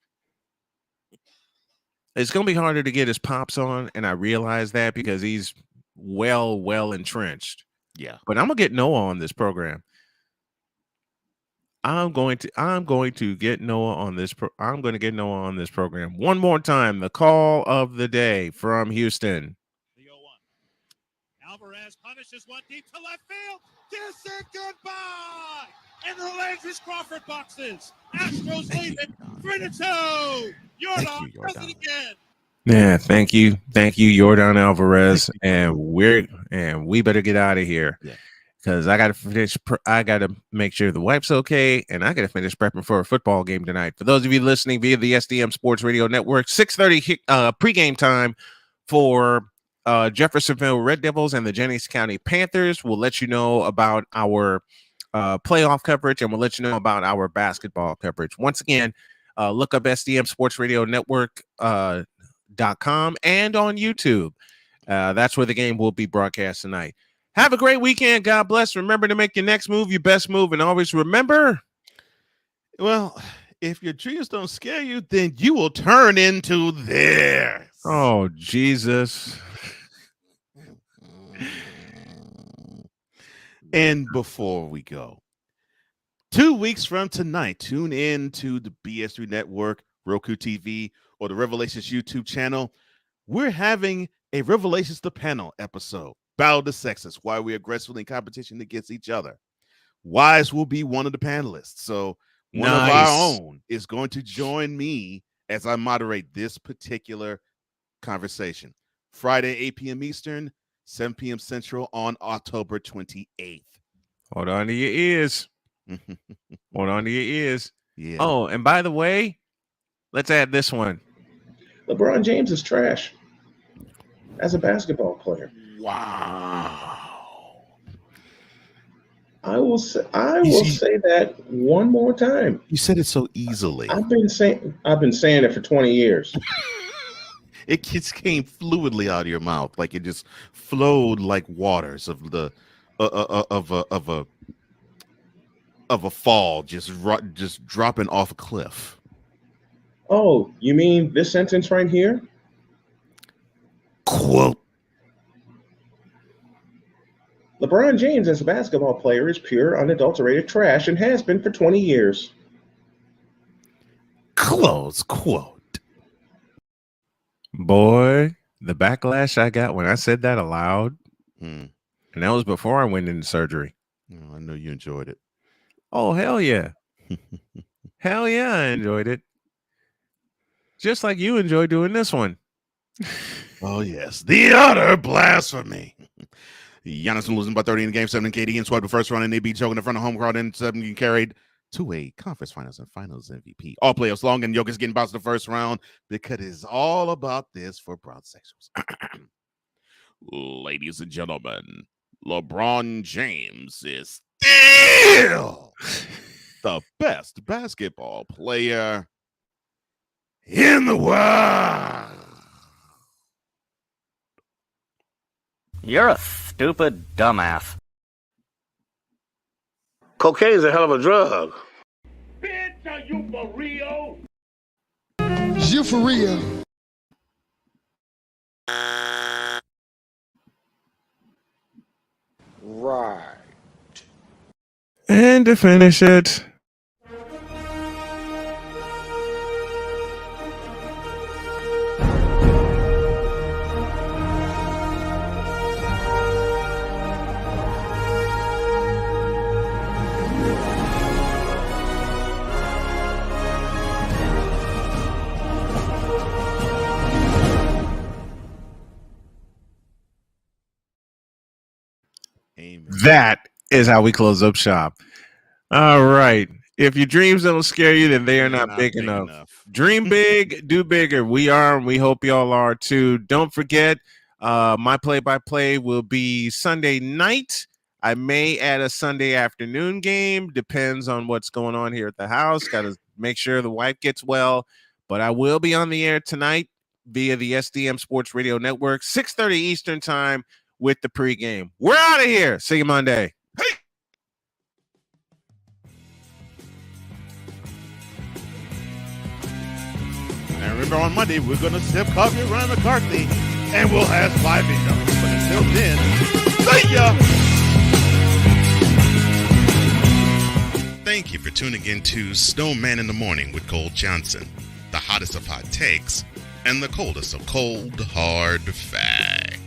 It's going to be harder to get his pops on, and I realize that because he's well entrenched. Yeah. But I'm going to get Noah on this program. I'm going to get Noah on this program. One more time, the call of the day from Houston. The 0-1. Alvarez punishes one deep to left field. Kiss it goodbye. And the Landry's Crawford boxes. Astros lead it 3-2. Jordan does it again. Yeah, thank you, Jordan Alvarez, and we better get out of here. Yeah. Because I got to finish. I got to make sure the wife's okay, and I got to finish prepping for a football game tonight. For those of you listening via the SDM Sports Radio Network, 6:30 pregame time for Jeffersonville Red Devils and the Jennings County Panthers. We'll let you know about our playoff coverage, and we'll let you know about our basketball coverage. Once again, look up SDM Sports Radio Network .com and on YouTube. That's where the game will be broadcast tonight. Have a great weekend. God bless. Remember to make your next move your best move. And always remember, well, if your dreams don't scare you, then you will turn into theirs. Oh, Jesus. And before we go, 2 weeks from tonight, tune in to the BS3 Network, Roku TV, or the Revelations YouTube channel. We're having a Revelations the Panel episode. Battle of the Sexes, why we're aggressively in competition against each other. Wise will be one of the panelists. So one of our own is going to join me as I moderate this particular conversation. Friday, 8 p.m. Eastern, 7 p.m. Central on October 28th. Hold on to your ears. Hold on to your ears. Yeah. Oh, and by the way, let's add this one. LeBron James is trash as a basketball player. Wow. I will say that one more time. You said it so easily. I've been saying it for 20 years. It just came fluidly out of your mouth, like it just flowed like waters of the of a fall, just dropping off a cliff. Oh, you mean this sentence right here? Quote. LeBron James as a basketball player is pure, unadulterated trash and has been for 20 years. Close quote. Boy, the backlash I got when I said that aloud, and that was before I went into surgery. Oh, I know you enjoyed it. Oh, hell yeah. Hell yeah, I enjoyed it. Just like you enjoy doing this one. Oh, yes. The utter blasphemy. Giannis losing by 30 in the game 7 in KD and swept the first round and they beat choking in front of home crowd and 7 carried to a conference finals and finals MVP. All playoffs long and Jokic getting bounced in the first round because it's all about this for broad sexuals. Ladies and gentlemen, LeBron James is still the best basketball player in the world. You're a stupid dumbass. Cocaine's a hell of a drug. Bitch, are you for real? You for real? Right. And to finish it, that is how we close up shop. All right. If your dreams don't scare you, then they are not big enough. Dream big, do bigger. We are, and we hope y'all are too. Don't forget, my play-by-play will be Sunday night. I may add a Sunday afternoon game. Depends on what's going on here at the house. Got to make sure the wife gets well. But I will be on the air tonight via the SDM Sports Radio Network, 6:30 Eastern Time with the pregame. We're out of here. See you Monday. Hey. And remember, on Monday, we're going to sip coffee Ryan McCarthy, and we'll have live income. But until then, see ya! Thank you for tuning in to Snowman in the Morning with Cole Johnson, the hottest of hot takes and the coldest of cold, hard facts.